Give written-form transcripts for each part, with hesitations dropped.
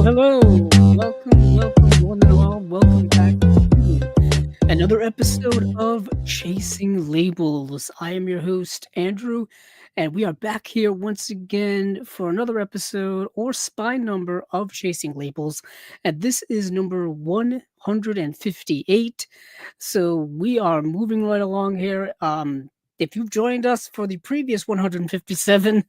Hello. Welcome, one and all. Welcome back to another episode of Chasing Labels. I am your host, Andrew, and we are back here once again for another episode or spine number of Chasing Labels. And this is number 158. So we are moving right along here. If you've joined us for the previous 157,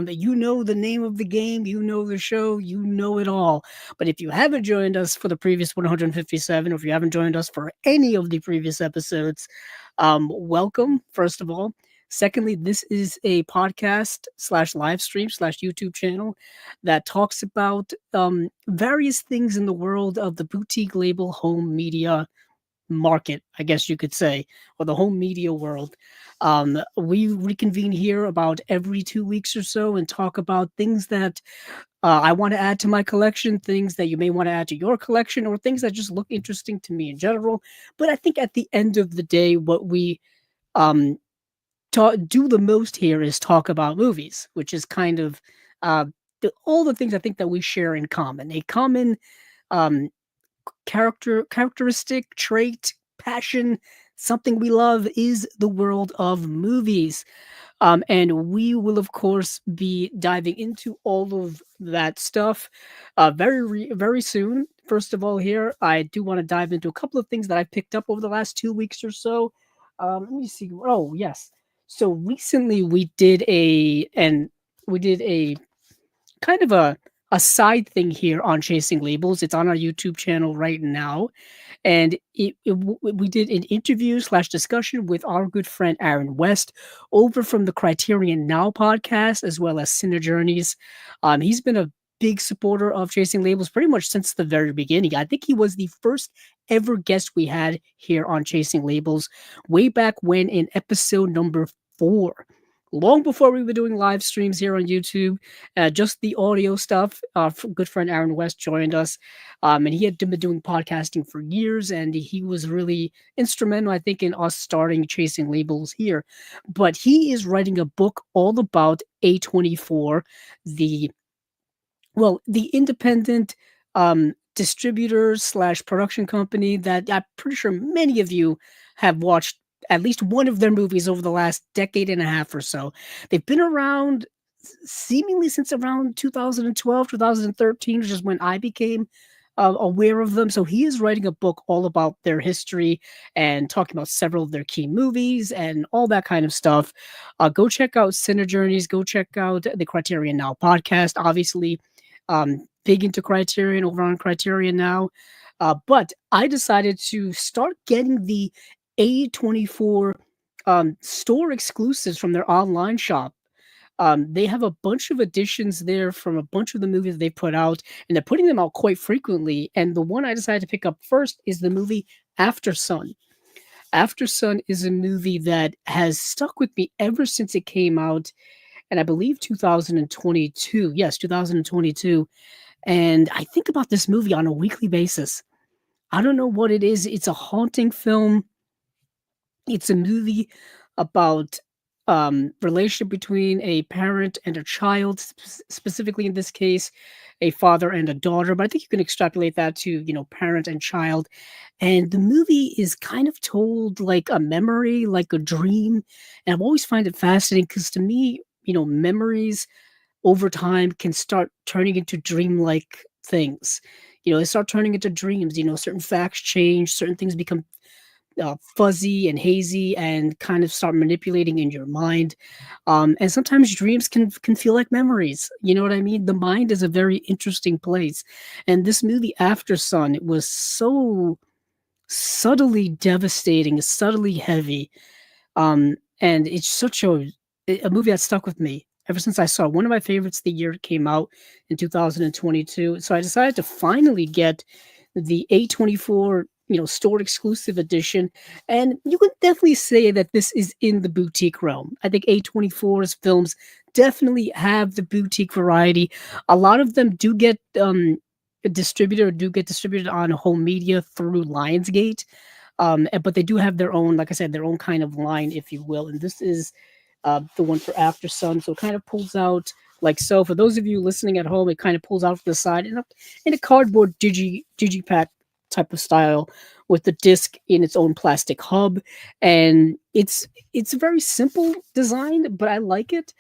you know the name of the game, you know the show, you know it all. But if you haven't joined us for the previous 157, or if you haven't joined us for any of the previous episodes, welcome, first of all. Secondly, this is a podcast slash live stream slash YouTube channel that talks about various things in the world of the boutique label home media market, I guess you could say, or the home media world. We reconvene here about every 2 weeks or so and talk about things that I want to add to my collection, things that you may want to add to your collection, or things that just look interesting to me in general. But I think at the end of the day, what we um, do the most here is talk about movies, which is kind of all the things I think that we share in common. A common um, characteristic, trait, passion, something we love is the world of movies. And we will, of course, be diving into all of that stuff very soon. First of all, here, I do want to dive into a couple of things that I picked up over the last 2 weeks or so. Let me see. Oh, yes. So recently we did a kind of a side thing here on Chasing Labels. It's on our YouTube channel right now, and we did an interview slash discussion with our good friend Aaron West over from the Criterion Now podcast, as well as Cine Journeys. He's been a big supporter of Chasing Labels pretty much since the very beginning. I think he was the first ever guest we had here on Chasing Labels way back when in episode number 4. Long before we were doing live streams here on YouTube, just the audio stuff. Our good friend Aaron West joined us, and he had been doing podcasting for years, and he was really instrumental, I think, in us starting Chasing Labels here. But he is writing a book all about A24, the independent distributor slash production company that I'm pretty sure many of you have watched at least one of their movies over the last decade and a half or so. They've been around seemingly since around 2012, 2013, which is when I became aware of them. So he is writing a book all about their history and talking about several of their key movies and all that kind of stuff. Go check out Cine Journeys. Go check out the Criterion Now podcast. Obviously, big into Criterion over on Criterion Now. But I decided to start getting the A24 store exclusives from their online shop. They have a bunch of editions there from a bunch of the movies they put out, and they're putting them out quite frequently. And the one I decided to pick up first is the movie After Sun. After Sun is a movie that has stuck with me ever since it came out, and I believe 2022. Yes, 2022. And I think about this movie on a weekly basis. I don't know what it is. It's a haunting film. It's a movie about relationship between a parent and a child, specifically in this case, a father and a daughter. But I think you can extrapolate that to, parent and child. And the movie is kind of told like a memory, like a dream. And I've always find it fascinating because to me, memories over time can start turning into dreamlike things. They start turning into dreams. Certain facts change, certain things become fuzzy and hazy and kind of start manipulating in your mind. And sometimes dreams can feel like memories. You know what I mean? The mind is a very interesting place. And this movie, After Sun, it was so subtly devastating, subtly heavy. And it's such a movie that stuck with me ever since I saw it. One of my favorites the year it came out in 2022. So I decided to finally get the A24 store exclusive edition. And you could definitely say that this is in the boutique realm. I think A24's films definitely have the boutique variety. A lot of them do get distributed on home media through Lionsgate. But they do have their own, like I said, their own kind of line, if you will. And this is the one for After Sun. So it kind of pulls out like so. For those of you listening at home, it kind of pulls out to the side in a cardboard digipack type of style with the disc in its own plastic hub, and it's a very simple design, but I like it.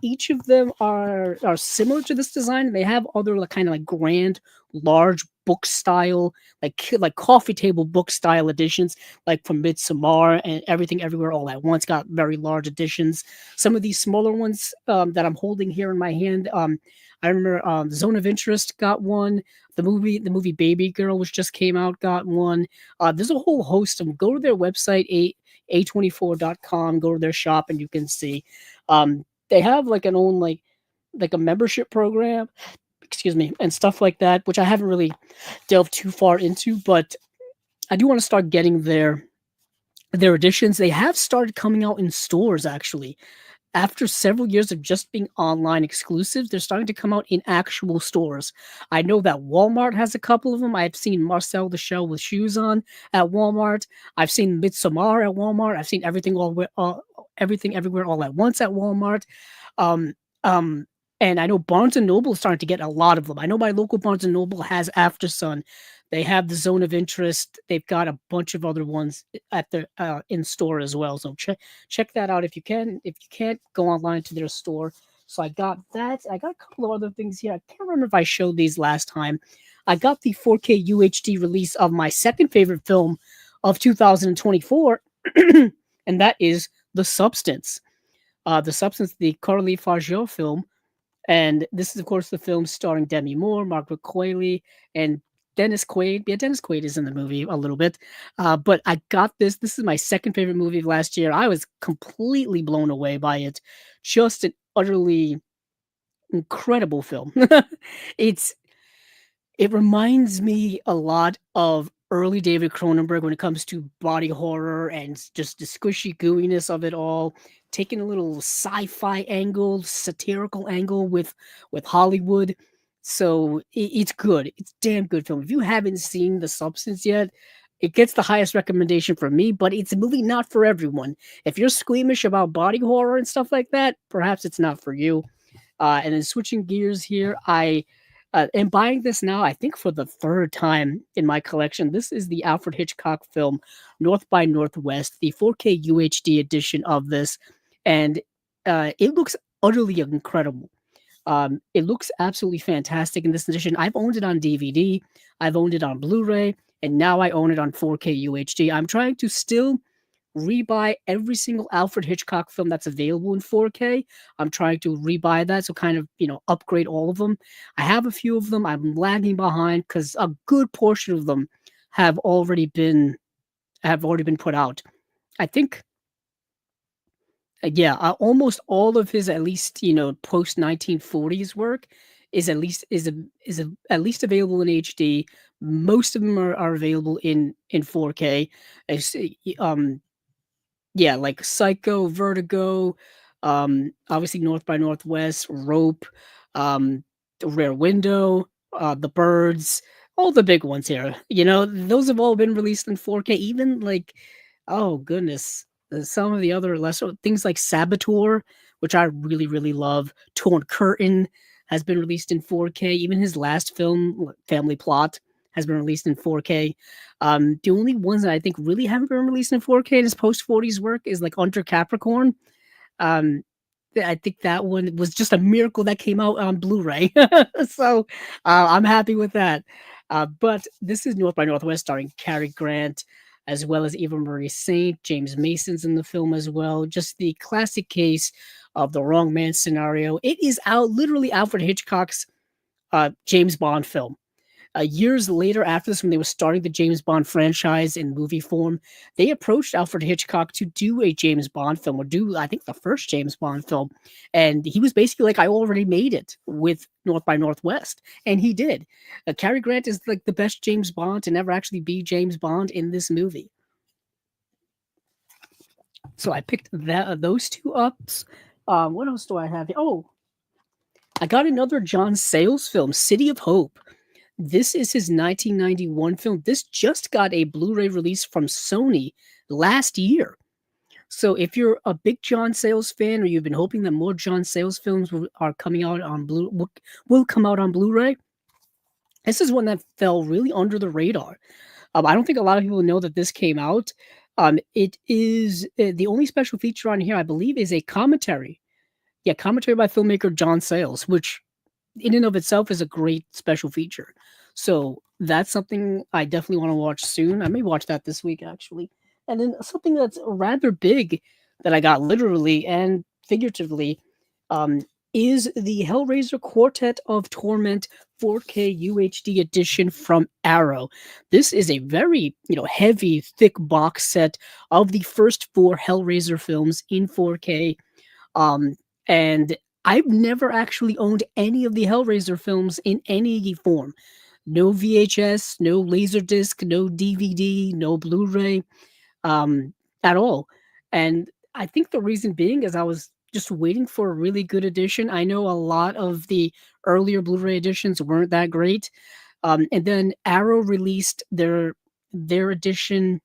Each of them are similar to this design. They have other like kind of like grand, large book style, like coffee table book style editions, like from Midsommar and Everything Everywhere All at Once got very large editions. Some of these smaller ones that I'm holding here in my hand, I remember Zone of Interest got one. The movie Baby Girl, which just came out, got one. There's a whole host of them. Go to their website, a24.com, go to their shop, and you can see. They have like an own like a membership program, excuse me, and stuff like that, which I haven't really delved too far into, but I do want to start getting their editions. They have started coming out in stores actually. After several years of just being online exclusives, they're starting to come out in actual stores. I know that Walmart has a couple of them. I've seen Marcel the Shell with shoes on at Walmart. I've seen Midsommar at Walmart. I've seen everything everywhere all at once at Walmart. Um, um, and I know Barnes and Noble is starting to get a lot of them. I know my local Barnes and Noble has After Sun. They have the Zone of Interest. They've got a bunch of other ones at the in store as well. So check that out if you can. If you can't, go online to their store. So I got that. I got a couple of other things here. I can't remember if I showed these last time. I got the 4K UHD release of my second favorite film of 2024, and that is The Substance. The Substance, the Coralie Fargeau film. And this is, of course, the film starring Demi Moore, Margaret Qualley, and Dennis Quaid. Yeah, Dennis Quaid is in the movie a little bit. But I got this. This is my second favorite movie of last year. I was completely blown away by it. Just an utterly incredible film. it's it reminds me a lot of early David Cronenberg when it comes to body horror and just the squishy gooiness of it all, taking a little sci-fi angle, satirical angle with Hollywood. So it's good. It's damn good film. If you haven't seen The Substance yet, it gets the highest recommendation from me, but it's a movie not for everyone. If you're squeamish about body horror and stuff like that, perhaps it's not for you. And then switching gears here, I am buying this now, I think for the third time in my collection. This is the Alfred Hitchcock film North by Northwest, the 4K UHD edition of this, and it looks utterly incredible. It looks absolutely fantastic in this edition. I've owned it on DVD, I've owned it on Blu-ray, and now I own it on 4K UHD. I'm trying to still rebuy every single Alfred Hitchcock film that's available in 4K. I'm trying to rebuy that, so kind of, upgrade all of them. I have a few of them. I'm lagging behind because a good portion of them have already been put out. I think, yeah, almost all of his, at least, post 1940s work is at least available in HD. Most of them are available in 4K. Yeah, like Psycho, Vertigo, obviously North by Northwest, Rope, The Rare Window, The Birds, all the big ones here. Those have all been released in 4K. Even like, oh goodness, some of the other lesser things like Saboteur, which I really, really love. Torn Curtain has been released in 4K. Even his last film, Family Plot, has been released in 4K. The only ones that I think really haven't been released in 4K in his post 40s work is like Under Capricorn. Um, I think that one was just a miracle that came out on Blu-ray. So I'm happy with that. But this is North by Northwest starring Cary Grant, as well as Eva Marie Saint. James Mason's in the film as well. Just the classic case of the wrong man scenario. It is out literally Alfred Hitchcock's James Bond film. Years later, after this, when they were starting the James Bond franchise in movie form, they approached Alfred Hitchcock to do a James Bond film, or do, I think, the first James Bond film. And he was basically like, I already made it with North by Northwest. And he did. Cary Grant is like the best James Bond to never actually be James Bond in this movie. So I picked those two up. What else do I have here? Oh, I got another John Sayles film, City of Hope. This is his 1991 film. This just got a Blu-ray release from Sony last year. So if you're a big John Sayles fan, or you've been hoping that more John Sayles films are coming out on will come out on Blu-ray, this is one that fell really under the radar. I don't think a lot of people know that this came out. It is the only special feature on here, I believe, is a commentary. Yeah, commentary by filmmaker John Sayles, which in and of itself is a great special feature. So that's something I definitely want to watch soon. I may watch that this week actually. And then something that's rather big that I got literally and figuratively um, is the Hellraiser Quartet of Torment 4K UHD edition from Arrow. This is a very, heavy, thick box set of the first four Hellraiser films in 4K. Um, and I've never actually owned any of the Hellraiser films in any form. No VHS, no Laserdisc, no DVD, no Blu-ray, um, at all. And I think the reason being is I was just waiting for a really good edition. I know a lot of the earlier Blu-ray editions weren't that great. And then Arrow released their edition,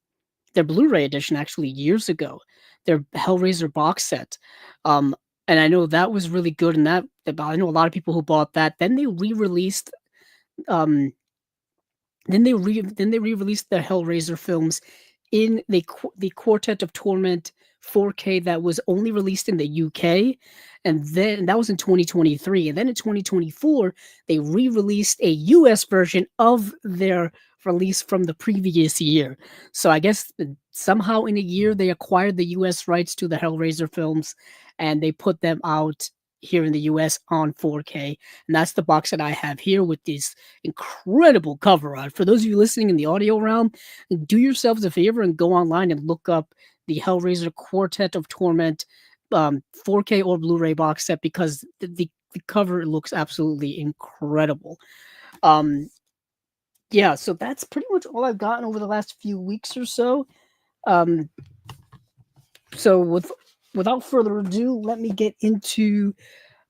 their Blu-ray edition actually years ago, their Hellraiser box set. Um, and I know that was really good, and that I know a lot of people who bought that. Then they re-released, um, then they re-released the Hellraiser films in the Quartet of Torment 4K that was only released in the UK, and then that was in 2023. And then in 2024, they re-released a US version of their release from the previous year. So I guess somehow in a year they acquired the US rights to the Hellraiser films, and they put them out here in the US on 4K. And that's the box that I have here with this incredible cover art. For those of you listening in the audio realm, do yourselves a favor and go online and look up the Hellraiser Quartet of Torment 4K or Blu-ray box set, because the cover looks absolutely incredible. Yeah, so that's pretty much all I've gotten over the last few weeks or so. Um, so without further ado, let me get into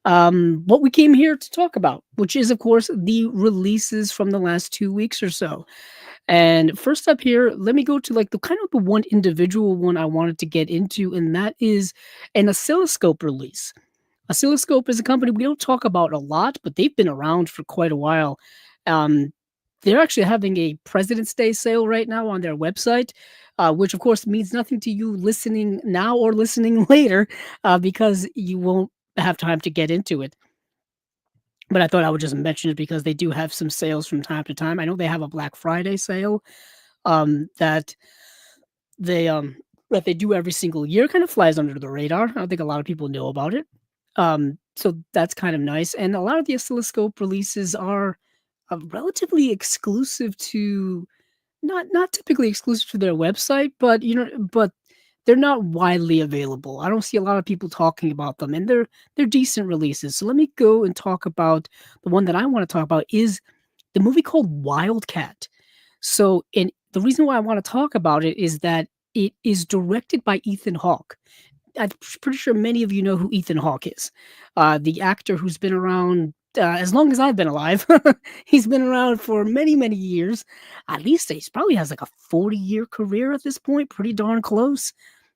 what we came here to talk about, which is, of course, the releases from the last 2 weeks or so. And first up here, let me go to like the kind of the one individual one I wanted to get into, and that is an oscilloscope release. Oscilloscope is a company we don't talk about a lot, but they've been around for quite a while. Um, they're actually having a President's Day sale right now on their website, which of course means nothing to you listening now or listening later, because you won't have time to get into it. But I thought I would just mention it because they do have some sales from time to time. I know they have a Black Friday sale that they that they do every single year. Kind of flies under the radar. I don't think a lot of people know about it. So that's kind of nice. And a lot of the oscilloscope releases are relatively exclusive to not typically exclusive to their website, but but they're not widely available. I don't see a lot of people talking about them, and they're decent releases. So let me go and talk about the one that I want to talk about is the movie called Wildcat. So, and the reason why I want to talk about it is that it is directed by Ethan Hawke. I'm pretty sure many of you know who Ethan Hawke is, the actor who's been around as long as I've been alive. He's been around for many, many years. At least he probably has like a 40-year career at this point, pretty darn close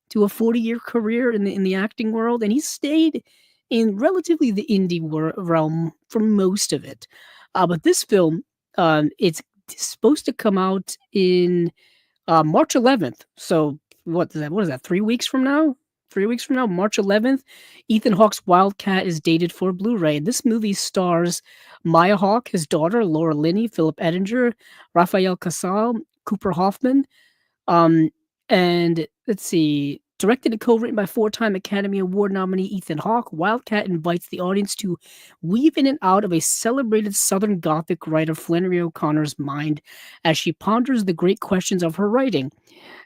to a 40-year career in the acting world, and he stayed in relatively the indie realm for most of it. But this film, it's supposed to come out in March 11th. So what is that? What is that? 3 weeks from now? 3 weeks from now, March 11th, Ethan Hawke's Wildcat is dated for Blu-ray. This movie stars Maya Hawke, his daughter, Laura Linney, Philip Ettinger, Raphael Casal, Cooper Hoffman. Um, and let's see, directed and co-written by four-time Academy Award nominee Ethan Hawke, Wildcat invites the audience to weave in and out of a celebrated Southern Gothic writer Flannery O'Connor's mind as she ponders the great questions of her writing.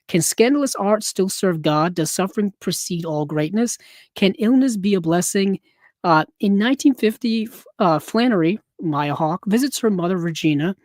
Can scandalous art still serve God? Does suffering precede all greatness? Can illness be a blessing? In 1950, Flannery, Maya Hawke, visits her mother, Regina,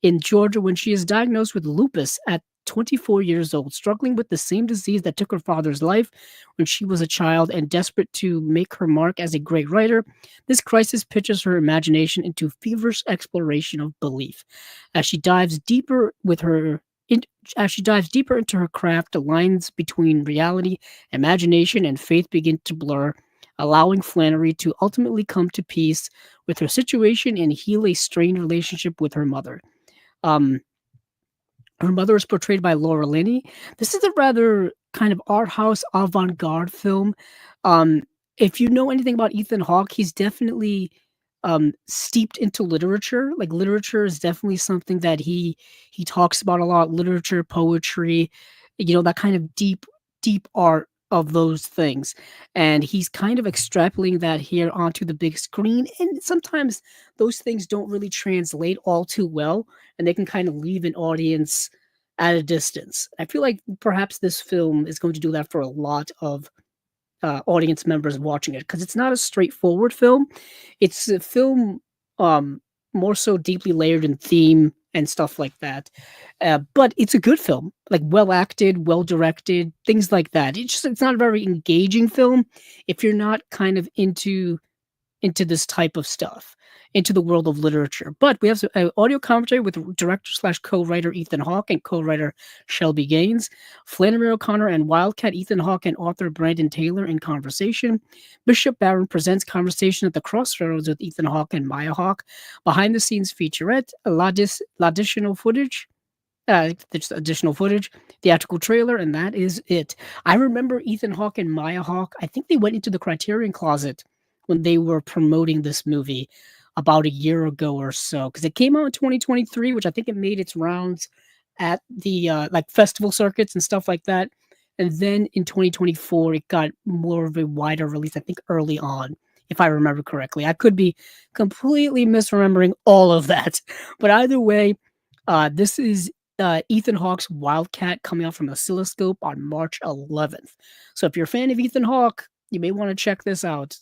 in Georgia when she is diagnosed with lupus at 24 years old, struggling with the same disease that took her father's life when she was a child and desperate to make her mark as a great writer. This crisis pitches her imagination into feverish exploration of belief. As she dives deeper with her in, as she dives deeper into her craft, the lines between reality, imagination, and faith begin to blur, allowing Flannery to ultimately come to peace with her situation and heal a strained relationship with her mother. Um, Her mother is portrayed by Laura Linney. This is a rather kind of art house avant-garde film. Um, if you know anything about Ethan Hawke, he's definitely steeped into literature. Like literature is definitely something that he talks about a lot. Literature, poetry, that kind of deep art of those things. And he's kind of extrapolating that here onto the big screen. And sometimes those things don't really translate all too well, and they can kind of leave an audience at a distance. I feel like perhaps this film is going to do that for a lot of audience members watching it because it's not a straightforward film. It's a film um, more so deeply layered in theme and stuff like that. But it's a good film, like well acted, well directed, things like that. It's not a very engaging film if you're not kind of into this type of stuff, into the world of literature. But we have some audio commentary with director slash co-writer Ethan Hawke and co-writer Shelby Gaines, Flannery O'Connor and Wildcat Ethan Hawke and author Brandon Taylor in conversation. Bishop Barron presents conversation at the crossroads with Ethan Hawke and Maya Hawke. Behind the scenes featurette, additional footage. Just additional footage, theatrical trailer, and that is it. I remember Ethan Hawke and Maya Hawke. I think they went into the Criterion closet when they were promoting this movie about a year ago or so, because it came out in 2023, which I think it made its rounds at the like festival circuits and stuff like that. And then in 2024, it got more of a wider release, I think early on, if I remember correctly. I could be completely misremembering all of that. But either way, this is Ethan Hawke's Wildcat coming out from Oscilloscope on March 11th. So if you're a fan of Ethan Hawke, you may want to check this out,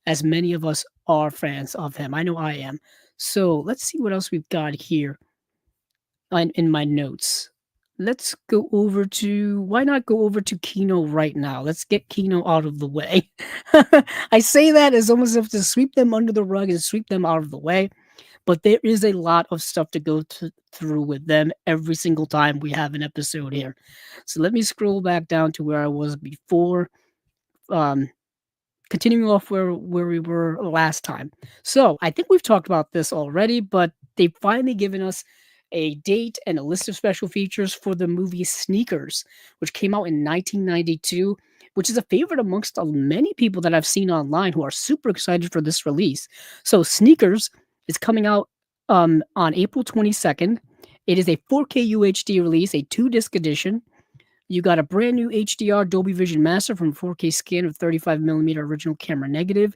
as many of us are fans of him. I know I am. So let's see what else we've got here in my notes. Let's go over to, why not go over to Kino right now? Let's get Kino out of the way. I say that as almost if to sweep them under the rug and sweep them out of the way. But there is a lot of stuff to go through with them every single time we have an episode here. So let me scroll back down to where I was before. Continuing off where we were last time. So I think we've talked about this already, but they've finally given us a date and a list of special features for the movie Sneakers, which came out in 1992, which is a favorite amongst many people that I've seen online who are super excited for this release. So Sneakers is coming out on April 22nd. It is a 4K UHD release, a 2-disc edition. You got a brand new HDR Dolby Vision Master from 4K scan of 35mm original camera negative.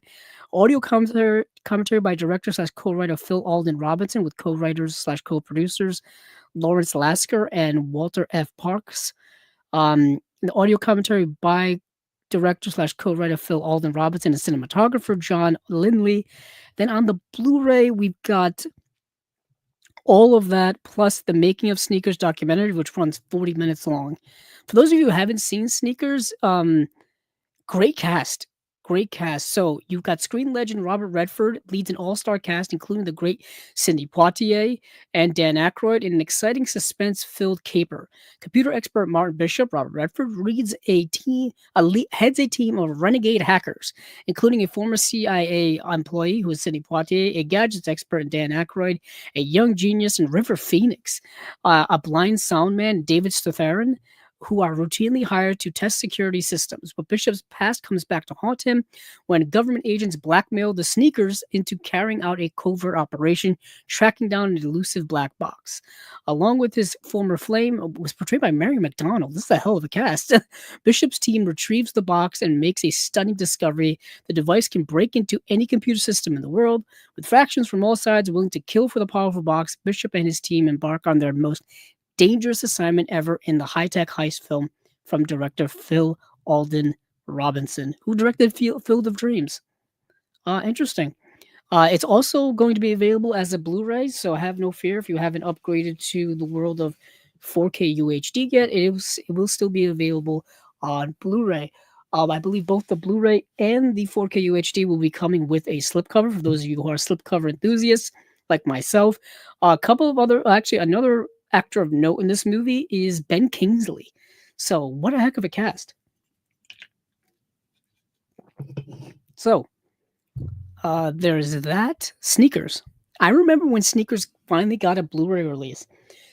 Audio commentary by director slash co-writer Phil Alden Robinson with co-writers slash co-producers Lawrence Lasker and Walter F. Parks. The audio commentary by director slash co-writer Phil Alden Robinson and cinematographer John Lindley. Then on the Blu-ray, we've got all of that plus the Making of Sneakers documentary, which runs 40 minutes long. For those of you who haven't seen Sneakers, great cast. Great cast. So you've got screen legend Robert Redford leads an all-star cast, including the great Sidney Poitier and Dan Aykroyd, in an exciting suspense-filled caper. Computer expert Martin Bishop, Robert Redford, heads a team of renegade hackers, including a former CIA employee who is Sidney Poitier, a gadgets expert in Dan Aykroyd, a young genius in River Phoenix, a blind sound man, David Strathairn, who are routinely hired to test security systems. But Bishop's past comes back to haunt him when government agents blackmail the Sneakers into carrying out a covert operation, tracking down an elusive black box. Along with his former flame, was portrayed by Mary McDonnell. This is a hell of a cast. Bishop's team retrieves the box and makes a stunning discovery. The device can break into any computer system in the world. With factions from all sides willing to kill for the powerful box, Bishop and his team embark on their most dangerous assignment ever in the high-tech heist film from director Phil Alden Robinson, who directed Field of Dreams. Interesting. It's also going to be available as a Blu-ray, so have no fear if you haven't upgraded to the world of 4K UHD yet. It will still be available on Blu-ray. I believe both the Blu-ray and the 4K UHD will be coming with a slipcover for those of you who are slipcover enthusiasts like myself. A couple of other, actually, another actor of note in this movie is Ben Kingsley. So, what a heck of a cast. So, there's that. Sneakers. I remember when Sneakers finally got a Blu-ray release.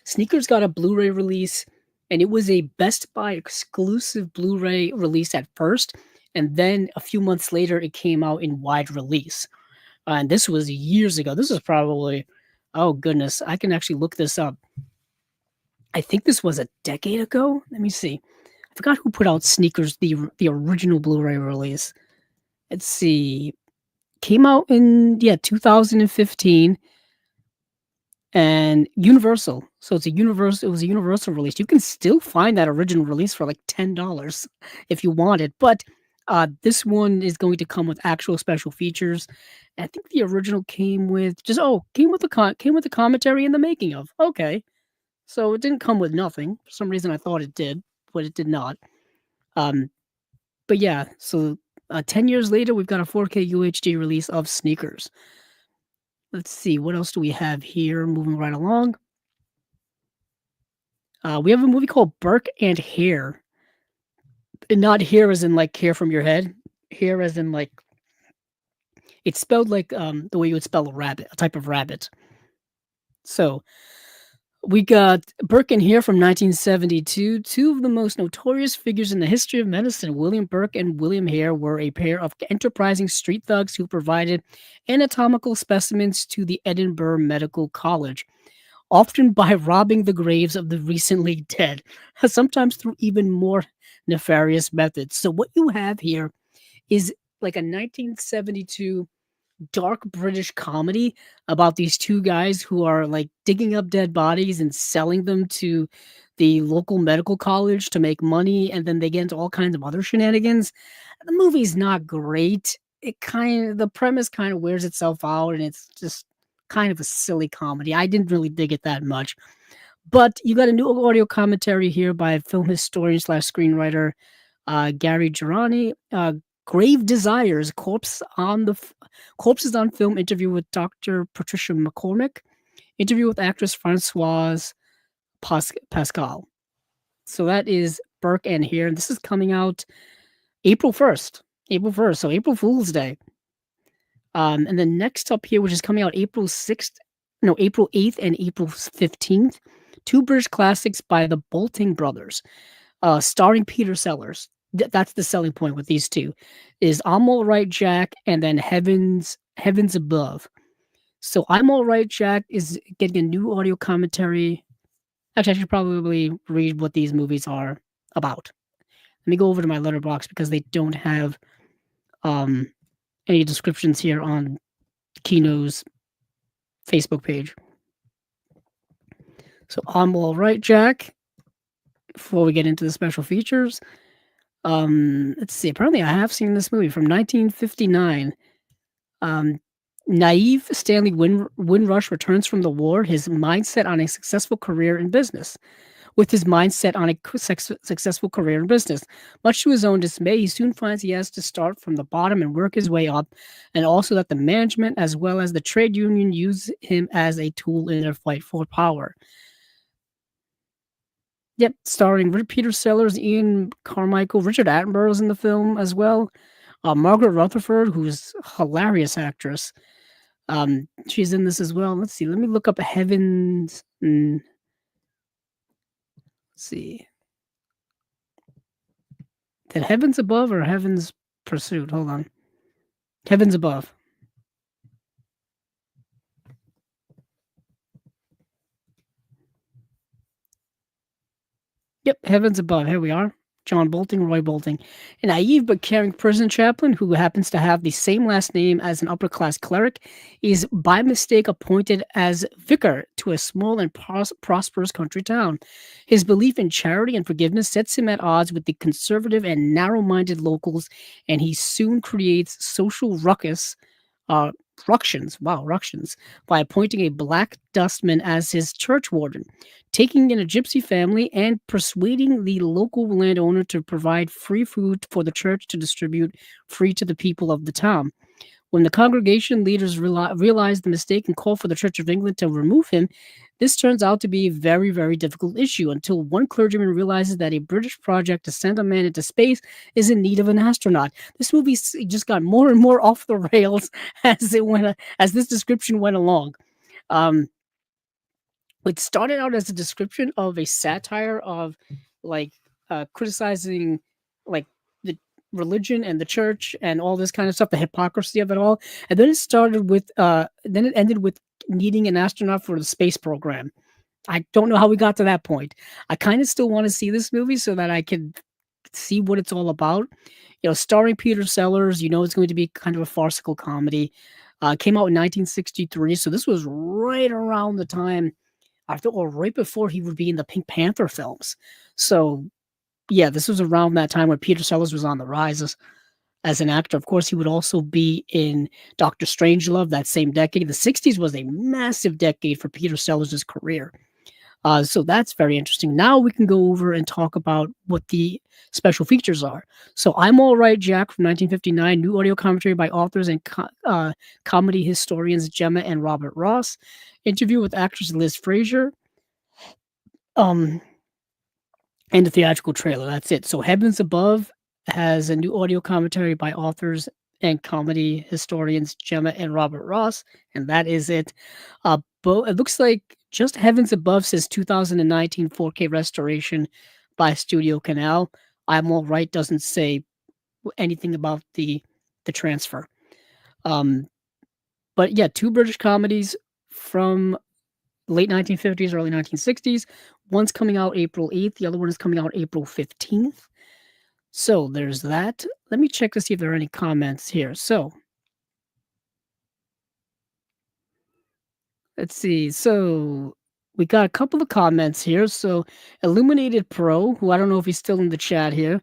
Sneakers got a Blu-ray release, and it was a Best Buy exclusive Blu-ray release at first, and then a few months later, it came out in wide release. And this was years ago. This is probably, oh goodness, I can actually look this up. I think this was a decade ago. Let me see. I forgot who put out Sneakers, the original Blu-ray release. Let's see. Came out in 2015, and Universal. So it's a Universal. It was a Universal release. You can still find that original release for like $10 if you want it. But this one is going to come with actual special features. And I think the original came with came with the commentary and the making of. Okay, so it didn't come with nothing. For some reason, I thought it did, but it did not. But yeah, so 10 years later, we've got a 4K UHD release of Sneakers. Let's see, what else do we have here? Moving right along. We have a movie called Burke and Hare. And not hair as in like hair from your head. Hair as in like it's spelled like the way you would spell a rabbit, a type of rabbit. So we got Burke and Hare from 1972. Two of the most notorious figures in the history of medicine, William Burke and William Hare, were a pair of enterprising street thugs who provided anatomical specimens to the Edinburgh Medical College, often by robbing the graves of the recently dead, sometimes through even more nefarious methods. So what you have here is like a 1972 dark British comedy about these two guys who are like digging up dead bodies and selling them to the local medical college to make money, and then they get into all kinds of other shenanigans. The movie's not great. The premise kind of wears itself out, and it's just kind of a silly comedy. I didn't really dig it that much. But you got a new audio commentary here by film historian slash screenwriter Gary Girani. Grave Desires, Corpses on Film interview with Dr. Patricia McCormick, interview with actress Françoise Pascal. So that is Burke and Hare. This is coming out April 1st. So April Fool's Day. And then next up here, which is coming out April 8th and April 15th, two British classics by the Bolting brothers, starring Peter Sellers. That's the selling point with these two, is I'm All Right, Jack, and then Heavens Above. So I'm All Right, Jack is getting a new audio commentary. Actually, I should probably read what these movies are about. Let me go over to my letterbox because they don't have any descriptions here on Kino's Facebook page. So I'm All Right, Jack. Before we get into the special features, let's see. Apparently, I have seen this movie from 1959. Naive Stanley Windrush returns from the war, his mindset on a successful career in business. With his mindset on a successful career in business, much to his own dismay, he soon finds he has to start from the bottom and work his way up, and also that the management as well as the trade union use him as a tool in their fight for power. Yep, starring Peter Sellers, Ian Carmichael, Richard Attenborough's in the film as well. Margaret Rutherford, who's a hilarious actress. She's in this as well. Let's see. Let me look up Heavens. Let's see. Did Heavens Above or Heaven's Pursuit? Hold on. Heavens Above. Yep, Heavens Above. Here we are. John Bolting, Roy Bolting. A naive but caring prison chaplain who happens to have the same last name as an upper-class cleric is by mistake appointed as vicar to a small and prosperous country town. His belief in charity and forgiveness sets him at odds with the conservative and narrow-minded locals, and he soon creates social ruckus Ructions, by appointing a black dustman as his church warden, taking in a gypsy family, and persuading the local landowner to provide free food for the church to distribute free to the people of the town. When the congregation leaders realized the mistake and called for the Church of England to remove him, this turns out to be a very, very difficult issue until one clergyman realizes that a British project to send a man into space is in need of an astronaut. This movie just got more and more off the rails as this description went along. Um, it started out as a description of a satire of like criticizing like the religion and the church and all this kind of stuff, the hypocrisy of it all. And then it ended with needing an astronaut for the space program. I don't know how we got to that point. I kind of still want to see this movie so that I can see what it's all about. Starring Peter Sellers, it's going to be kind of a farcical comedy. Came out in 1963, so this was right around the time or right before he would be in the Pink Panther films. So, yeah, this was around that time when Peter Sellers was on the rise as an actor. Of course, he would also be in Doctor Strangelove that same decade. The 60s was a massive decade for Peter Sellers' career. So that's very interesting. Now we can go over and talk about what the special features are. So I'm All Right, Jack from 1959, new audio commentary by authors and comedy historians Gemma and Robert Ross. Interview with actress Liz Fraser. And the theatrical trailer. That's it. So Heavens Above has a new audio commentary by authors and comedy historians Gemma and Robert Ross, and that is it. It looks like just Heavens Above says 2019 4K restoration by Studio Canal. I'm All Right doesn't say anything about the transfer. But yeah, two British comedies from late 1950s, early 1960s. One's coming out April 8th. The other one is coming out April 15th. So there's that. Let me check to see if there are any comments here. So let's see. So we got a couple of comments here. So Illuminated Pro, who I don't know if he's still in the chat here,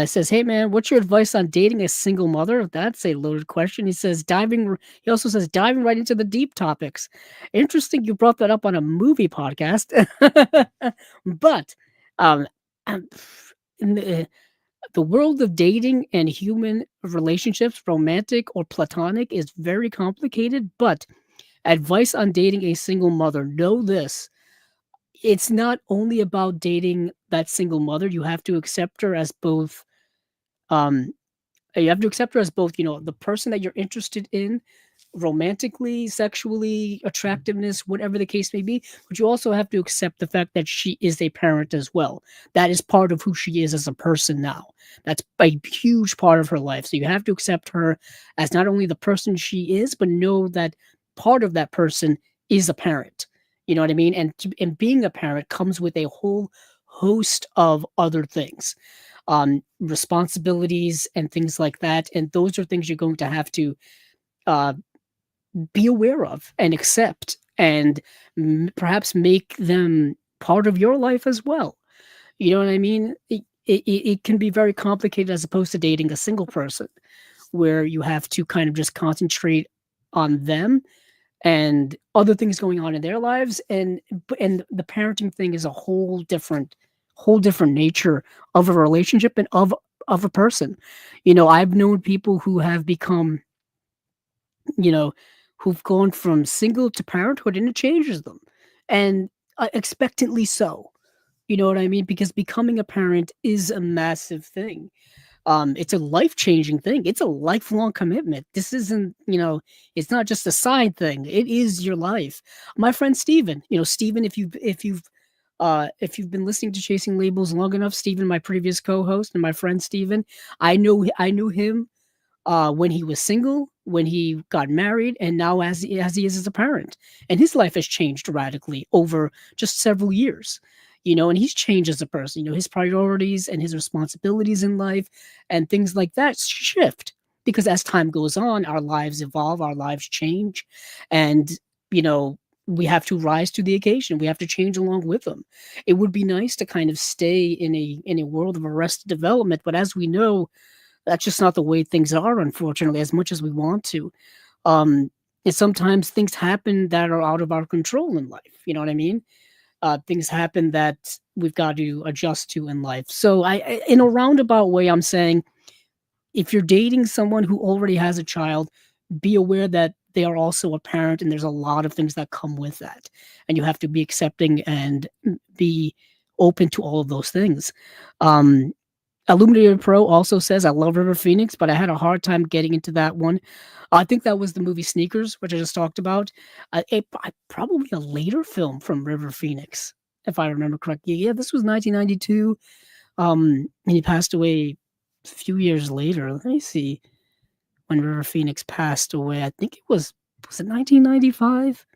says, "Hey man, what's your advice on dating a single mother?" That's a loaded question. He also says diving right into the deep topics. Interesting you brought that up on a movie podcast. But um, in the world of dating and human relationships, romantic or platonic, is very complicated. But advice on dating a single mother: know this. It's not only about dating that single mother. You have to accept her as both, um, the person that you're interested in romantically, sexually, attractiveness, whatever the case may be, but you also have to accept the fact that she is a parent as well. That is part of who she is as a person now. That's a huge part of her life. So you have to accept her as not only the person she is, but know that part of that person is a parent. You know what I mean? And being a parent comes with a whole host of other things, responsibilities and things like that. And those are things you're going to have to uh, be aware of and accept, and perhaps make them part of your life as well. You know what I mean? It can be very complicated as opposed to dating a single person, where you have to kind of just concentrate on them and other things going on in their lives, and the parenting thing is a whole different nature of a relationship and of a person. I've known people who have become, who've gone from single to parenthood, and it changes them, and expectantly so. You know what I mean? Because becoming a parent is a massive thing. It's a life-changing thing. It's a lifelong commitment. This isn't, it's not just a side thing. It is your life. My friend Steven, Steven, if you've been listening to Chasing Labels long enough, Steven, my previous co-host, and my friend Steven, I knew him when he was single, when he got married, and now as he is as a parent. And his life has changed radically over just several years. And he's changed as a person. His priorities and his responsibilities in life and things like that shift, because as time goes on, our lives evolve, our lives change, and we have to rise to the occasion. We have to change along with them. It would be nice to kind of stay in a world of arrested development, but as we know, that's just not the way things are, unfortunately, as much as we want to. Um, and sometimes things happen that are out of our control in life. You know what I mean? Things happen that we've got to adjust to in life. So in a roundabout way, I'm saying if you're dating someone who already has a child, be aware that they are also a parent, and there's a lot of things that come with that, and you have to be accepting and be open to all of those things. Um, Illuminator Pro also says, I love River Phoenix, but I had a hard time getting into that one. I think that was the movie Sneakers, which I just talked about. Probably a later film from River Phoenix, if I remember correctly. Yeah, this was 1992. And he passed away a few years later. Let me see when River Phoenix passed away. I think was it 1995?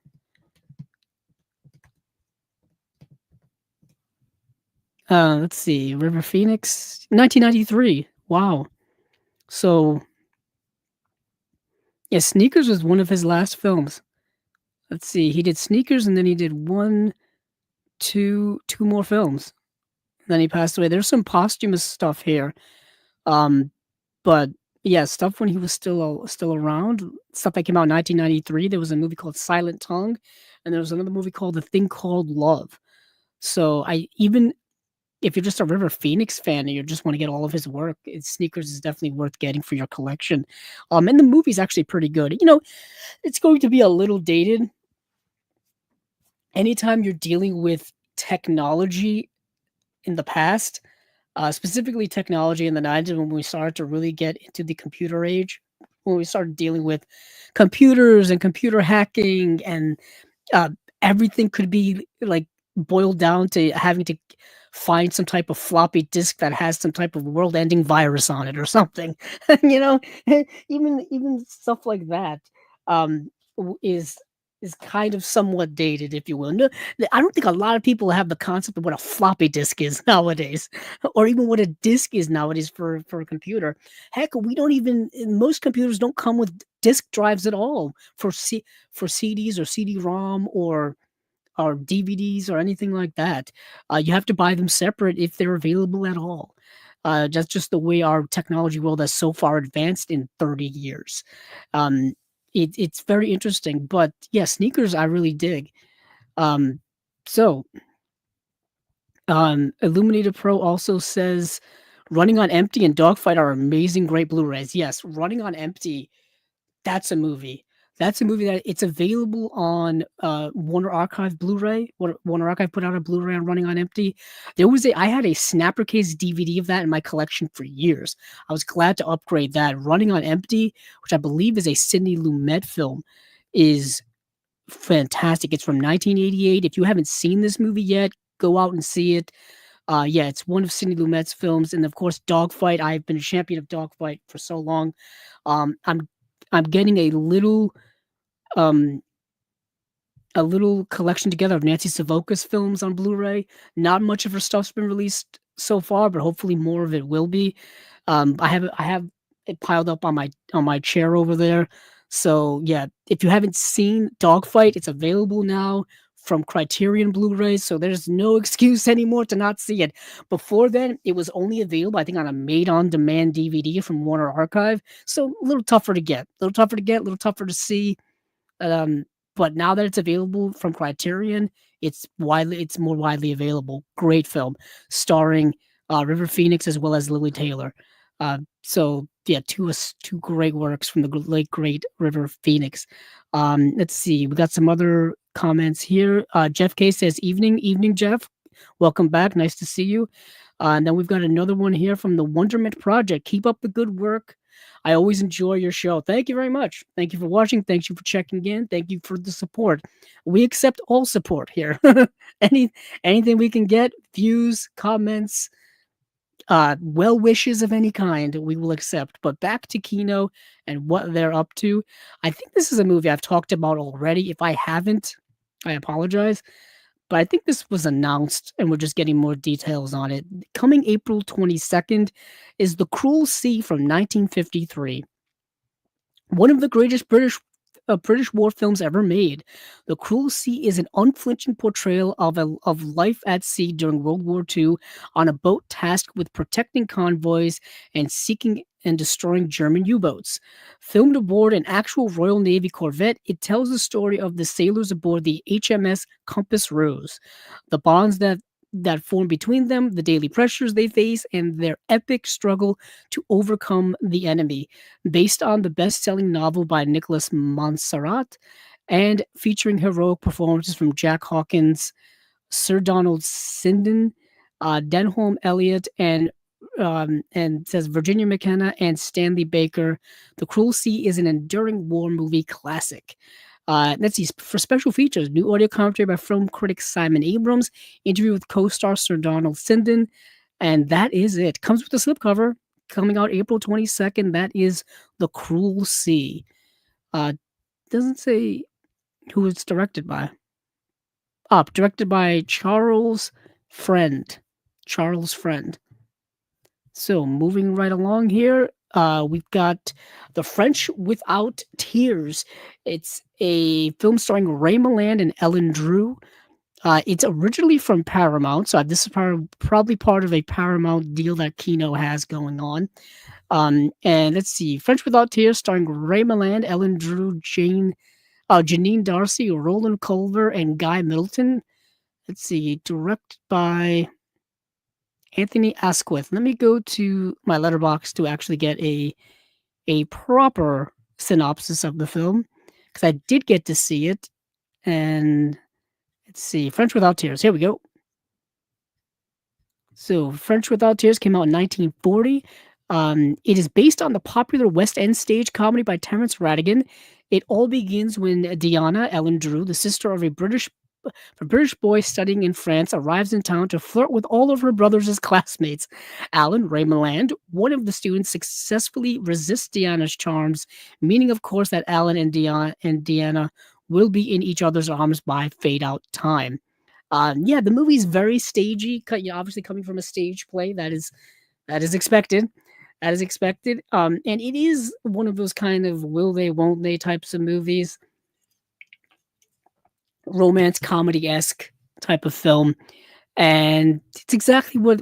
Let's see. River Phoenix, 1993. Wow. So, yeah, Sneakers was one of his last films. Let's see. He did Sneakers, and then he did two more films. Then he passed away. There's some posthumous stuff here. Um, but yeah, stuff when he was still around. Stuff that came out in 1993. There was a movie called Silent Tongue, and there was another movie called The Thing Called Love. So I even if you're just a River Phoenix fan and you just want to get all of his work, Sneakers is definitely worth getting for your collection. And the movie's actually pretty good. It's going to be a little dated. Anytime you're dealing with technology in the past, specifically technology in the 90s when we started to really get into the computer age, when we started dealing with computers and computer hacking and uh, everything could be like boiled down to having to find some type of floppy disk that has some type of world-ending virus on it or something. you know, even stuff like that is kind of somewhat dated, if you will. No, I don't think a lot of people have the concept of what a floppy disk is nowadays, or even what a disk is nowadays for a computer. Heck, we don't even most computers don't come with disk drives at all for CDs or CD-ROM or DVDs or anything like that. You have to buy them separate if they're available at all. That's just the way our technology world has so far advanced in 30 years. Um, it's very interesting, but yeah, Sneakers I really dig. Um, so Illuminator Pro also says Running on Empty and Dogfight are amazing, great Blu-rays. Yes, Running on Empty, that's a movie. That's a movie that it's available on Warner Archive Blu-ray. Warner Archive put out a Blu-ray on Running on Empty. I had a Snapper Case DVD of that in my collection for years. I was glad to upgrade that. Running on Empty, which I believe is a Sidney Lumet film, is fantastic. It's from 1988. If you haven't seen this movie yet, go out and see it. Yeah, it's one of Sidney Lumet's films, and of course, Dogfight. I've been a champion of Dogfight for so long. Um, I'm I'm getting um a little collection together of Nancy Savoca's films on Blu-ray. Not much of her stuff's been released so far, but hopefully more of it will be. I have it piled up on my chair over there. So yeah, if you haven't seen Dogfight, it's available now from Criterion Blu-rays. So there's no excuse anymore to not see it. Before then, it was only available, I think, on a made-on-demand DVD from Warner Archive. So a little tougher to get, a little tougher to see. Um, but now that it's available from Criterion, it's more widely available. Great film, starring River Phoenix as well as Lily Taylor. So yeah, two great works from the late great River Phoenix. Let's see, we got some other comments here. Jeff K says, evening, Jeff. Welcome back. Nice to see you. And then we've got another one here from the Wonderment Project. Keep up the good work. I always enjoy your show. Thank you very much. Thank you for watching. Thank you for checking in. Thank you for the support. We accept all support here. Any anything we can get, views, comments, well wishes of any kind, we will accept. But back to Kino and what they're up to. I think this is a movie I've talked about already. If I haven't, I apologize. But I think this was announced and we're just getting more details on it. Coming April 22nd is The Cruel Sea from 1953. One of the greatest British British war films ever made. The Cruel Sea is an unflinching portrayal of life at sea during World War II on a boat tasked with protecting convoys and seeking and destroying German U-boats. Filmed aboard an actual Royal Navy corvette, it tells the story of the sailors aboard the HMS Compass Rose, the bonds that form between them, the daily pressures they face, and their epic struggle to overcome the enemy. Based on the best-selling novel by Nicholas Montserrat, and featuring heroic performances from Jack Hawkins, Sir Donald Sinden, Denholm Elliott, and says Virginia McKenna and Stanley Baker. The Cruel Sea is an enduring war movie classic. Let's see, for special features, new audio commentary by film critic Simon Abrams, interview with co-star Sir Donald Sinden, and that is it. Comes with a slipcover, coming out April 22nd. That is The Cruel Sea. Doesn't say who it's directed by. Directed by Charles Friend. Charles Friend. So moving right along here, we've got The French Without Tears. It's a film starring Ray Milland and Ellen Drew. It's originally from Paramount, so this is probably part of a Paramount deal that Kino has going on. And let's see, French Without Tears, starring Ray Milland, Ellen Drew, Janine Darcy, Roland Culver, and Guy Middleton. Let's see, directed by Anthony Asquith. Let me go to my letterbox to actually get a proper synopsis of the film, because I did get to see it. And let's see, French Without Tears. Here we go. So, French Without Tears came out in 1940. It is based on the popular West End stage comedy by Terence Rattigan. It all begins when Diana, Ellen Drew, the sister of a British boy studying in France, arrives in town to flirt with all of her brothers as classmates. Alan, Ray Milland, one of the students, successfully resists Diana's charms, meaning, of course, that Alan and Diana will be in each other's arms by fade-out time. The movie's very stagey, obviously coming from a stage play. That is expected. That is expected. And it is one of those kind of will they, won't they types of movies. Romance comedy-esque type of film. And it's exactly what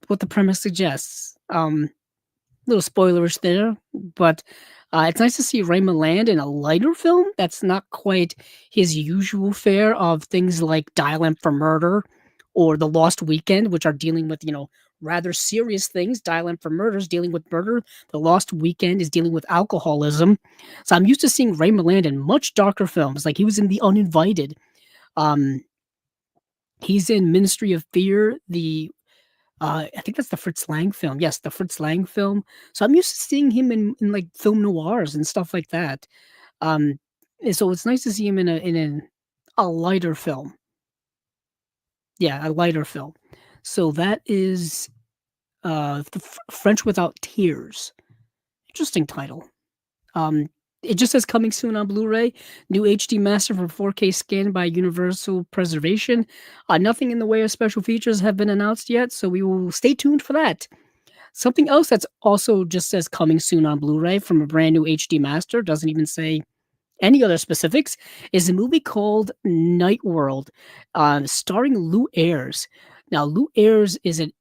the premise suggests. Little spoilerish there, but it's nice to see Ray Milland in a lighter film that's not quite his usual fare of things like Dial M for Murder or The Lost Weekend, which are dealing with, rather serious things. Dial M for Murder is dealing with murder. The Lost Weekend is dealing with alcoholism. So I'm used to seeing Ray Milland in much darker films. Like he was in The Uninvited. He's in Ministry of Fear, I think that's the Fritz Lang film. Yes, the Fritz Lang film. So I'm used to seeing him in like film noirs and stuff like that. And so it's nice to see him in a lighter film. Yeah, a lighter film. So that is French Without Tears. Interesting title. It just says coming soon on Blu-ray. New HD master for 4K scan by Universal Preservation. Nothing in the way of special features have been announced yet, so we will stay tuned for that. Something else that's also just says coming soon on Blu-ray from a brand new HD master, doesn't even say any other specifics, is a movie called Night World, starring Lou Ayres. Now, Lou Ayres is an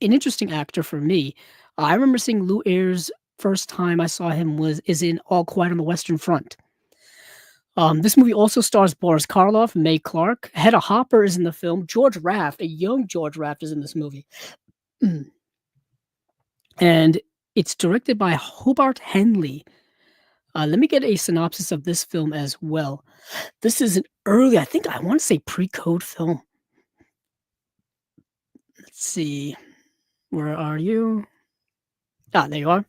interesting actor for me. I remember seeing Lou Ayres first time I saw him is in All Quiet on the Western Front. This movie also stars Boris Karloff, Mae Clark. Hedda Hopper is in the film. George Raft, a young George Raft, is in this movie. And it's directed by Hobart Henley. Let me get a synopsis of this film as well. This is an early, I want to say pre-code film. Let's see. Where are you? There you are.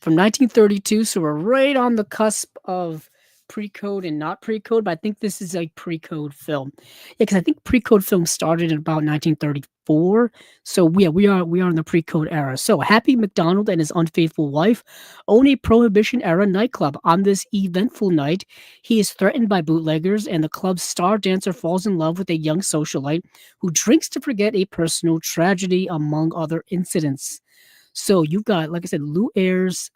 From 1932, so we're right on the cusp of pre-code and not pre-code, but I think this is a pre-code film. Yeah, because I think pre-code film started in about 1934. So we are in the pre-code era. So Happy MacDonald and his unfaithful wife own a Prohibition-era nightclub. On this eventful night, he is threatened by bootleggers, and the club's star dancer falls in love with a young socialite who drinks to forget a personal tragedy, among other incidents. So you've got, like I said, Lou Ayres,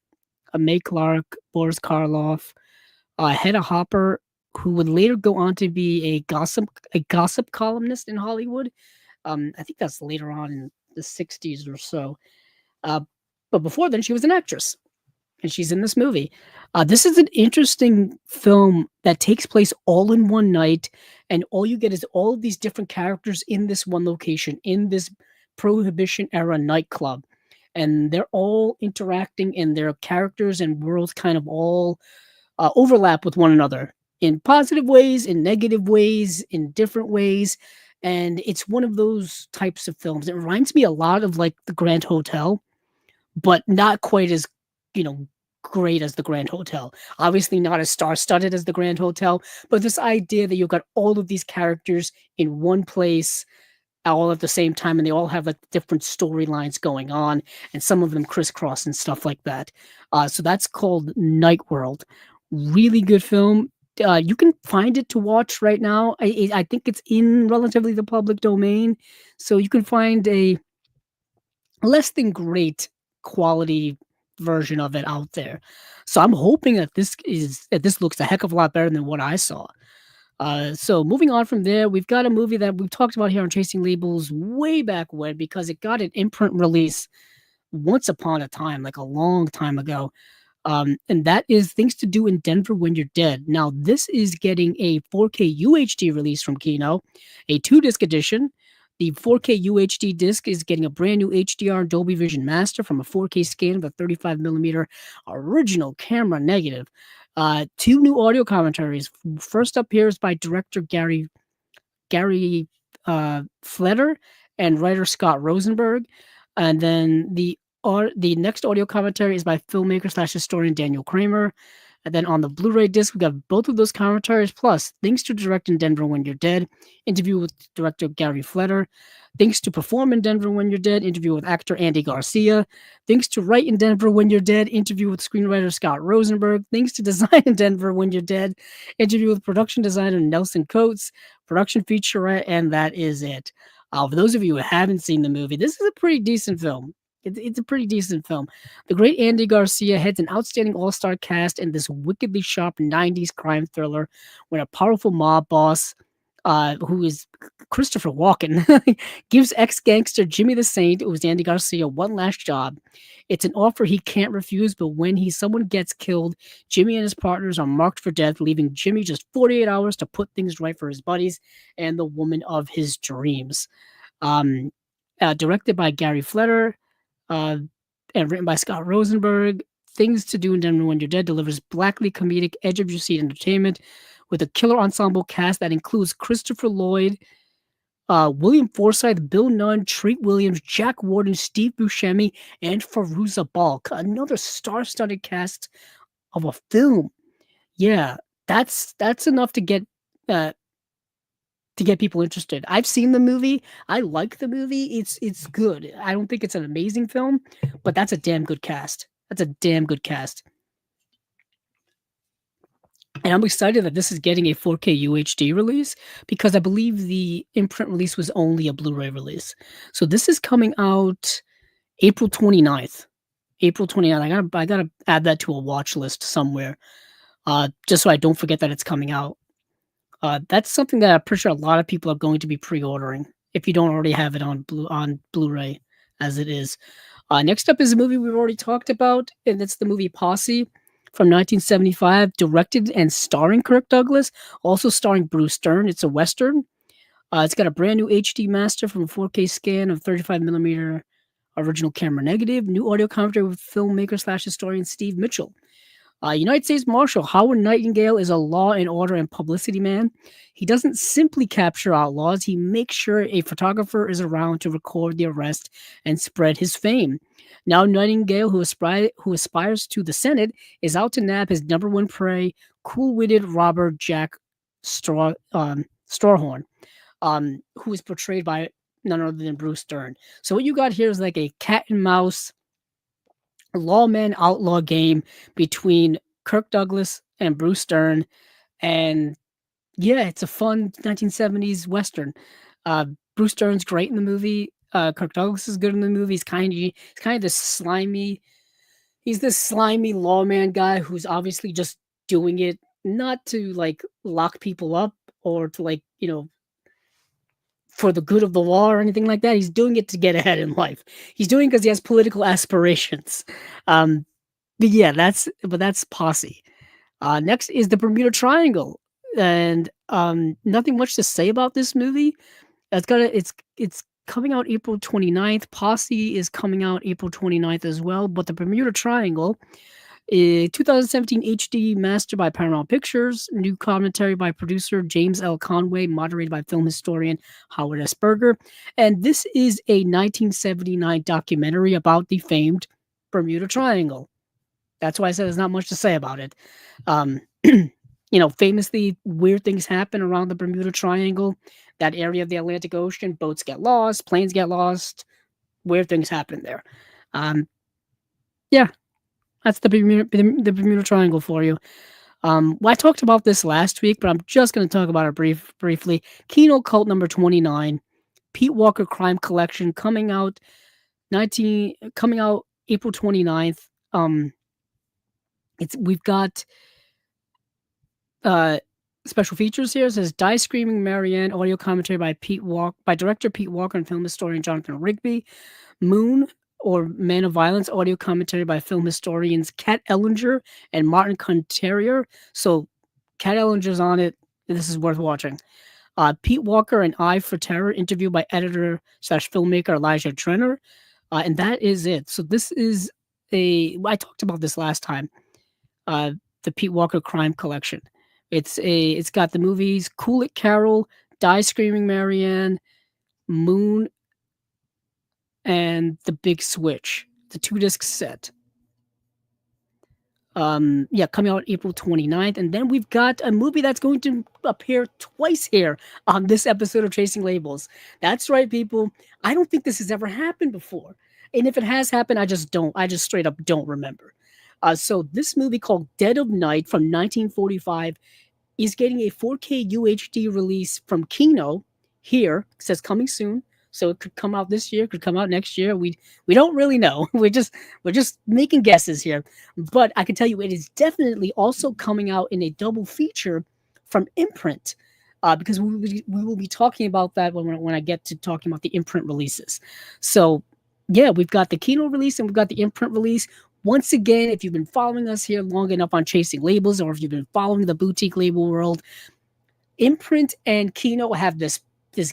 May Clark, Boris Karloff, Hedda Hopper, who would later go on to be a gossip columnist in Hollywood. I think that's later on in the 60s or so. Uh, but before then, she was an actress, and she's in this movie. This is an interesting film that takes place all in one night, and all you get is all of these different characters in this one location, in this Prohibition era nightclub. And they're all interacting, and their characters and worlds kind of all overlap with one another in positive ways, in negative ways, in different ways. And it's one of those types of films. It reminds me a lot of like the Grand Hotel, but not quite as, you know, great as the Grand Hotel. Obviously not as star-studded as the Grand Hotel, but this idea that you've got all of these characters in one place all at the same time, and they all have like different storylines going on, and some of them crisscross and stuff like that. So that's called Night World. Really good film. You can find it to watch right now. I think it's in relatively the public domain, so you can find a less than great quality version of it out there. So I'm hoping that this looks a heck of a lot better than what I saw. So moving on from there, we've got a movie that we've talked about here on Chasing Labels way back when, because it got an imprint release once upon a time, like a long time ago. And that is Things to Do in Denver When You're Dead. Now, this is getting a 4K UHD release from Kino, a 2-disc edition. The 4K UHD disc is getting a brand new HDR Dolby Vision Master from a 4K scan of the 35mm original camera negative. 2 new audio commentaries. First up here is by director Gary Fleder and writer Scott Rosenberg, and then the next audio commentary is by filmmaker slash historian Daniel Kramer. And then on the Blu-ray disc, we got both of those commentaries, plus Things to Direct in Denver When You're Dead, interview with director Gary Fleder, Things to Perform in Denver When You're Dead, interview with actor Andy Garcia, Things to Write in Denver When You're Dead, interview with screenwriter Scott Rosenberg, Things to Design in Denver When You're Dead, interview with production designer Nelson Coates, production featurette, and that is it. For those of you who haven't seen the movie, this is a pretty decent film. It's a pretty decent film. The great Andy Garcia heads an outstanding all-star cast in this wickedly sharp 90s crime thriller when a powerful mob boss, who is Christopher Walken, gives ex-gangster Jimmy the Saint, who is Andy Garcia, one last job. It's an offer he can't refuse, but when someone gets killed, Jimmy and his partners are marked for death, leaving Jimmy just 48 hours to put things right for his buddies and the woman of his dreams. Directed by Gary Fleder, and written by Scott Rosenberg, Things to Do in Denver When You're Dead delivers blackly comedic, edge-of-your-seat entertainment with a killer ensemble cast that includes Christopher Lloyd, William Forsythe, Bill Nunn, Treat Williams, Jack Warden, Steve Buscemi, and Fairuza Balk. Another star-studded cast of a film. Yeah, that's enough to get people interested. I've seen the movie. I like the movie. It's good. I don't think it's an amazing film, but that's a damn good cast. That's a damn good cast. And I'm excited that this is getting a 4K UHD release, because I believe the imprint release was only a Blu-ray release. So this is coming out April 29th. April 29th. I gotta add that to a watch list somewhere. Just so I don't forget that it's coming out. That's something that I'm pretty sure a lot of people are going to be pre-ordering if you don't already have it on Blu-ray as it is. Next up is a movie we've already talked about, and it's the movie Posse from 1975, directed and starring Kirk Douglas, also starring Bruce Dern. It's a Western. It's got a brand new HD master from a 4K scan of 35mm original camera negative, new audio commentary with filmmaker slash historian Steve Mitchell. United States Marshal Howard Nightingale is a law and order and publicity man. He doesn't simply capture outlaws, he makes sure a photographer is around to record the arrest and spread his fame. Now Nightingale, who aspires to the Senate, is out to nab his number one prey, cool-witted robber Jack Strawhorn, who is portrayed by none other than Bruce Dern. So what you got here is like a cat and mouse lawman outlaw game between Kirk Douglas and Bruce Dern, and yeah, it's a fun 1970s Western. Bruce Dern's great in the movie. Kirk Douglas is good in the movie. He's kind of this slimy He's this slimy lawman guy who's obviously just doing it not to like lock people up or to like, for the good of the law or anything like that. He's doing it to get ahead in life. He's doing it because he has political aspirations. Um, but yeah, that's Posse. Next is the Bermuda Triangle, and nothing much to say about this movie. It's coming out April 29th. Posse is coming out April 29th as well. But the Bermuda Triangle, a 2017 HD master by Paramount Pictures, new commentary by producer James L. Conway, moderated by film historian Howard S. Berger. And this is a 1979 documentary about the famed Bermuda Triangle. That's why I said there's not much to say about it. Um, famously, weird things happen around the Bermuda Triangle, that area of the Atlantic Ocean. Boats get lost, planes get lost, weird things happen there. Um, yeah, that's the Bermuda Triangle for you. Well, I talked about this last week, but I'm just going to talk about it briefly. Kino Cult number 29, Pete Walker Crime Collection, coming out April 29th. We've got special features here. It says Die Screaming Marianne, audio commentary by director Pete Walker and film historian Jonathan Rigby. Moon, or Man of Violence, audio commentary by film historians Kat Ellinger and Martin Conterior. So Kat Ellinger's on it, and this is worth watching. Pete Walker and I for Terror, interview by editor/filmmaker Elijah Trenner. And that is it. So this is I talked about this last time, the Pete Walker Crime Collection. It's got the movies Cool It Carol, Die Screaming Marianne, Moon, and The Big Switch, the 2-disc set. Coming out April 29th. And then we've got a movie that's going to appear twice here on this episode of Chasing Labels. That's right, people. I don't think this has ever happened before. And if it has happened, I just straight up don't remember. So this movie called Dead of Night from 1945 is getting a 4K UHD release from Kino here. It says coming soon. So it could come out this year, could come out next year. We don't really know. We're just making guesses here. But I can tell you it is definitely also coming out in a double feature from Imprint. Because we will be talking about that when I get to talking about the Imprint releases. So yeah, we've got the Kino release and we've got the Imprint release. Once again, if you've been following us here long enough on Chasing Labels, or if you've been following the boutique label world, Imprint and Kino have this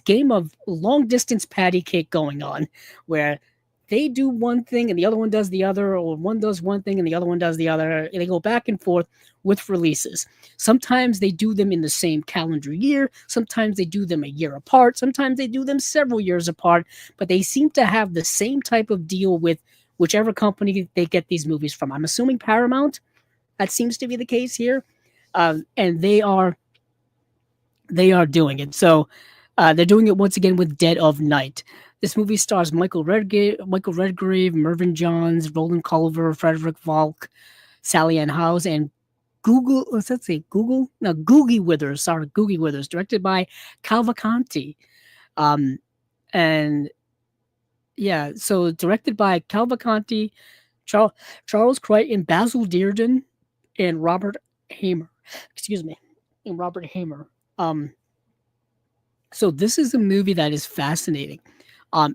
game of long distance patty cake going on, where they do one thing and the other one does the other, or one does one thing and the other one does the other. And they go back and forth with releases. Sometimes they do them in the same calendar year. Sometimes they do them a year apart. Sometimes they do them several years apart. But they seem to have the same type of deal with whichever company they get these movies from. I'm assuming Paramount. That seems to be the case here. And they are doing it. So they're doing it once again with Dead of Night. This movie stars Michael Redgrave, Mervyn Johns, Roland Culver, Frederick Valk, Sally Ann Howes, and Googie Withers. Sorry, Googie Withers, directed by Cavalcanti. And yeah, so directed by Cavalcanti, Charles Crichton, Basil Dearden, and Robert Hamer. So this is a movie that is fascinating.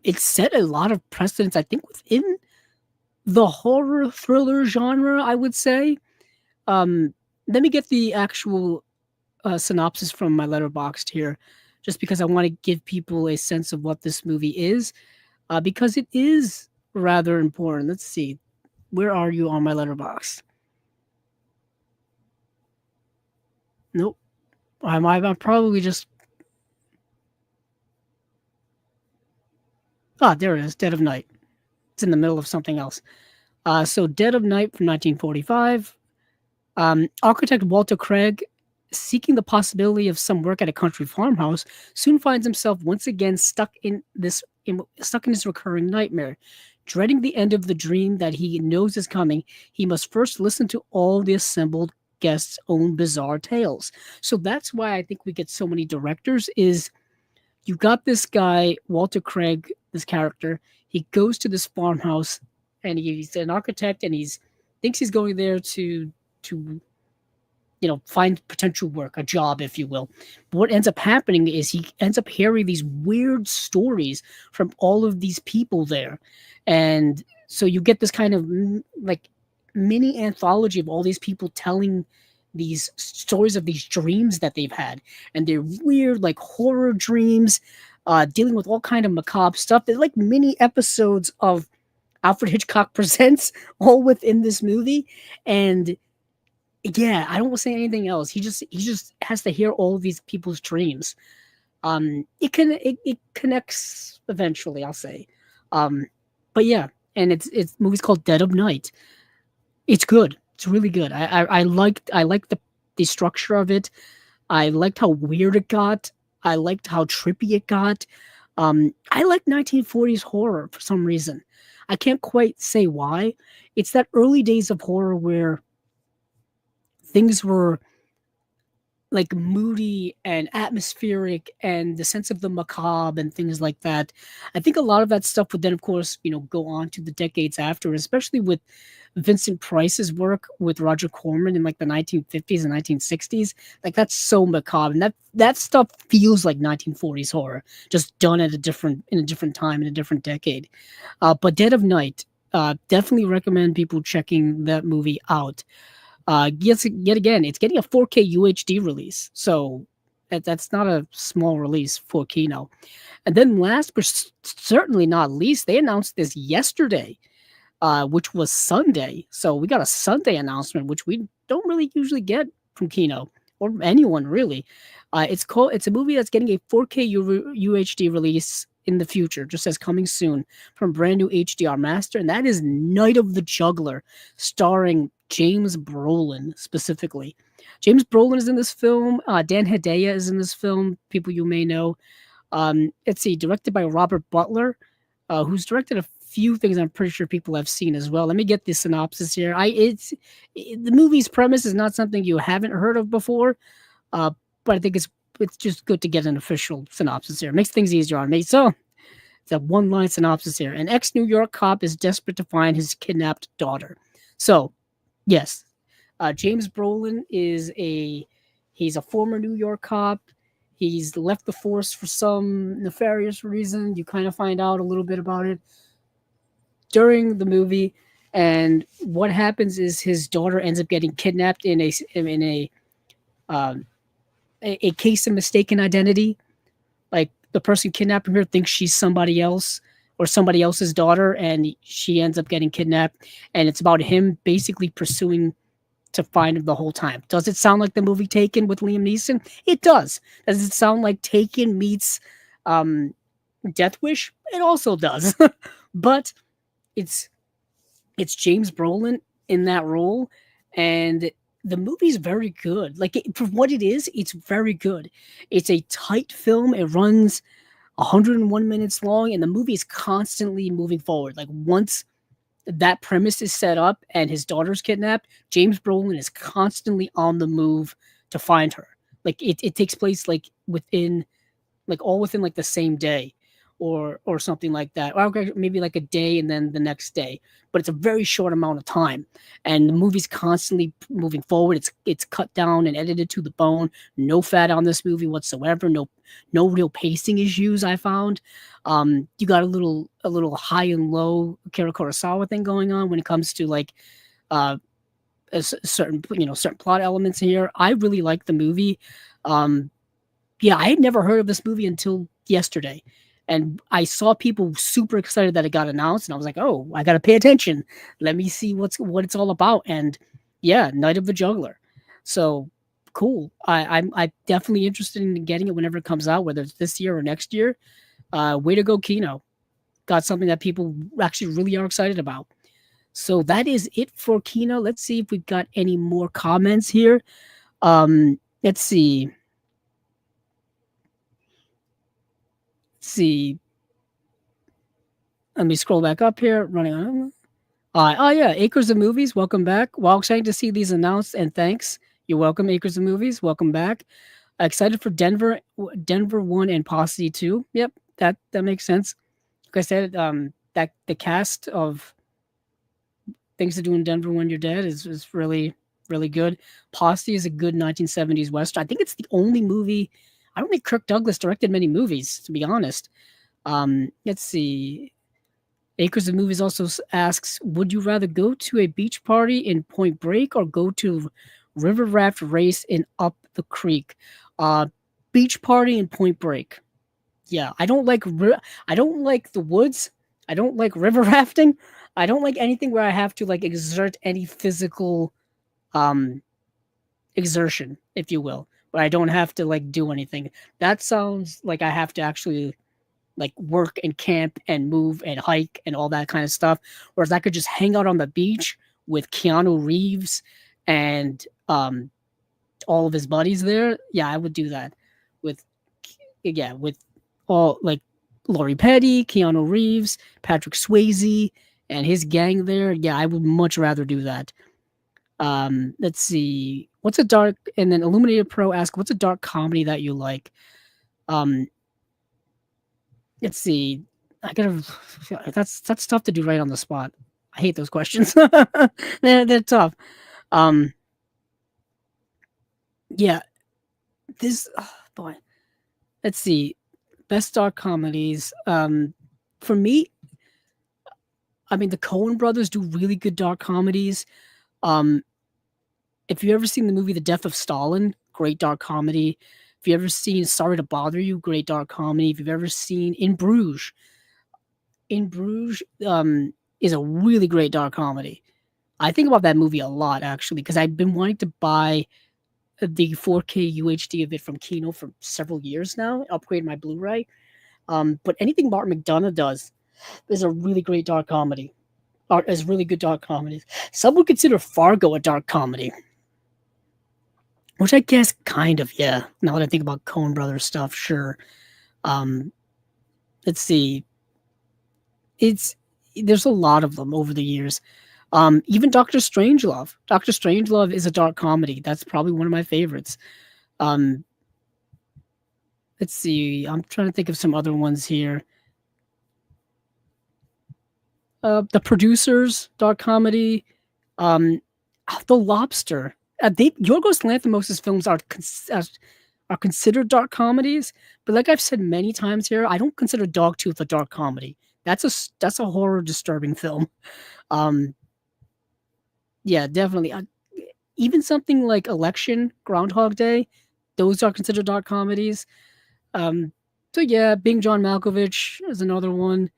It set a lot of precedents, I think, within the horror thriller genre, I would say. Let me get the actual synopsis from my Letterboxd here, just because I want to give people a sense of what this movie is, because it is rather important. Let's see. Where are you on my Letterboxd? Nope. I'm probably just... there it is. Dead of Night. It's in the middle of something else. So Dead of Night from 1945. Architect Walter Craig, seeking the possibility of some work at a country farmhouse, soon finds himself once again stuck in this recurring nightmare. Dreading the end of the dream that he knows is coming, he must first listen to all the assembled guests' own bizarre tales. So that's why I think we get so many directors, is you got this guy, Walter Craig, this character. He goes to this farmhouse, and he's an architect, and he's thinks he's going there to find potential work, a job, if you will. But what ends up happening is he ends up hearing these weird stories from all of these people there. And so you get this kind of like mini anthology of all these people telling these stories of these dreams that they've had. And they're weird, like horror dreams, dealing with all kind of macabre stuff. They're like mini episodes of Alfred Hitchcock Presents all within this movie. And yeah, I don't want to say anything else. He just has to hear all of these people's dreams. It connects eventually, I'll say. Um, but yeah, and it's movie's called Dead of Night. It's good. It's really good. I liked the structure of it. I liked how weird it got. I liked how trippy it got. I like 1940s horror for some reason. I can't quite say why. It's that early days of horror where things were like moody and atmospheric and the sense of the macabre and things like that. I think a lot of that stuff would then, of course, go on to the decades after, especially with Vincent Price's work with Roger Corman in like the 1950s and 1960s. Like that's so macabre, and that stuff feels like 1940s horror, just done at in a different time in a different decade. But Dead of Night, definitely recommend people checking that movie out. Yet again, it's getting a 4K UHD release, so that's not a small release for Kino. And then last but certainly not least, they announced this yesterday, which was Sunday. So we got a Sunday announcement, which we don't really usually get from Kino or anyone really. It's a movie that's getting a 4K UHD release in the future, just as coming soon from brand new HDR master, and that is Night of the Juggler, starring James Brolin specifically. James Brolin is in this film. Dan Hedaya is in this film. People you may know. Let's see, directed by Robert Butler, who's directed a few things I'm pretty sure people have seen as well. Let me get the synopsis here. The movie's premise is not something you haven't heard of before, but I think it's just good to get an official synopsis here. It makes things easier on me. So it's a one-line synopsis here. An ex-New York cop is desperate to find his kidnapped daughter. So, yes, James Brolin he's a former New York cop. He's left the force for some nefarious reason. You kind of find out a little bit about it during the movie. And what happens is his daughter ends up getting kidnapped in a case of mistaken identity. Like the person kidnapping her thinks she's somebody else or somebody else's daughter, and she ends up getting kidnapped. And it's about him basically pursuing to find her the whole time. Does it sound like the movie Taken with Liam Neeson? It does. Does it sound like Taken meets Death Wish? It also does. But it's James Brolin in that role, and the movie's very good. Like for what it is, it's very good. It's a tight film. It runs 101 minutes long, and the movie is constantly moving forward. Like once that premise is set up and his daughter's kidnapped, James Brolin is constantly on the move to find her. Like it takes place like within all within like the same day or something like that, or maybe like a day and then the next day, but it's a very short amount of time, and the movie's constantly moving forward. It's cut down and edited to the bone. No fat on this movie whatsoever. No real pacing issues I found. You got a little high and low Akira Kurosawa thing going on when it comes to like certain plot elements here. I really like the movie. Yeah, I had never heard of this movie until yesterday, and I saw people super excited that it got announced, and I was like, "Oh, I got to pay attention. Let me see what it's all about." And yeah, Night of the Juggler. So cool. I'm definitely interested in getting it whenever it comes out, whether it's this year or next year. Way to go, Kino. Got something that people actually really are excited about. So that is it for Kino. Let's see if we've got any more comments here. Let's see. See. Let me scroll back up here. Running on. Oh yeah, Acres of Movies. Welcome back. Well, excited to see these announced, and thanks. You're welcome, Acres of Movies. Welcome back. Excited for Denver 1 and Posse 2. Yep, that makes sense. Like I said, that the cast of Things to Do in Denver When You're Dead is really, really good. Posse is a good 1970s Western. I think it's the only movie. I don't think Kirk Douglas directed many movies, to be honest. Let's see. Acres of Movies also asks, would you rather go to a beach party in Point Break or go to river raft race in Up the Creek? Uh, beach party in Point Break. Yeah, I don't like the woods. I don't like river rafting. I don't like anything where I have to like exert any physical um exertion, if you will, where I don't have to like do anything. That sounds like I have to actually like work and camp and move and hike and all that kind of stuff. Whereas I could just hang out on the beach with Keanu Reeves and all of his buddies there. Yeah, I would do that with with all like Laurie Petty, Keanu Reeves, Patrick Swayze, and his gang there. Yeah, I would much rather do that. Let's see. What's a dark and then Illuminator Pro asks, what's a dark comedy that you like? Um, let's see. I gotta that's tough to do right on the spot. I hate those questions. They're tough. Um yeah, this boy. Let's see. Best dark comedies. For me, I mean the Coen brothers do really good dark comedies. Um if you've ever seen the movie The Death of Stalin, great dark comedy. If you've ever seen Sorry to Bother You, great dark comedy. If you've ever seen In Bruges is a really great dark comedy. I think about that movie a lot actually because I've been wanting to buy the 4K UHD of it from Kino for several years now, upgrade my Blu-ray. But anything Martin McDonagh does is a really great dark comedy. Or is really good dark comedies. Some would consider Fargo a dark comedy. Which I guess kind of, yeah. Now that I think about Coen Brothers stuff, sure. Um, let's see. It's there's a lot of them over the years. Even Doctor Strangelove. Doctor Strangelove is a dark comedy. That's probably one of my favorites. Um, let's see. I'm trying to think of some other ones here. The Producers, dark comedy. Um, The Lobster. Yorgos Lanthimos' films are considered dark comedies, but like I've said many times here, I don't consider Dogtooth a dark comedy. That's a horror disturbing film. Um, yeah, definitely. Even something like Election, Groundhog Day, those are considered dark comedies. Um, so yeah, Bing John Malkovich is another one.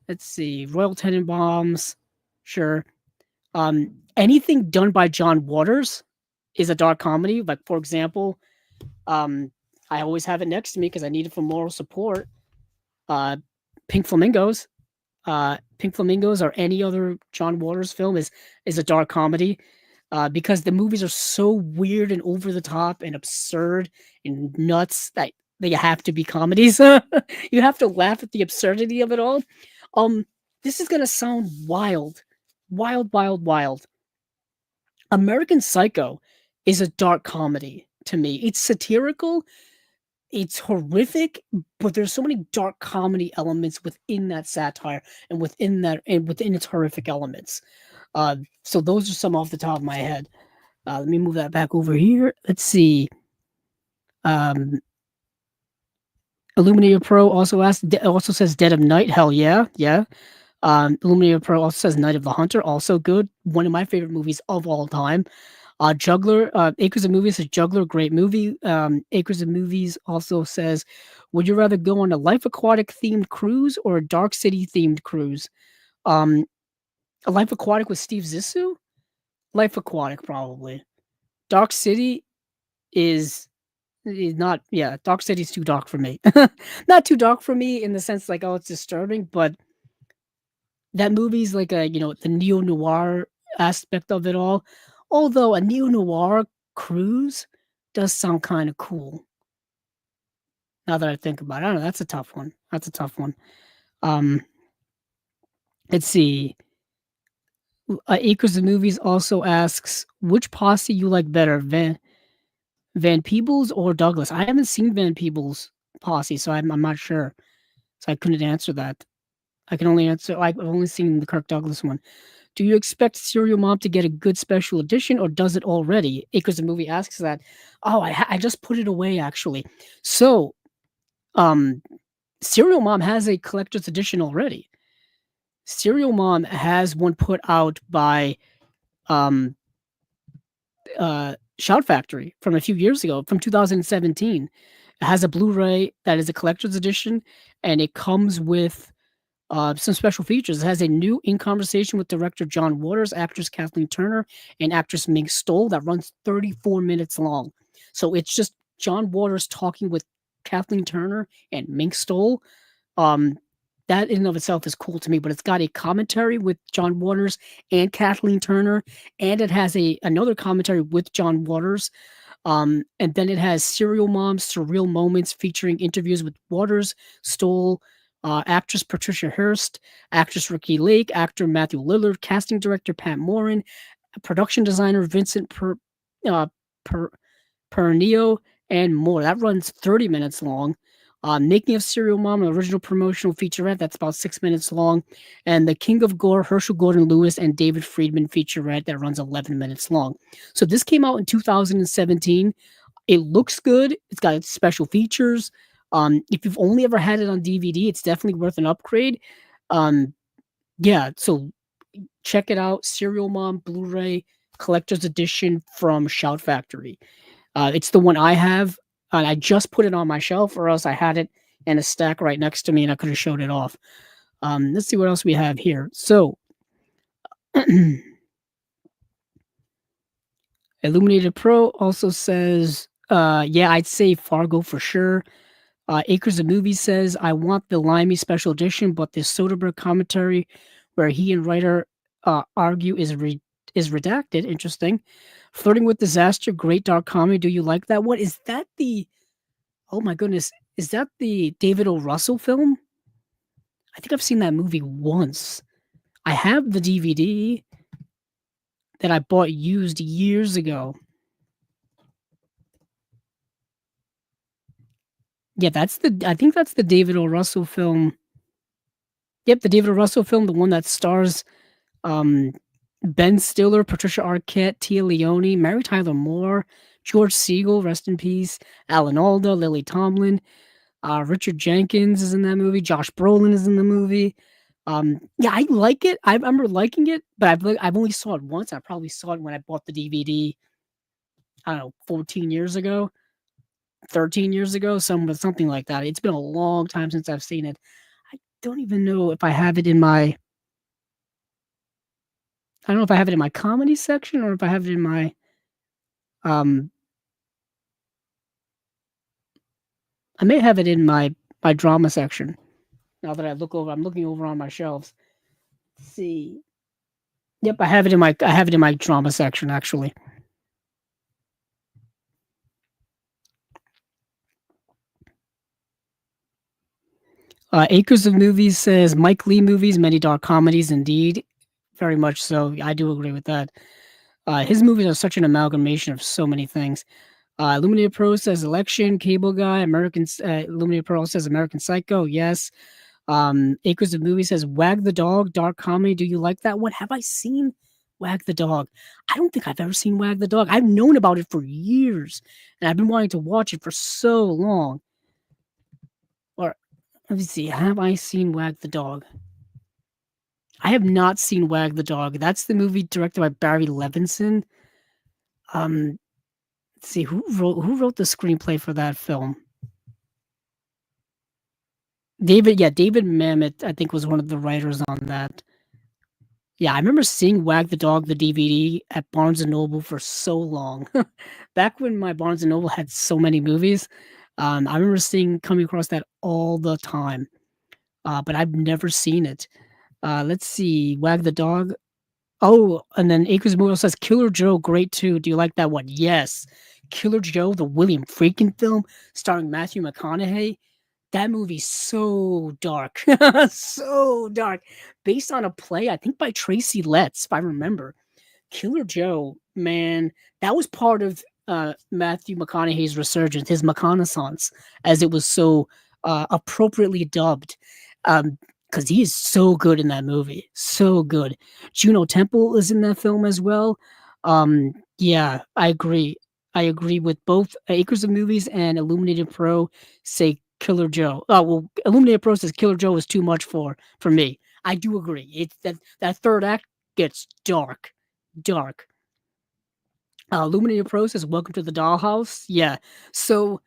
Let's see, Royal Tenenbaums, sure. Anything done by John Waters is a dark comedy. Like for example, I always have it next to me because I need it for moral support. Uh, Pink Flamingos. Pink Flamingos or any other John Waters film is a dark comedy. Because the movies are so weird and over the top and absurd and nuts that they have to be comedies. You have to laugh at the absurdity of it all. Um, this is gonna sound wild, wild, wild, wild. American Psycho is a dark comedy to me. It's satirical, it's horrific, but there's so many dark comedy elements within that satire and within its horrific elements. So those are some off the top of my head. Let me move that back over here. Let's see. Um, Illuminator Pro also says Dead of Night. Hell yeah, yeah. Illuminator Pro also says Night of the Hunter. Also good. One of my favorite movies of all time. Juggler. Acres of Movies says Juggler. Great movie. Acres of Movies also says, would you rather go on a Life Aquatic themed cruise or a Dark City themed cruise? Um, a Life Aquatic with Steve Zissou. Life Aquatic probably. Dark City is not, yeah, Dark City's too dark for me. Not too dark for me in the sense like, oh, it's disturbing, but that movie's like the neo noir aspect of it all. Although a neo noir cruise does sound kind of cool. Now that I think about it, I don't know. That's a tough one. That's a tough one. Um, let's see. Acres of Movies also asks which posse you like better, Van Peebles or Douglas? I haven't seen Van Peebles' posse, so I'm not sure. So I couldn't answer that. I can only answer. I've only seen the Kirk Douglas one. Do you expect Serial Mom to get a good special edition, or does it already? Because the movie asks that. Oh, I just put it away actually. So, um, Serial Mom has a collector's edition already. Serial Mom has one put out by um Shout Factory from a few years ago, from 2017. It has a Blu-ray that is a collector's edition, and it comes with some special features. It has a new in conversation with director John Waters, actress Kathleen Turner, and actress Ming Stoll that runs 34 minutes long. So it's just John Waters talking with Kathleen Turner and Ming Stoll. Um, that in and of itself is cool to me, but it's got a commentary with John Waters and Kathleen Turner, and it has another commentary with John Waters. And then it has Serial Mom's Surreal Moments featuring interviews with Waters, Stoll, actress Patricia Hearst, actress Ricky Lake, actor Matthew Lillard, casting director Pat Morin, production designer Vincent uh, per, Pernio, and more. That runs 30 minutes long. Making of Serial Mom, an original promotional featurette that's about 6 minutes long, and The King of Gore, Herschel Gordon Lewis, and David Friedman featurette that runs 11 minutes long. So this came out in 2017. It looks good. It's got special features. If you've only ever had it on DVD, it's definitely worth an upgrade. Yeah, so check it out. Serial Mom Blu-ray Collector's Edition from Shout Factory. It's the one I have, and I just put it on my shelf, or else I had it in a stack right next to me, and I could have showed it off. Let's see what else we have here. So, Illuminated Pro also says, yeah, I'd say Fargo for sure. Acres of Movies says, I want the Limey special edition, but the Soderbergh commentary where he and writer argue is redacted. Interesting. Flirting with Disaster, great dark comedy. Do you like that? What is that? Oh my goodness, is that the David O. Russell film? I think I've seen that movie once. I have the DVD that I bought used years ago. Yeah, I think that's the David O. Russell film. Yep, the David O. Russell film, the one that stars Ben Stiller, Patricia Arquette, Tia Leone, Mary Tyler Moore, George Segal, rest in peace, Alan Alda, Lily Tomlin, Richard Jenkins is in that movie, Josh Brolin is in the movie. Yeah, I like it. I remember liking it, but I've only saw it once. I probably saw it when I bought the DVD, I don't know, 14 years ago, 13 years ago, something like that. It's been a long time since I've seen it. I don't even know if I have it in my I don't know if I have it in my comedy section or if I have it in my um I may have it in my drama section. Now that I'm looking over on my shelves. Let's see. Yep, I have it in my drama section actually. Acres of Movies says Mike Lee movies, many dark comedies indeed. Very much so. I do agree with that. His movies are such an amalgamation of so many things. Illuminated Pro says Election, Cable Guy, Illuminated Pro says American Psycho, yes. Acres of Movies says Wag the Dog, dark comedy. Do you like that one? Have I seen Wag the Dog? I don't think I've ever seen Wag the Dog. I've known about it for years, and I've been wanting to watch it for so long. Or let me see. Have I seen Wag the Dog? I have not seen Wag the Dog. That's the movie directed by Barry Levinson. Let's see who wrote the screenplay for that film. David Mamet, I think, was one of the writers on that. Yeah, I remember seeing Wag the Dog, the DVD, at Barnes and Noble for so long. Back when my Barnes and Noble had so many movies, I remember coming across that all the time. But I've never seen it. Let's see, Wag the Dog. Oh, and then Acres Movie says Killer Joe, great too. Do you like that one? Yes. Killer Joe, the William Friedkin film starring Matthew McConaughey. That movie's so dark. So dark. Based on a play, I think by Tracy Letts, if I remember. Killer Joe, man, that was part of Matthew McConaughey's resurgence, his McConaissance, as it was so appropriately dubbed. because he is so good in that movie, so good. Juno Temple is in that film as well. Yeah, I agree. I agree with both Acres of Movies and Illuminated Pro say Killer Joe. Oh, well, Illuminated Pro says Killer Joe is too much for me. I do agree. It's that third act gets dark, dark. Illuminated Pro says Welcome to the Dollhouse. Yeah. So,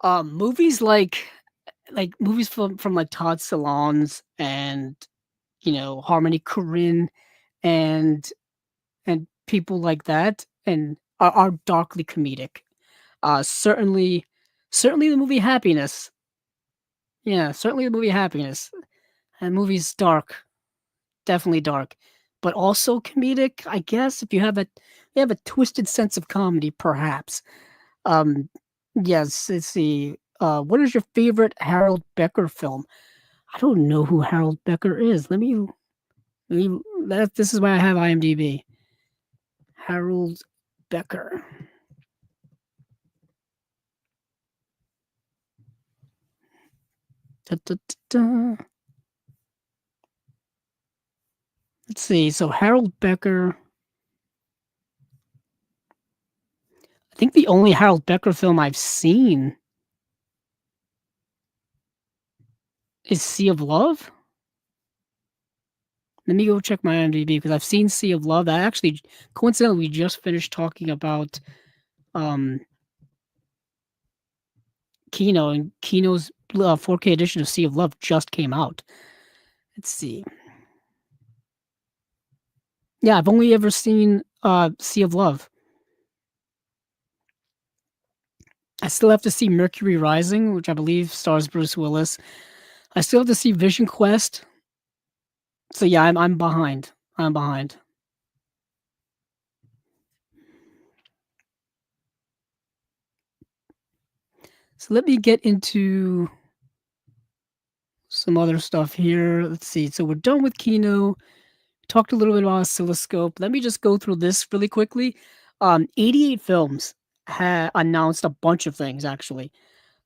movies like movies from like Todd Solondz and Harmony Korine and people like that and are darkly comedic. Certainly, certainly the movie Happiness. Yeah, certainly the movie Happiness. And movie's dark, definitely dark, but also comedic. I guess if you have a twisted sense of comedy, perhaps. Um, yes. Let's see. What is your favorite Harold Becker film? I don't know who Harold Becker is. Let me this is why I have IMDb. Harold Becker. Da, da, da, da. Let's see. So Harold Becker. I think the only Harold Becker film I've seen is Sea of Love. Let me go check my IMDb because I've seen Sea of Love. I actually, coincidentally, we just finished talking about um, Kino, and Kino's 4K edition of Sea of Love just came out. Let's see. Yeah, I've only ever seen Sea of Love. I still have to see Mercury Rising, which I believe stars Bruce Willis. I still have to see Vision Quest. So yeah, I'm behind. I'm behind. So let me get into some other stuff here. Let's see. So we're done with Kino. Talked a little bit about Oscilloscope. Let me just go through this really quickly. 88 Films announced a bunch of things actually.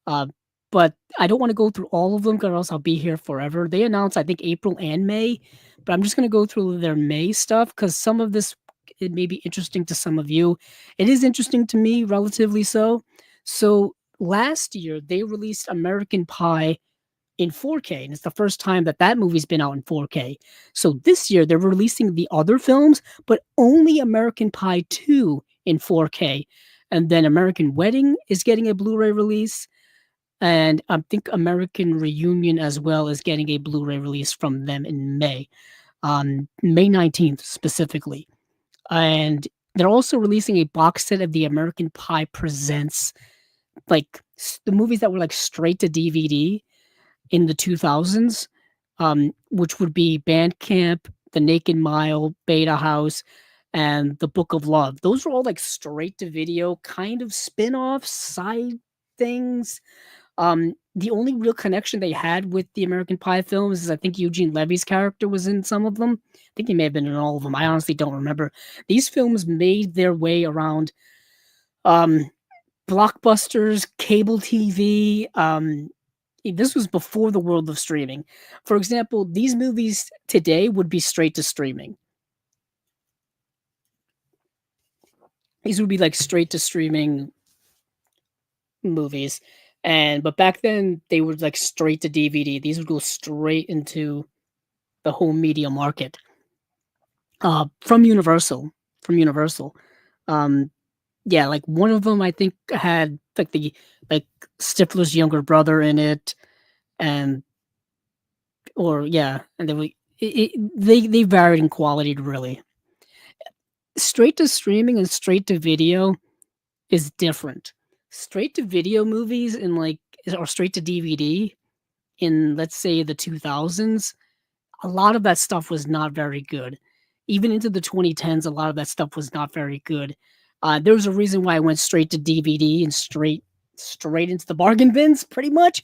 Uh, but I don't want to go through all of them because else I'll be here forever. They announced, I think, April and May, but I'm just going to go through their May stuff because some of this it may be interesting to some of you. It is interesting to me, relatively so. So last year they released American Pie in 4K, and it's the first time that that movie's been out in 4K. So this year they're releasing the other films, but only American Pie 2 in 4K. And then American Wedding is getting a Blu-ray release and I think American Reunion as well is getting a Blu-ray release from them in May, May 19th specifically. And they're also releasing a box set of the American Pie Presents, like the movies that were like straight to DVD in the 2000s, which would be Bandcamp, The Naked Mile, Beta House, and The Book of Love. Those were all like straight to video kind of spin offs, side things. The only real connection they had with the American Pie films is I think Eugene Levy's character was in some of them. I think he may have been in all of them. I honestly don't remember. These films made their way around um, blockbusters, cable TV. This was before the world of streaming. For example, these movies today would be straight to streaming. These would be like straight to streaming movies. But back then they were like straight to DVD. These would go straight into the home media market. From Universal. From Universal. Um, yeah, like one of them I think had like Stifler's younger brother in it, and or yeah, and they varied in quality really. Straight to streaming and straight to video is different. Straight to video movies and like or straight to DVD in let's say the 2000s, a lot of that stuff was not very good. Even into the 2010s, a lot of that stuff was not very good. There was a reason why I went straight to DVD and straight into the bargain bins, pretty much,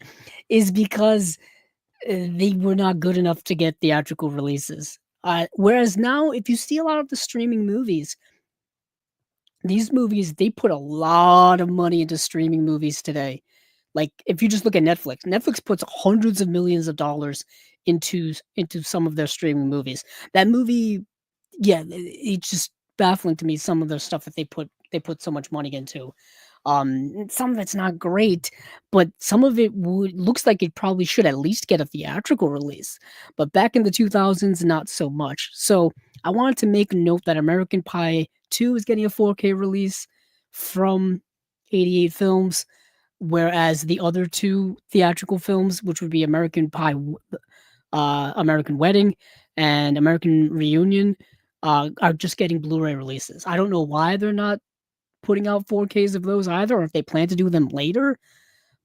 is because they were not good enough to get theatrical releases. Whereas now, if you see a lot of the streaming movies, these movies they put a lot of money into streaming movies today. Like, if you just look at Netflix puts hundreds of millions of dollars into some of their streaming movies. That movie, yeah, it's just baffling to me some of the stuff that they put so much money into. Some of it's not great, but some of it would looks like it probably should at least get a theatrical release. But back in the 2000s, not so much. So I wanted to make note that American Pie 2 is getting a 4K release from 88 Films, whereas the other two theatrical films, which would be American Wedding and American Reunion, are just getting Blu-ray releases. I don't know why they're not putting out 4Ks of those either, or if they plan to do them later.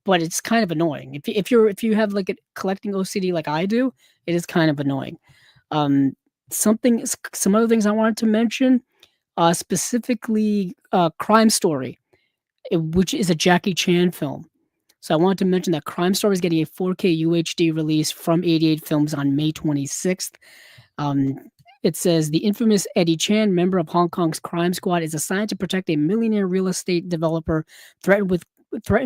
But it's kind of annoying. If you have like a collecting OCD like I do, it is kind of annoying. Um, some other things I wanted to mention, specifically, Crime Story, which is a Jackie Chan film. So I wanted to mention that Crime Story is getting a 4K UHD release from 88 Films on May 26th. Um, it says the infamous Eddie Chan, member of Hong Kong's crime squad, is assigned to protect a millionaire real estate developer threatened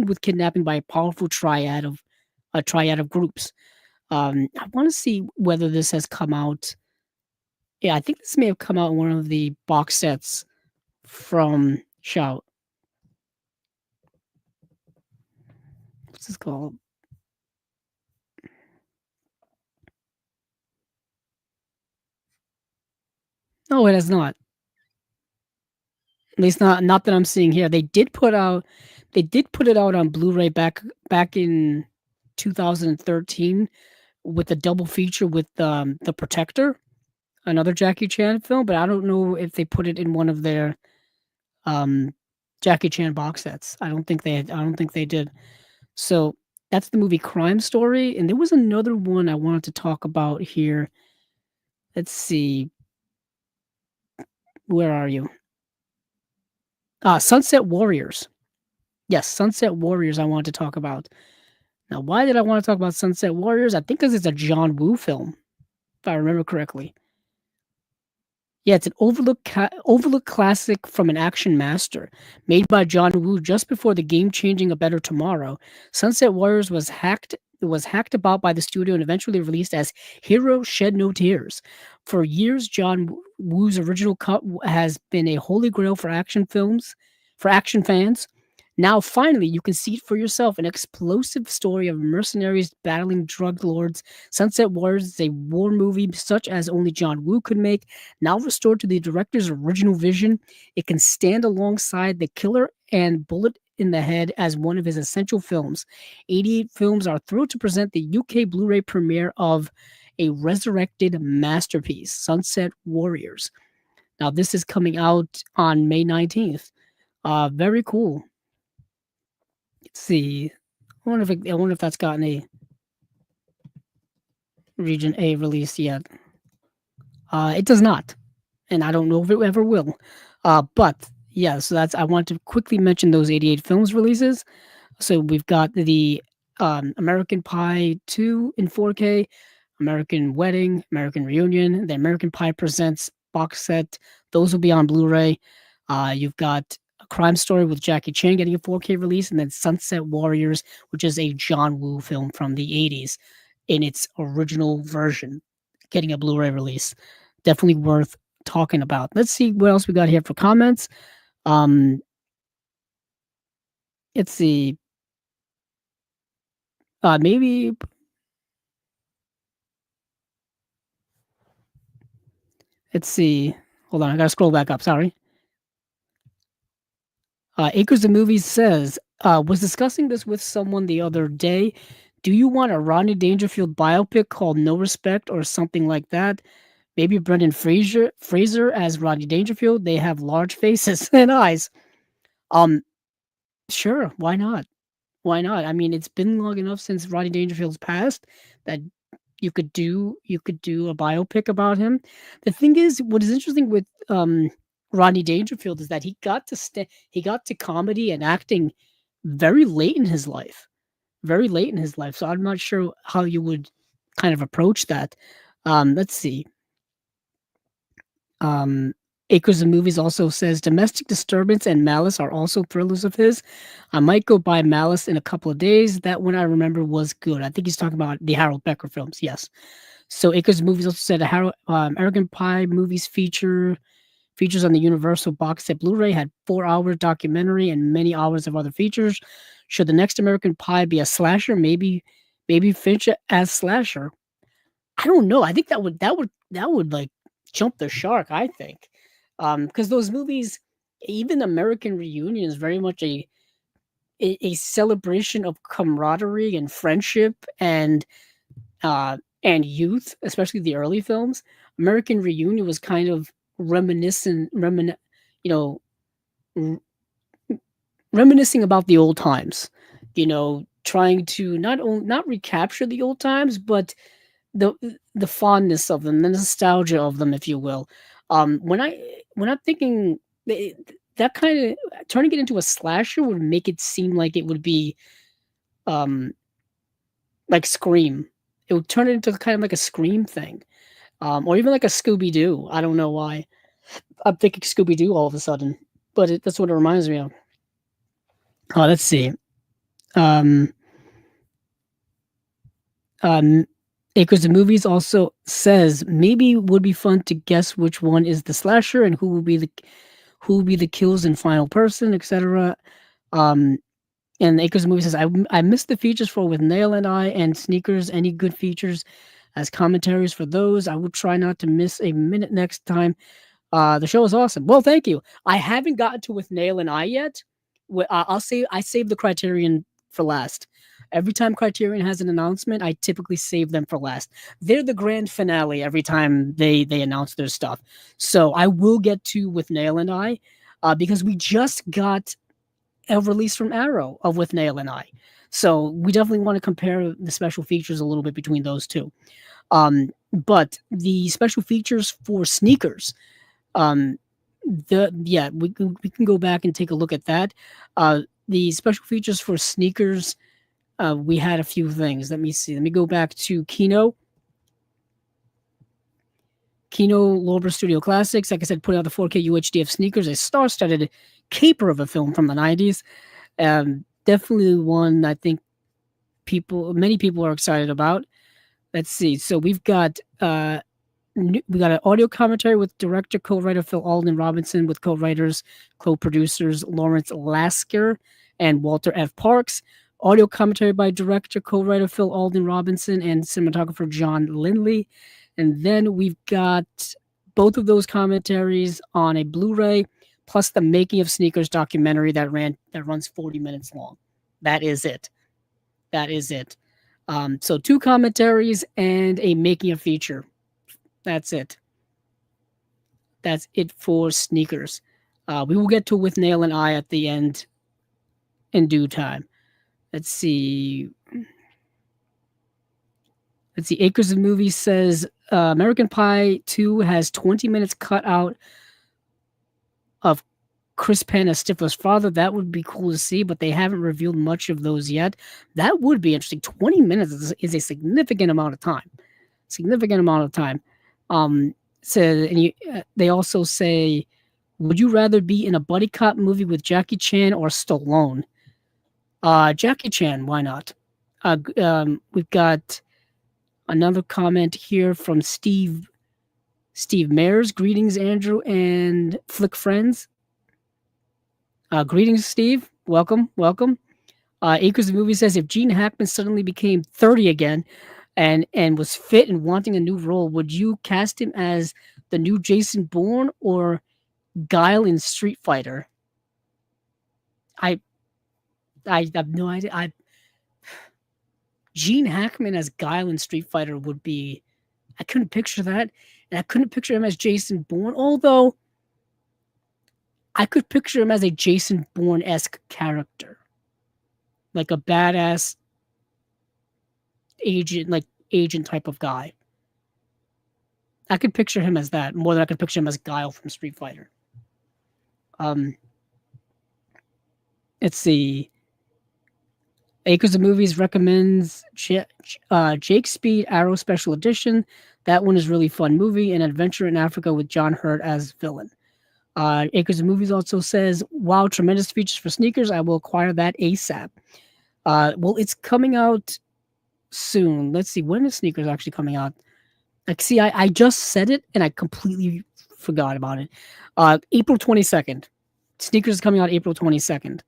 with kidnapping by a triad of groups. I want to see whether this has come out. Yeah, I think this may have come out in one of the box sets from Shout. What's this called? No, it has not. At least not that I'm seeing here. They did put it out on Blu-ray back in 2013 with a double feature with The Protector, another Jackie Chan film, but I don't know if they put it in one of their um Jackie Chan box sets. I don't think they did. So that's the movie Crime Story, and there was another one I wanted to talk about here. Let's see. Where are you? Sunset Warriors. Yes, Sunset Warriors I want to talk about. Now, why did I want to talk about Sunset Warriors? I think because it's a John Woo film, if I remember correctly. Yeah, it's an overlooked classic from an action master, made by John Woo just before the game-changing A Better Tomorrow. Sunset Warriors was hacked about by the studio and eventually released as Hero Shed No Tears. For years, John Woo's original cut has been a holy grail for action fans. Now, finally, you can see it for yourself, an explosive story of mercenaries battling drug lords. Sunset Warriors is a war movie such as only John Woo could make. Now restored to the director's original vision, it can stand alongside The Killer and Bullet in the Head as one of his essential films. 88 Films are thrilled to present the UK Blu-ray premiere of a resurrected masterpiece, Sunset Warriors. Now, this is coming out on May 19th. Very cool. Let's see. I wonder if that's gotten a Region A release yet. It does not, and I don't know if it ever will. But yeah, so that's I want to quickly mention those 88 Films releases. So we've got the American Pie 2 in 4K, American Wedding, American Reunion, the American Pie Presents box set. Those will be on Blu-ray. You've got A Crime Story with Jackie Chan getting a 4K release, and then Sunset Warriors, which is a John Woo film from the 80s in its original version, getting a Blu-ray release. Definitely worth talking about. Let's see what else we got here for comments. Um, let's see. Maybe let's see. Hold on, I gotta scroll back up. Sorry. Acres of Movies says, was discussing this with someone the other day. Do you want a Rodney Dangerfield biopic called No Respect or something like that? Maybe Brendan Fraser as Rodney Dangerfield. They have large faces and eyes. Um, sure, why not? Why not? I mean, it's been long enough since Rodney Dangerfield's passed that you could do a biopic about him. The thing is, what is interesting with Rodney Dangerfield is that he got to comedy and acting very late in his life, very late in his life. So I'm not sure how you would kind of approach that. Let's see. Um, Acres of Movies also says domestic disturbance and Malice are also thrillers of his. I might go buy Malice in a couple of days. That one I remember was good. I think he's talking about the Harold Becker films. Yes. So Acres of Movies also said American Pie movies features on the Universal box set Blu-ray had 4-hour documentary and many hours of other features. Should the next American Pie be a slasher? Maybe Finch as slasher. I don't know. I think that would like jump the shark. I think, because those movies, even American Reunion, is very much a celebration of camaraderie and friendship and youth, especially the early films. American Reunion was kind of you know, r- reminiscing about the old times. Trying to not recapture the old times, but the the fondness of them, the nostalgia of them, if you will. When I'm thinking eh, that kind of turning it into a slasher would make it seem like it would be um like Scream. It would turn it into kind of like a Scream thing, or even like a Scooby Doo. I don't know why I'm thinking Scooby Doo all of a sudden, but that's what it reminds me of. Let's see. Um, um, Acres of Movies also says maybe would be fun to guess which one is the slasher and who will be the kills and final person, etc. Um, and Acres of Movies says I missed the features for Withnail and I and Sneakers. Any good features as commentaries for those? I will try not to miss a minute next time. The show is awesome. Well, thank you. I haven't gotten to Withnail and I yet. I save the Criterion for last. Every time Criterion has an announcement, I typically save them for last. They're the grand finale every time they announce their stuff. So I will get to Withnail and I, because we just got a release from Arrow of Withnail and I. So we definitely want to compare the special features a little bit between those two. But the special features for Sneakers, um, we can go back and take a look at that. The special features for Sneakers, we had a few things. Let me see. Let me go back to Kino Lorber Studio Classics. Like I said, putting out the 4K UHD of Sneakers, a star-studded caper of a film from the 90s. Definitely one I think many people are excited about. Let's see. So we got an audio commentary with director co-writer Phil Alden Robinson, with co-writers, co-producers Lawrence Lasker and Walter F. Parks. Audio commentary by director co-writer Phil Alden Robinson and cinematographer John Lindley. And then we've got both of those commentaries on a Blu-ray, plus the Making of Sneakers documentary that runs 40 minutes long. That is it. So 2 commentaries and a making of feature. That's it. That's it for Sneakers. We will get to Withnail and I at the end in due time. Let's see. Acres of Movies says American Pie 2 has 20 minutes cut out of Chris Penn as Stifler's father. That would be cool to see, but they haven't revealed much of those yet. That would be interesting. 20 minutes is a significant amount of time. They also say, would you rather be in a buddy cop movie with Jackie Chan or Stallone? Jackie Chan, why not? We've got another comment here from Steve Mayers. Greetings, Andrew and Flick friends. Greetings, Steve. Welcome. Acres of Movie says, if Gene Hackman suddenly became 30 again and was fit and wanting a new role, would you cast him as the new Jason Bourne or Guile in Street Fighter? I have no idea. Gene Hackman as Guile in Street Fighter would be. I couldn't picture that, and I couldn't picture him as Jason Bourne. Although I could picture him as a Jason Bourne-esque character, like a badass agent type of guy. I could picture him as that more than I could picture him as Guile from Street Fighter. Let's see. Acres of Movies recommends Jake Speed Arrow Special Edition. That one is really fun movie, An Adventure in Africa with John Hurt as villain. Acres of Movies also says, wow, tremendous features for sneakers. I will acquire that ASAP. Well, it's coming out soon. Let's see, when is sneakers actually coming out? Like, see, I just said it and I completely forgot about it. April 22nd. Sneakers is coming out April 22nd.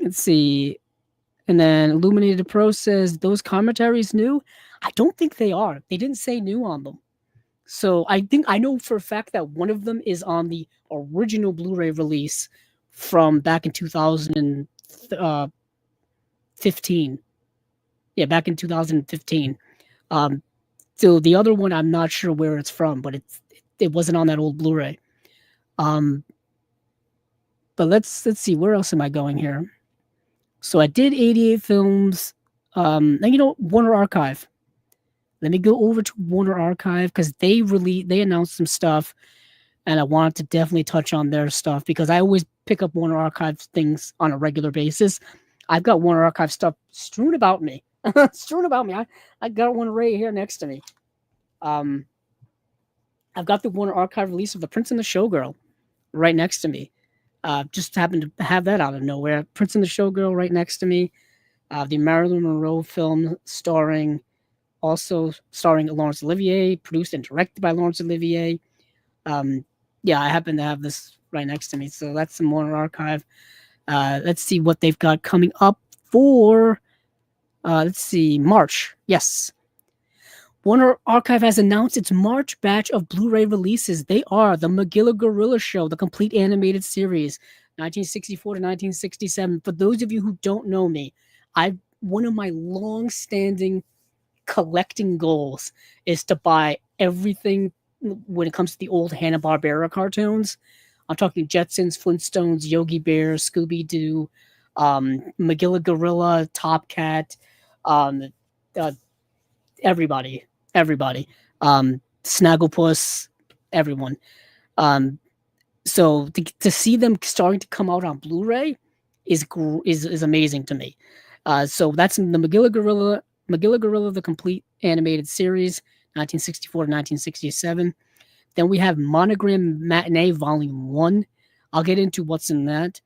Let's see. And then Illuminated Pro says, those commentaries new? I don't think they are. They didn't say new on them. So I think I know for a fact that one of them is on the original Blu-ray release from back in 2015. Yeah, back in 2015. So the other one, I'm not sure where it's from, but it wasn't on that old Blu-ray. But let's see, where else am I going here? So I did 88 films. And Warner Archive. Let me go over to Warner Archive because they announced some stuff, and I wanted to definitely touch on their stuff because I always pick up Warner Archive things on a regular basis. I've got Warner Archive stuff strewn about me. I got one right here next to me. I've got the Warner Archive release of The Prince and the Showgirl right next to me. Just happened to have that out of nowhere. Prince and the Showgirl right next to me. The Marilyn Monroe film starring Laurence Olivier, produced and directed by Laurence Olivier. I happen to have this right next to me, so that's the Warner Archive. Let's see what they've got coming up for, March. Yes. Warner Archive has announced its March batch of Blu-ray releases. They are The Magilla Gorilla Show, the complete animated series, 1964 to 1967. For those of you who don't know me, one of my long-standing collecting goals is to buy everything when it comes to the old Hanna-Barbera cartoons. I'm talking Jetsons, Flintstones, Yogi Bear, Scooby-Doo, Magilla Gorilla, Top Cat, everybody, Snagglepuss, everyone. So to see them starting to come out on Blu-ray is amazing to me. So that's the Magilla Gorilla, the complete animated series, 1964 to 1967. Then we have Monogram Matinee Volume 1. I'll get into what's in that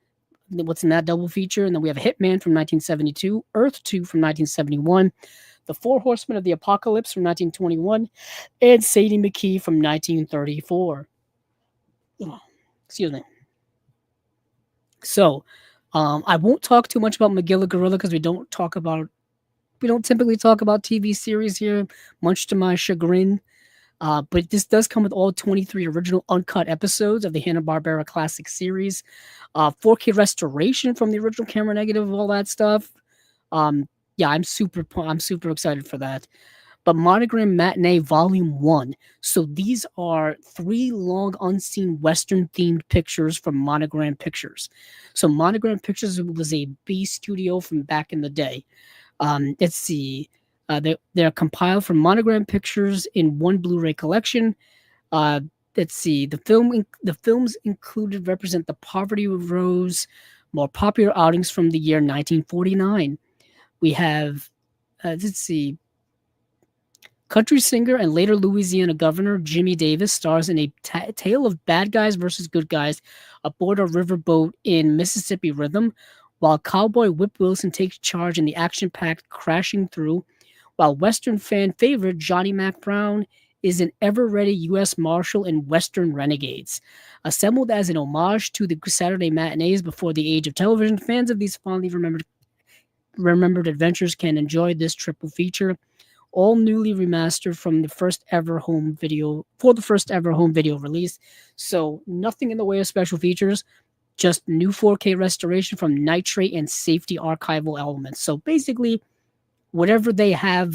double feature. And then we have Hitman from 1972, Earth 2 from 1971, The Four Horsemen of the Apocalypse from 1921, and Sadie McKee from 1934. Excuse me. So, I won't talk too much about Magilla Gorilla because we don't typically talk about TV series here, much to my chagrin. But this does come with all 23 original uncut episodes of the Hanna-Barbera classic series, 4K restoration from the original camera negative, all that stuff. I'm super excited for that. But Monogram Matinee Volume 1. So these are 3 long unseen Western-themed pictures from Monogram Pictures. So Monogram Pictures was a B studio from back in the day. Let's see. They're compiled from Monogram Pictures in one Blu-ray collection. Let's see. The films included represent the Poverty Rose, more popular outings from the year 1949. We have, let's see. Country singer and later Louisiana governor Jimmy Davis stars in a tale of bad guys versus good guys aboard a riverboat in Mississippi Rhythm, while cowboy Whip Wilson takes charge in the action-packed Crashing Through, while Western fan favorite Johnny Mac Brown is an ever-ready U.S. Marshal in Western Renegades. Assembled as an homage to the Saturday matinees before the age of television, fans of these fondly remembered adventures can enjoy this triple feature, all newly remastered from the first ever home video release. So nothing in the way of special features, just new 4K restoration from nitrate and safety archival elements. So basically, whatever they've had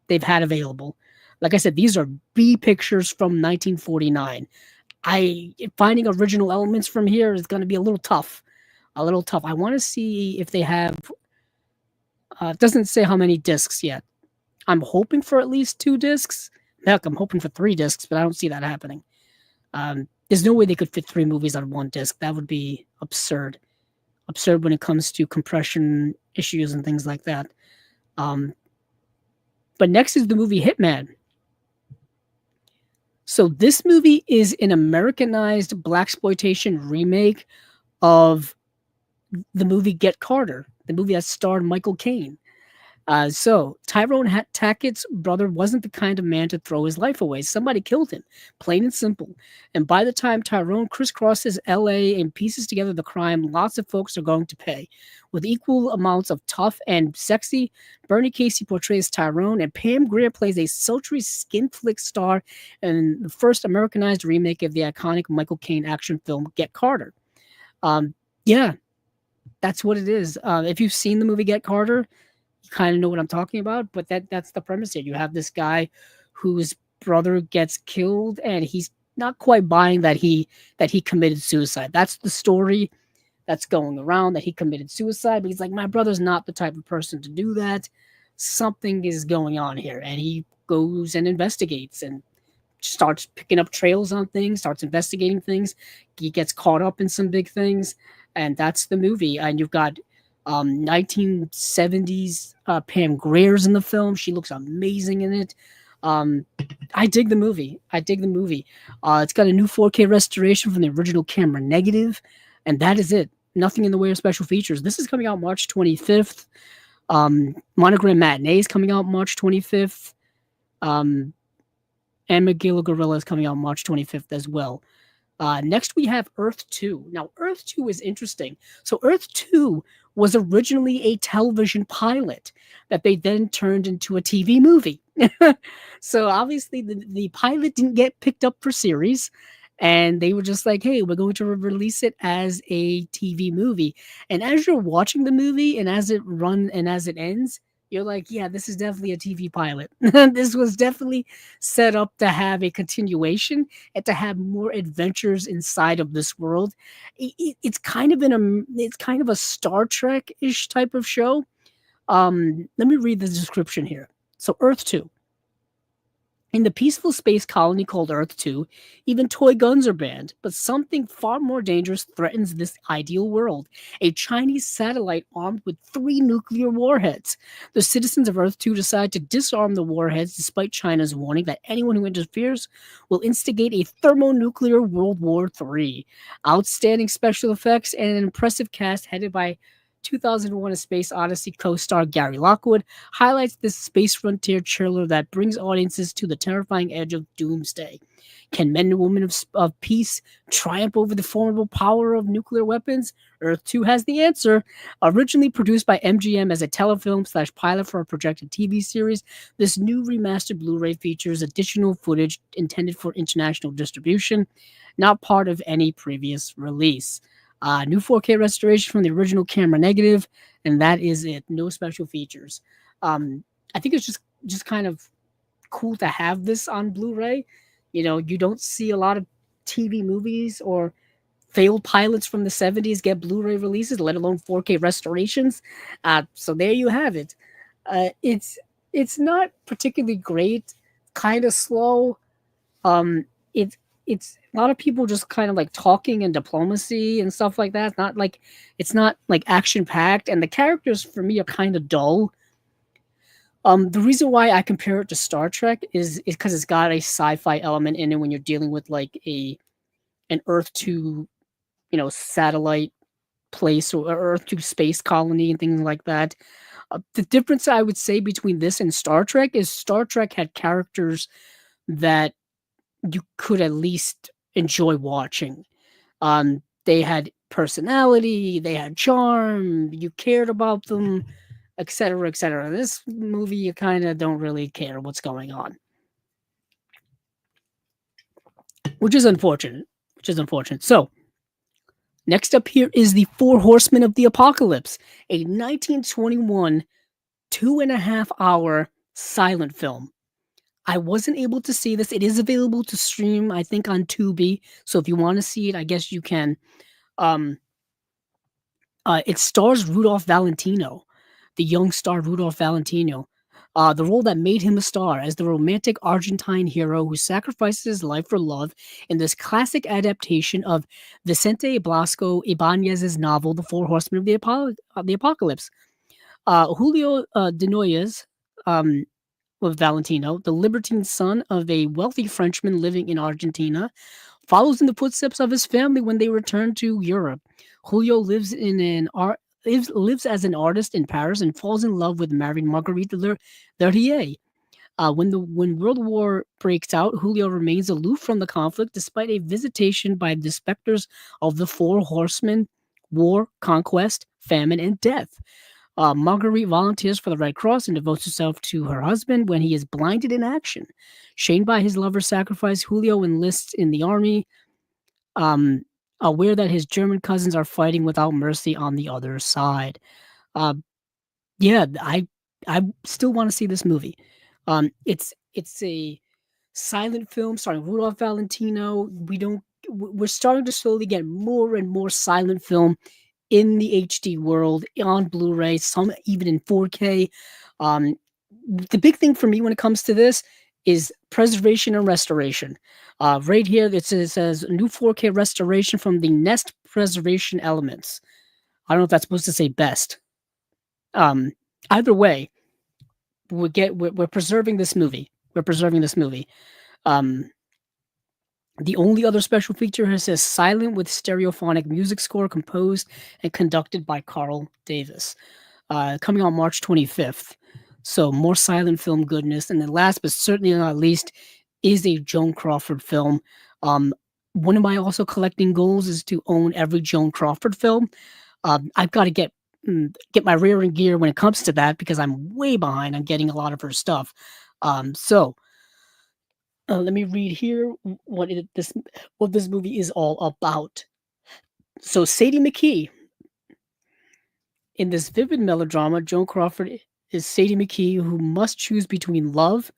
available. Like I said, these are B pictures from 1949. Finding original elements from here is going to be a little tough. I want to see if they have. It doesn't say how many discs yet. I'm hoping for at least 2 discs. Heck, I'm hoping for 3 discs, but I don't see that happening. There's no way they could fit 3 movies on 1 disc. That would be absurd. Absurd when it comes to compression issues and things like that. But next is the movie Hitman. So this movie is an Americanized blaxploitation remake of the movie Get Carter, the movie that starred Michael Caine. So Tyrone Tackett's brother wasn't the kind of man to throw his life away. Somebody killed him, plain and simple. And by the time Tyrone crisscrosses LA and pieces together the crime, lots of folks are going to pay. With equal amounts of tough and sexy, Bernie Casey portrays Tyrone, and Pam Grier plays a sultry skin flick star in the first Americanized remake of the iconic Michael Caine action film Get Carter. Yeah, that's what it is. If you've seen the movie Get Carter, you kind of know what I'm talking about, but that's the premise here. You have this guy whose brother gets killed and he's not quite buying that he committed suicide. That's the story that's going around, that he committed suicide, but he's like, my brother's not the type of person to do that. Something is going on here. And he goes and investigates and starts picking up trails on things, starts investigating things. He gets caught up in some big things, and that's the movie. And you've got 1970s Pam Grier's in the film. She looks amazing in it. I dig the movie. It's got a new 4K restoration from the original camera negative, and that is it. Nothing in the way of special features. This is coming out March 25th. Monogram Matinee is coming out March 25th. And Magilla Gorilla is coming out March 25th as well. Next, we have Earth 2. Now, Earth 2 is interesting. So, Earth 2 was originally a television pilot that they then turned into a TV movie. So, obviously, the pilot didn't get picked up for series. And they were just like, hey, we're going to release it as a TV movie. And as you're watching the movie and as it runs and as it ends, you're like, yeah, this is definitely a TV pilot. This was definitely set up to have a continuation and to have more adventures inside of this world. It's kind of it's kind of a Star Trek-ish type of show. Let me read the description here. So, Earth 2. In the peaceful space colony called Earth 2, even toy guns are banned, but something far more dangerous threatens this ideal world: a Chinese satellite armed with 3 nuclear warheads. The citizens of Earth 2 decide to disarm the warheads despite China's warning that anyone who interferes will instigate a thermonuclear World War III. Outstanding special effects and an impressive cast headed by 2001: A Space Odyssey co-star Gary Lockwood highlights this space frontier thriller that brings audiences to the terrifying edge of doomsday. Can men and women of peace triumph over the formidable power of nuclear weapons? Earth 2 has the answer. Originally produced by MGM as a telefilm/pilot for a projected TV series, this new remastered Blu-ray features additional footage intended for international distribution, not part of any previous release. New 4K restoration from the original camera negative, and that is it. No special features. I think it's just kind of cool to have this on Blu-ray. You know, you don't see a lot of TV movies or failed pilots from the 70s get Blu-ray releases, let alone 4K restorations. So there you have it. It's not particularly great, kind of slow. It's a lot of people just kind of like talking and diplomacy and stuff like that. It's not like action packed, and the characters for me are kind of dull. The reason why I compare it to Star Trek is because it's got a sci-fi element in it when you're dealing with like an Earth 2, satellite place or Earth 2 space colony and things like that. The difference I would say between this and Star Trek is Star Trek had characters that you could at least enjoy watching. They had personality, they had charm, you cared about them, etc., etc. This movie, you kind of don't really care what's going on, which is unfortunate. So, next up here is the Four Horsemen of the Apocalypse, a 1921 2.5-hour silent film. I wasn't able to see this. It is available to stream, I think, on Tubi. So if you want to see it, I guess you can. It stars Rudolph Valentino, the young star Rudolph Valentino, the role that made him a star as the romantic Argentine hero who sacrifices his life for love in this classic adaptation of Vicente Blasco Ibanez's novel, The Four Horsemen of the Apocalypse. Julio de Noyes with Valentino, the libertine son of a wealthy Frenchman living in Argentina, follows in the footsteps of his family when they return to Europe. Julio lives as an artist in Paris and falls in love with married Marguerite Lertier. When World War breaks out, Julio remains aloof from the conflict despite a visitation by the specters of the four horsemen: war, conquest, famine, and death. Marguerite volunteers for the Red Cross and devotes herself to her husband when he is blinded in action. Shamed by his lover's sacrifice, Julio enlists in the army, um, aware that his German cousins are fighting without mercy on the other side. Uh, yeah, I still want to see this movie. It's a silent film starring Rudolph Valentino. We're starting to slowly get more and more silent film in the HD world on Blu-ray, some even in 4K. Um, the big thing for me when it comes to this is preservation and restoration. Right here, it says new 4K restoration from the Nest Preservation Elements. I don't know if that's supposed to say best. Um, Either way, we're preserving this movie. We're preserving this movie. Um, the only other special feature here says silent with stereophonic music score composed and conducted by Carl Davis. Coming on March 25th. So more silent film goodness. And then last but certainly not least is a Joan Crawford film. Um, One of my also collecting goals is to own every Joan Crawford film. I've got to get my rear in gear when it comes to that because I'm way behind on getting a lot of her stuff. Let me read here what this movie is all about. So Sadie McKee, in this vivid melodrama, Joan Crawford is Sadie McKee who must choose between love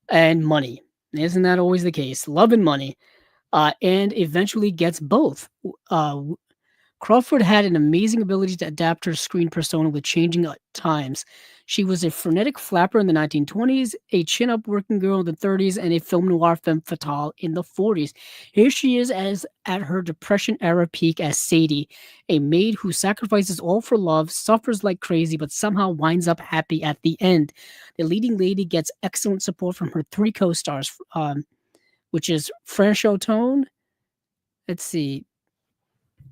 and money. Isn't that always the case? Love and money, and eventually gets both. Uh, Crawford had an amazing ability to adapt her screen persona with changing times. She was a frenetic flapper in the 1920s, a chin-up working girl in the 30s, and a film noir femme fatale in the 40s. Here she is as at her Depression-era peak as Sadie, a maid who sacrifices all for love, suffers like crazy, but somehow winds up happy at the end. The leading lady gets excellent support from her three co-stars, which is French Otone. Let's see.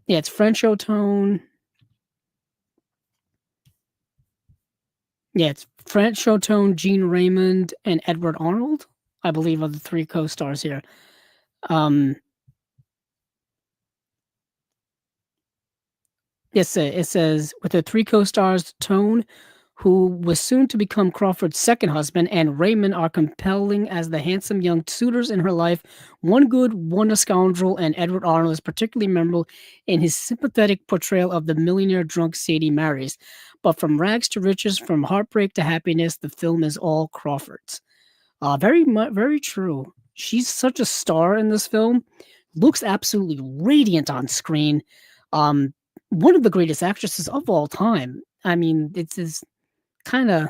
Yeah, it's French Otone. Yeah, it's French Otone, Gene Raymond, and Edward Arnold, I believe, are the three co-stars here. Um, yes, it says with the three co-stars, Tone, who was soon to become Crawford's second husband, and Raymond are compelling as the handsome young suitors in her life. One good, one a scoundrel, and Edward Arnold is particularly memorable in his sympathetic portrayal of the millionaire drunk Sadie marries. But from rags to riches, from heartbreak to happiness, the film is all Crawford's. Very true. She's such a star in this film. Looks absolutely radiant on screen. Um, One of the greatest actresses of all time. I mean, it's kind of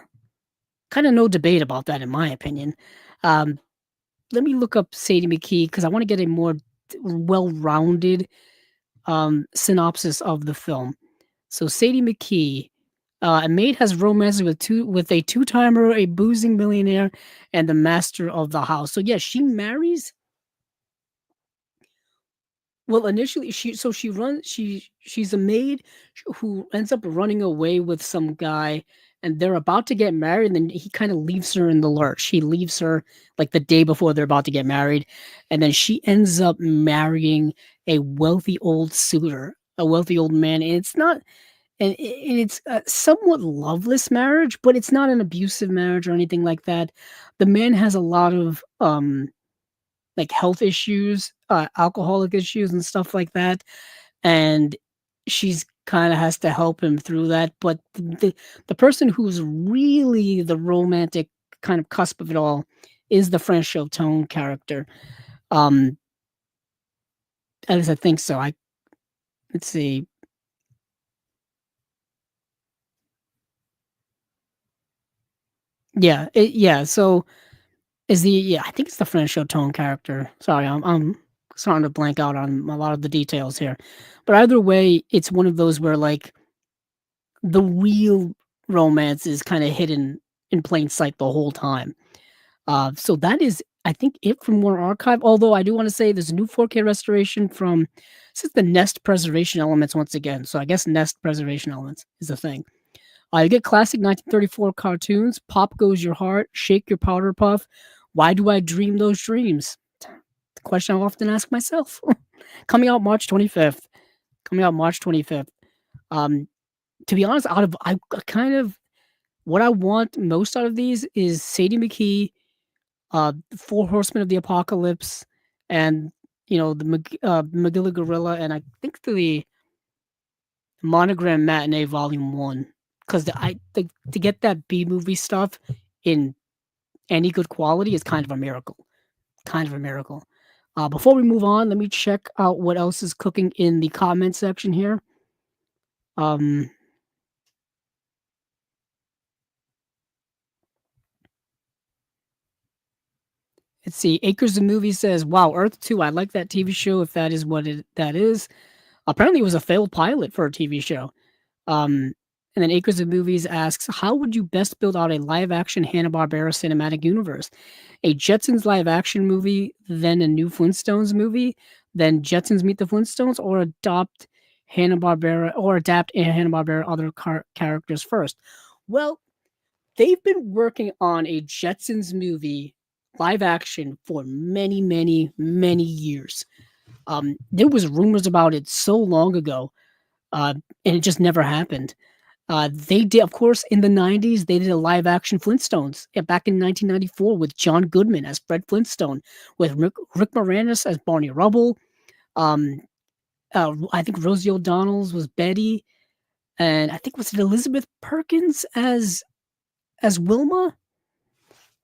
no debate about that, in my opinion. Um, Let me look up Sadie McKee because I want to get a more well-rounded synopsis of the film. So Sadie McKee, a maid has romances with a two-timer, a boozing millionaire, and the master of the house. So yes, she marries. Well, initially, she's a maid who ends up running away with some guy, and they're about to get married, and then he kinda leaves her in the lurch. He leaves her, like, the day before they're about to get married, and then she ends up marrying a wealthy old suitor, a wealthy old man, and it's not and it's a somewhat loveless marriage, but it's not an abusive marriage or anything like that. The man has a lot of, like, health issues, alcoholic issues and stuff like that, and she's kinda has to help him through that, but the person who's really the romantic kind of cusp of it all is the French Tone character. Um, at least I think so. I Let's see. So I think it's the French Tone character. Sorry, I'm starting to blank out on a lot of the details here. But either way, it's one of those where, like, the real romance is kinda hidden in plain sight the whole time. So that is, I think, it from War Archive. Although I do want to say there's a new 4K restoration from this is the Nest Preservation Elements once again. So I guess Nest Preservation Elements is the thing. You get classic 1934 cartoons. Pop goes your heart. Shake your powder puff. Why do I dream those dreams? The question I often ask myself. Coming out March 25th. Coming out March 25th. Um, to be honest, out of I kind of what I want most out of these is Sadie McKee, Four Horsemen of the Apocalypse, and the Magilla Gorilla, and I think the Monogram Matinee Volume 1, 'cause I think to get that B-movie stuff in any good quality is kind of a miracle. Before we move on, let me check out what else is cooking in the comment section here. Um, let's see, Acres of Movies says, "Wow, Earth 2, I like that TV show if that is what that is." Apparently, it was a failed pilot for a TV show. Um, and then Acres of Movies asks, "How would you best build out a live-action Hanna-Barbera cinematic universe? A Jetsons live-action movie, then a new Flintstones movie, then Jetsons meet the Flintstones, or adapt Hanna-Barbera other characters first?" Well, they've been working on a Jetsons movie live action for many, many, many years. There was rumors about it so long ago, and it just never happened. They did, of course, in the '90s. They did a live action Flintstones back in 1994 with John Goodman as Fred Flintstone, with Rick Moranis as Barney Rubble. Um, I think Rosie O'Donnell's was Betty, and I think was it Elizabeth Perkins as Wilma.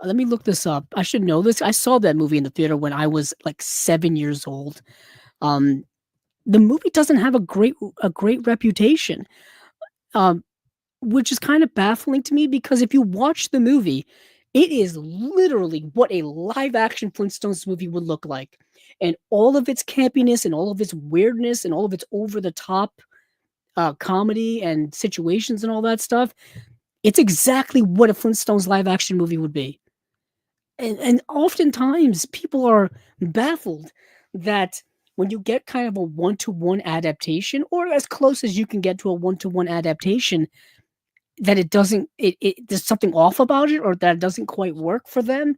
Let me look this up. I should know this. I saw that movie in the theater when I was like 7 years old. Um, the movie doesn't have a great reputation. Um, Which is kind of baffling to me because if you watch the movie, it is literally what a live action Flintstones movie would look like. And all of its campiness and all of its weirdness and all of its over the top comedy and situations and all that stuff, it's exactly what a Flintstones live action movie would be. And oftentimes people are baffled that when you get kind of a one-to-one adaptation or as close as you can get to a one-to-one adaptation, that it doesn't there's something off about it or that it doesn't quite work for them.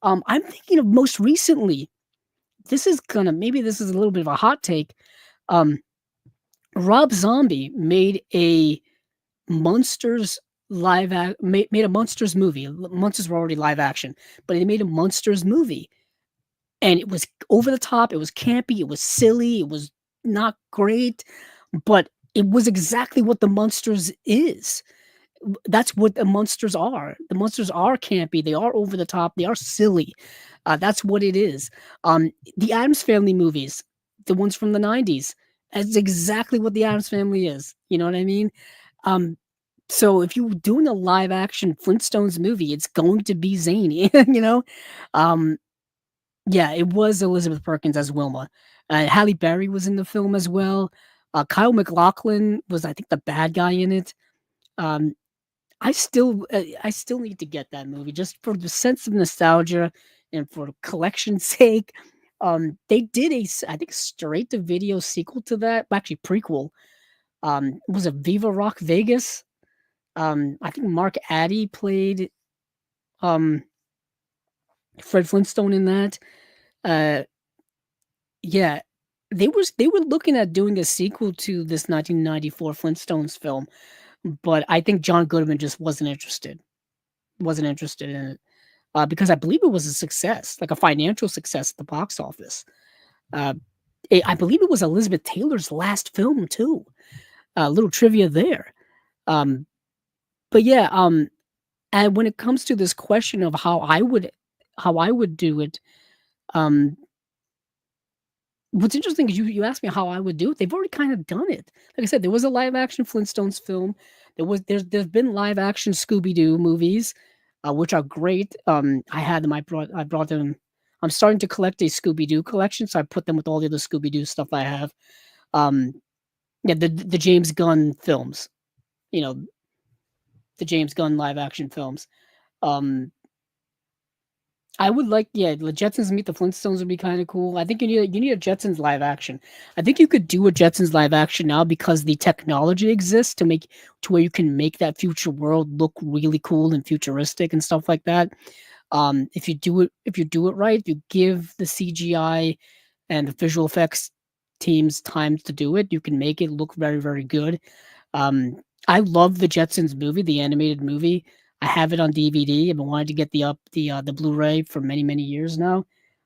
I'm thinking of most recently, maybe this is a little bit of a hot take. Um, Rob Zombie made a Monsters made a Monsters movie. Monsters were already live action, but he made a Monsters movie, and it was over the top, it was campy, it was silly, it was not great, but it was exactly what the Monsters is. That's what the monsters are. The monsters are campy, they are over the top, they are silly. That's what it is. The Addams Family movies, the ones from the '90s, that's exactly what the Addams Family is. You know what I mean? Um, so if you're doing a live action Flintstones movie, it's going to be zany, you know? Um, yeah, it was Elizabeth Perkins as Wilma. Halle Berry was in the film as well. Kyle MacLachlan was, I think, the bad guy in it. Um, I still need to get that movie just for the sense of nostalgia and for collection sake. They did I think straight to video sequel to that, well, actually prequel. Was it Viva Rock Vegas? I think Mark Addy played um Fred Flintstone in that. Uh, yeah, they were looking at doing a sequel to this 1994 Flintstones film, but I think John Goodman just wasn't interested in it. Because I believe it was a success, like a financial success at the box office. Uh, I believe it was Elizabeth Taylor's last film too. A little trivia there. Um, but yeah, and when it comes to this question of how I would do it, um, what's interesting is you asked me how I would do it. They've already kind of done it. Like I said, there was a live action Flintstones film. There's been live action Scooby Doo movies, which are great. I had them. I brought them. I'm starting to collect a Scooby Doo collection, so I put them with all the other Scooby Doo stuff I have. Um, yeah, the James Gunn films. You know, the James Gunn live action films. Um, I would like, yeah, the Jetsons meet the Flintstones would be kind of cool. I think you need a Jetsons live action. I think you could do a Jetsons live action now because the technology exists to where you can make that future world look really cool and futuristic and stuff like that. If you do it right, you give the CGI and the visual effects teams time to do it, you can make it look very, very good. I love the Jetsons movie, the animated movie. I have it on DVD. I've been wanting to get the Blu-ray for many, many years now.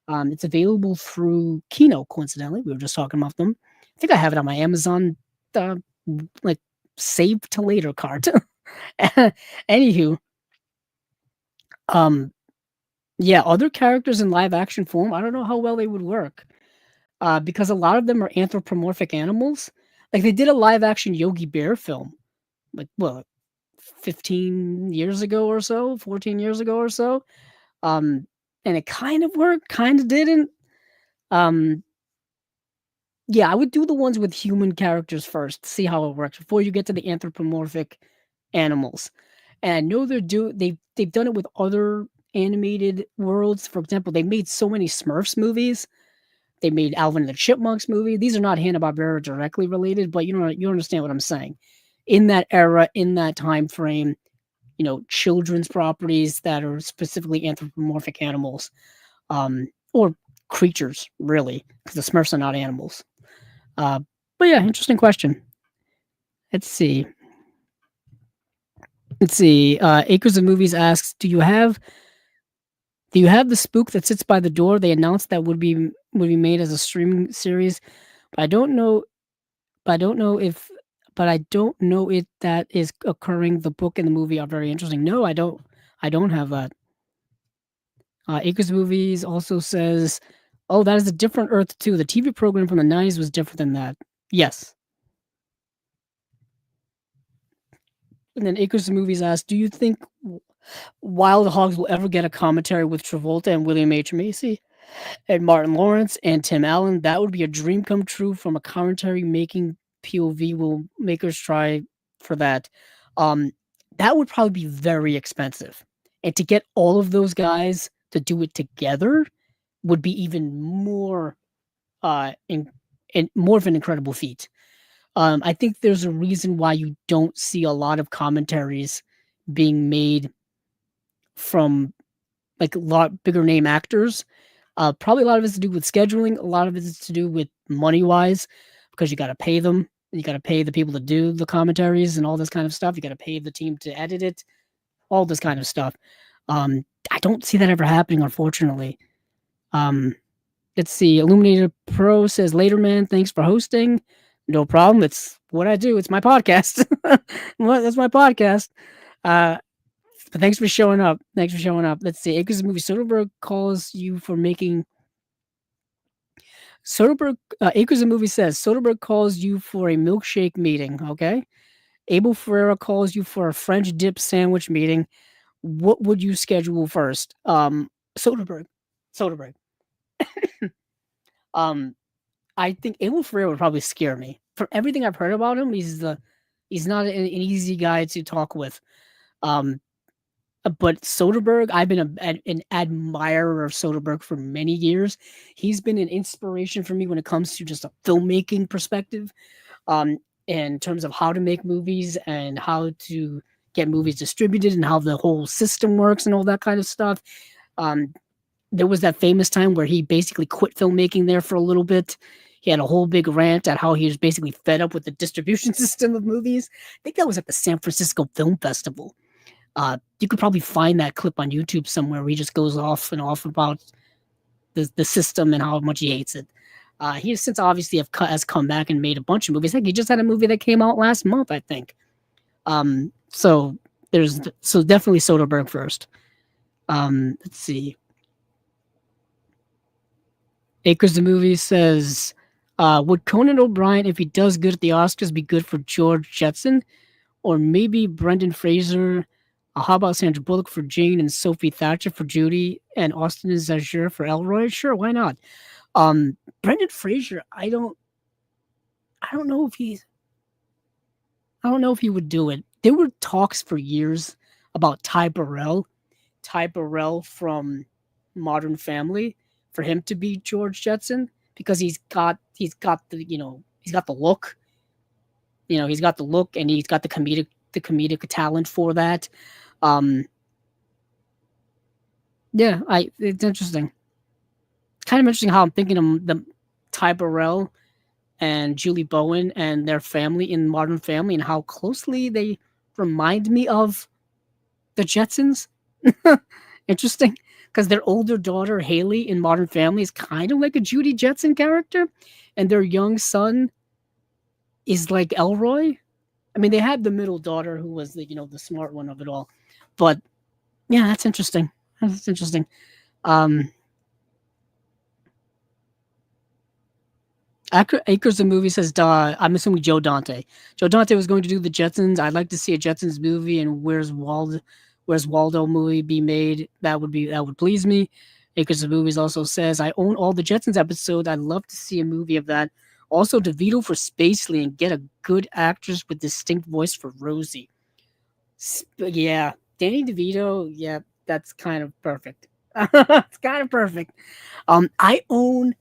It's available through Kino, coincidentally. We were just talking about them. I think I have it on my Amazon uh, like save to later card. Anywho, um, yeah, other characters in live action form, I don't know how well they would work. Because a lot of them are anthropomorphic animals. Like they did a live action Yogi Bear film, like what, 15 years ago or so, 14 years ago or so. Um, and it kind of worked, kind of didn't. Um, yeah, I would do the ones with human characters first, see how it works before you get to the anthropomorphic animals. And I know they've done it with other animated worlds. For example, they made so many Smurfs movies. They made Alvin and the Chipmunks movie. These are not Hanna-Barbera directly related, but you understand what I'm saying. In that era, in that time frame, children's properties that are specifically anthropomorphic animals, or creatures, really, because the Smurfs are not animals. Uh, but yeah, interesting question. Let's see. Let's see. Acres of Movies asks, do you have the spook that sits by the door? They announced that would be made as a streaming series, but I don't know. But I don't know if. But I don't know if that is occurring. The book and the movie are very interesting. No, I don't. I don't have that. Acres Movies also says, "Oh, that is a different Earth too. The TV program from the '90s was different than that." Yes. And then Acres Movies asks, "Do you think Wild Hogs will ever get a commentary with Travolta and William H Macy and Martin Lawrence and Tim Allen? That would be a dream come true from a commentary making POV. Will makers try for that? Um, that would probably be very expensive, and to get all of those guys to do it together would be even more more of an incredible feat. I think there's a reason why you don't see a lot of commentaries being made from like a lot bigger name actors. Probably a lot of it's to do with scheduling. A lot of it is to do with money wise, because you got to pay them. You got to pay the people to do the commentaries and all this kind of stuff. You got to pay the team to edit it, all this kind of stuff. I don't see that ever happening, unfortunately. Um, let's see. Illuminator Pro says, "Later, man. Thanks for hosting. No problem. It's what I do. It's my podcast. That's my podcast. Uh, but thanks for showing up. Thanks for showing up. Let's see. Acres of Movie Soderbergh calls you for making Soderbergh. Acres of Movie says Soderbergh calls you for a milkshake meeting. Okay. Abel Ferreira calls you for a French dip sandwich meeting. What would you schedule first? Soderbergh. Soderbergh. Um, I think Abel Ferreira would probably scare me. From everything I've heard about him, he's not an easy guy to talk with. Um, but Soderbergh, I've been an admirer of Soderbergh for many years. He's been an inspiration for me when it comes to just a filmmaking perspective, um, in terms of how to make movies and how to get movies distributed and how the whole system works and all that kind of stuff. Um, there was that famous time where he basically quit filmmaking there for a little bit. He had a whole big rant at how he was basically fed up with the distribution system of movies. I think that was at the San Francisco Film Festival. You could probably find that clip on YouTube somewhere where he just goes off and off about the system and how much he hates it. He has since obviously has come back and made a bunch of movies. I think he just had a movie that came out last month, I think. So definitely Soderbergh first. Let's see. Acres the movie says, would Conan O'Brien, if he does good at the Oscars, be good for George Jetson? Or maybe Brendan Fraser? How about Sandra Bullock for Jane and Sophie Thatcher for Judy and Austin Zazure for Elroy? Sure, why not? Brendan Fraser, I don't know if he's I don't know if he would do it. There were talks for years about Ty Burrell. Ty Burrell from Modern Family for him to be George Jetson because he's got the look, he's got the look and he's got the comedic talent for that. Um, yeah, I it's interesting. Kind of interesting how I'm thinking of the Ty Burrell and Julie Bowen and their family in Modern Family and how closely they remind me of the Jetsons. Interesting, because their older daughter Haley in Modern Family is kind of like a Judy Jetson character, and their young son is like Elroy. I mean, they had the middle daughter who was the smart one of it all, but yeah, that's interesting. That's interesting. Um, Acres of Movie says, I'm assuming Joe Dante. Joe Dante was going to do the Jetsons. I'd like to see a Jetsons movie and Where's Waldo movie be made. That would please me. Acres of Movies also says, I own all the Jetsons episodes. I'd love to see a movie of that. Also, DeVito for Spacely and get a good actress with distinct voice for Rosie. Yeah, Danny DeVito. Yeah, that's kind of perfect. It's kind of perfect. Um, I own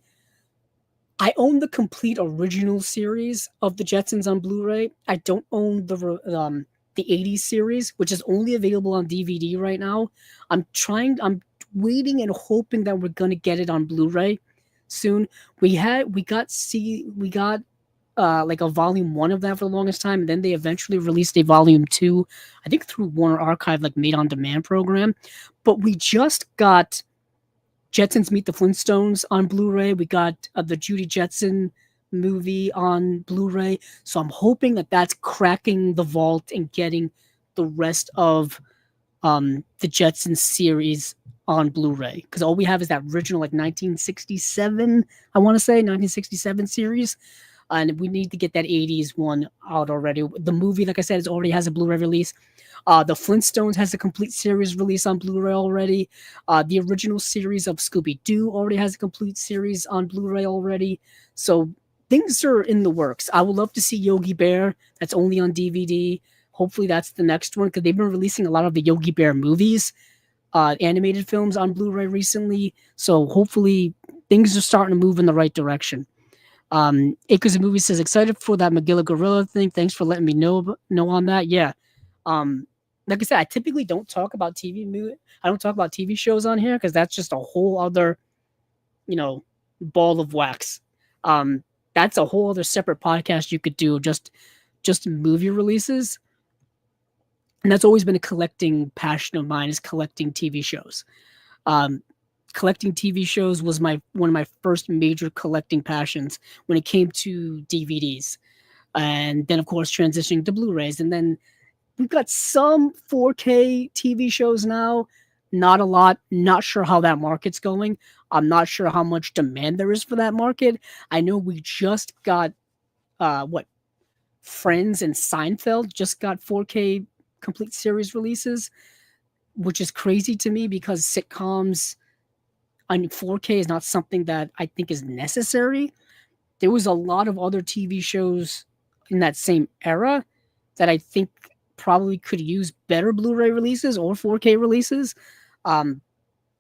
I own the complete original series of the Jetsons on Blu-ray. I don't own the 80s series, which is only available on DVD right now. I'm waiting and hoping that we're gonna get it on Blu-ray soon. We got like a volume one of that for the longest time, and then they eventually released a volume two, I think through Warner Archive, like made on demand program. But we just got Jetsons Meet the Flintstones on Blu-ray. We got the Judy Jetson movie on Blu-ray. So I'm hoping that that's cracking the vault and getting the rest of the Jetsons series on Blu-ray. Because all we have is that original, like 1967, I want to say 1967 series, and we need to get that 80s one out already. The movie, like I said, already has a Blu-ray release. The Flintstones has a complete series release on Blu-ray already. The original series of Scooby-Doo already has a complete series on Blu-ray already. So things are in the works. I would love to see Yogi Bear. That's only on DVD. Hopefully that's the next one because they've been releasing a lot of the Yogi Bear movies, animated films on Blu-ray recently. So hopefully things are starting to move in the right direction. Acres of Movies says excited for that Magilla Gorilla thing. Thanks for letting me know on that. Yeah. Um, like I said, I typically don't talk about I don't talk about TV shows on here because that's just a whole other, you know, ball of wax. Um, that's a whole other separate podcast you could do just movie releases, and that's always been a collecting passion of mine is collecting TV shows. Um, Collecting TV shows was my one of my first major collecting passions when it came to DVDs, and then of course transitioning to Blu-rays, and then we've got some 4K TV shows now. Not a lot. Not sure how that market's going. I'm not sure how much demand there is for that market. I know we just got what Friends and Seinfeld just got 4K complete series releases, which is crazy to me because sitcoms on 4K is not something that I think is necessary. There was a lot of other TV shows in that same era that I think probably could use better Blu-ray releases or 4K releases. Um,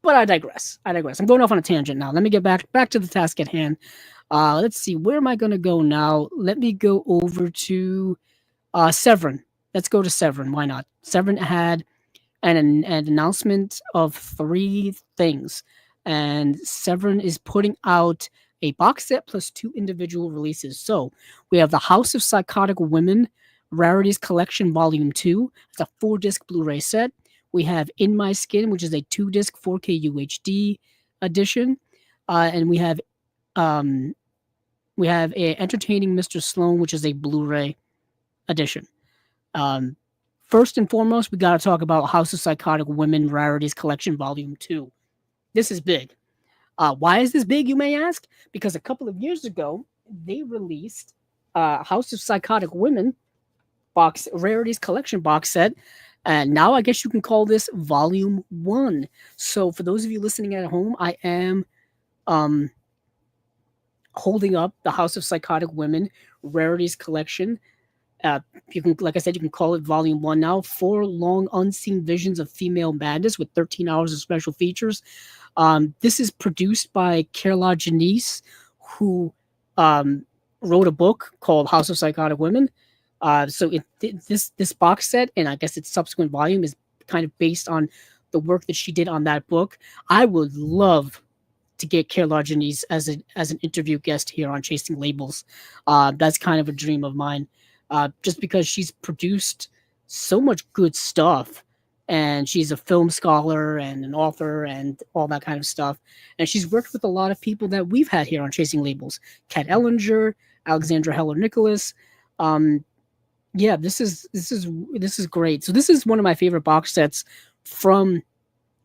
but I digress. I'm going off on a tangent now. Let me get back to the task at hand. Let's see. Where am I going to go now? Let me go over to Severin. Let's go to Severin. Why not? Severin had an announcement of three things, and Severin is putting out a box set plus two individual releases. So we have the House of Psychotic Women Rarities Collection Volume 2. It's a 4-disc Blu-ray set. We have In My Skin, which is a 2-disc 4K UHD edition. And um, we have a Entertaining Mr. Sloane, which is a Blu-ray edition. First and foremost, we got to talk about House of Psychotic Women Rarities Collection Volume 2. This is big. Why is this big, you may ask? Because a couple of years ago, they released House of Psychotic Women Rarities Collection box set. And now I guess you can call this Volume 1. So for those of you listening at home, I am holding up the House of Psychotic Women Rarities Collection. Uh, you can, like I said, you can call it Volume 1 now. 4 long unseen visions of female madness with 13 hours of special features. This is produced by Carola Janice, who um, wrote a book called House of Psychotic Women. This box set, and I guess its subsequent volume, is kind of based on the work that she did on that book. I would love to get Carola Janice as an interview guest here on Chasing Labels. That's kind of a dream of mine, just because she's produced so much good stuff, and she's a film scholar and an author and all that kind of stuff. And she's worked with a lot of people that we've had here on Chasing Labels: Kat Ellinger, Alexandra Heller Nicholas. Um, yeah, this is great. So this is one of my favorite box sets from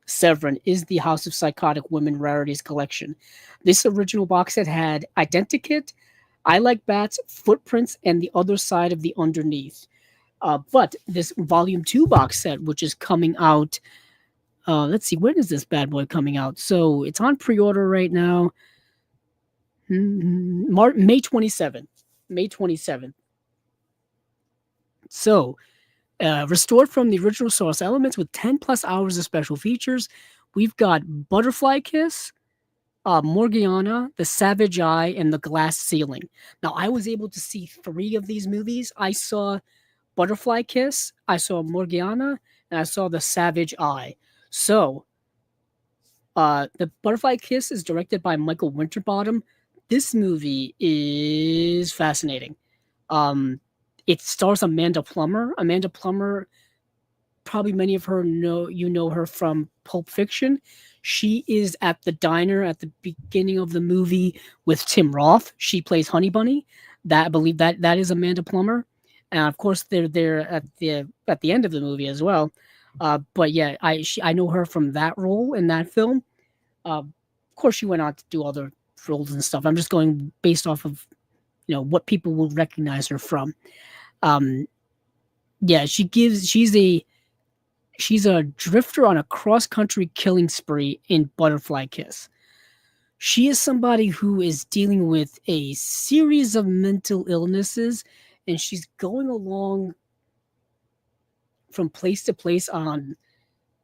Severin, is the House of Psychotic Women Rarities collection. This original box set had Identikit, I Like Bats, Footprints, and The Other Side of the Underneath. But this Volume 2 box set, which is coming out, let's see, when is this bad boy coming out? So it's on pre-order right now. May 27th. May 27th. So, restored from the original source elements with 10 plus hours of special features, we've got Butterfly Kiss, Morgiana, The Savage Eye, and The Glass Ceiling. Now, I was able to see 3 of these movies. I saw Butterfly Kiss, I saw Morgiana, and I saw The Savage Eye. So, the Butterfly Kiss is directed by Michael Winterbottom. This movie is fascinating. It stars Amanda Plummer. Amanda Plummer, probably many of her know her from Pulp Fiction. She is at the diner at the beginning of the movie with Tim Roth. She plays Honey Bunny. That, I believe that is Amanda Plummer. And of course they're there at the end of the movie as well. But yeah, I know her from that role in that film. Of course, she went on to do other roles and stuff. I'm just going based off of what people will recognize her from. Yeah, she's a drifter on a cross-country killing spree in Butterfly Kiss. She is somebody who is dealing with a series of mental illnesses, and she's going along from place to place on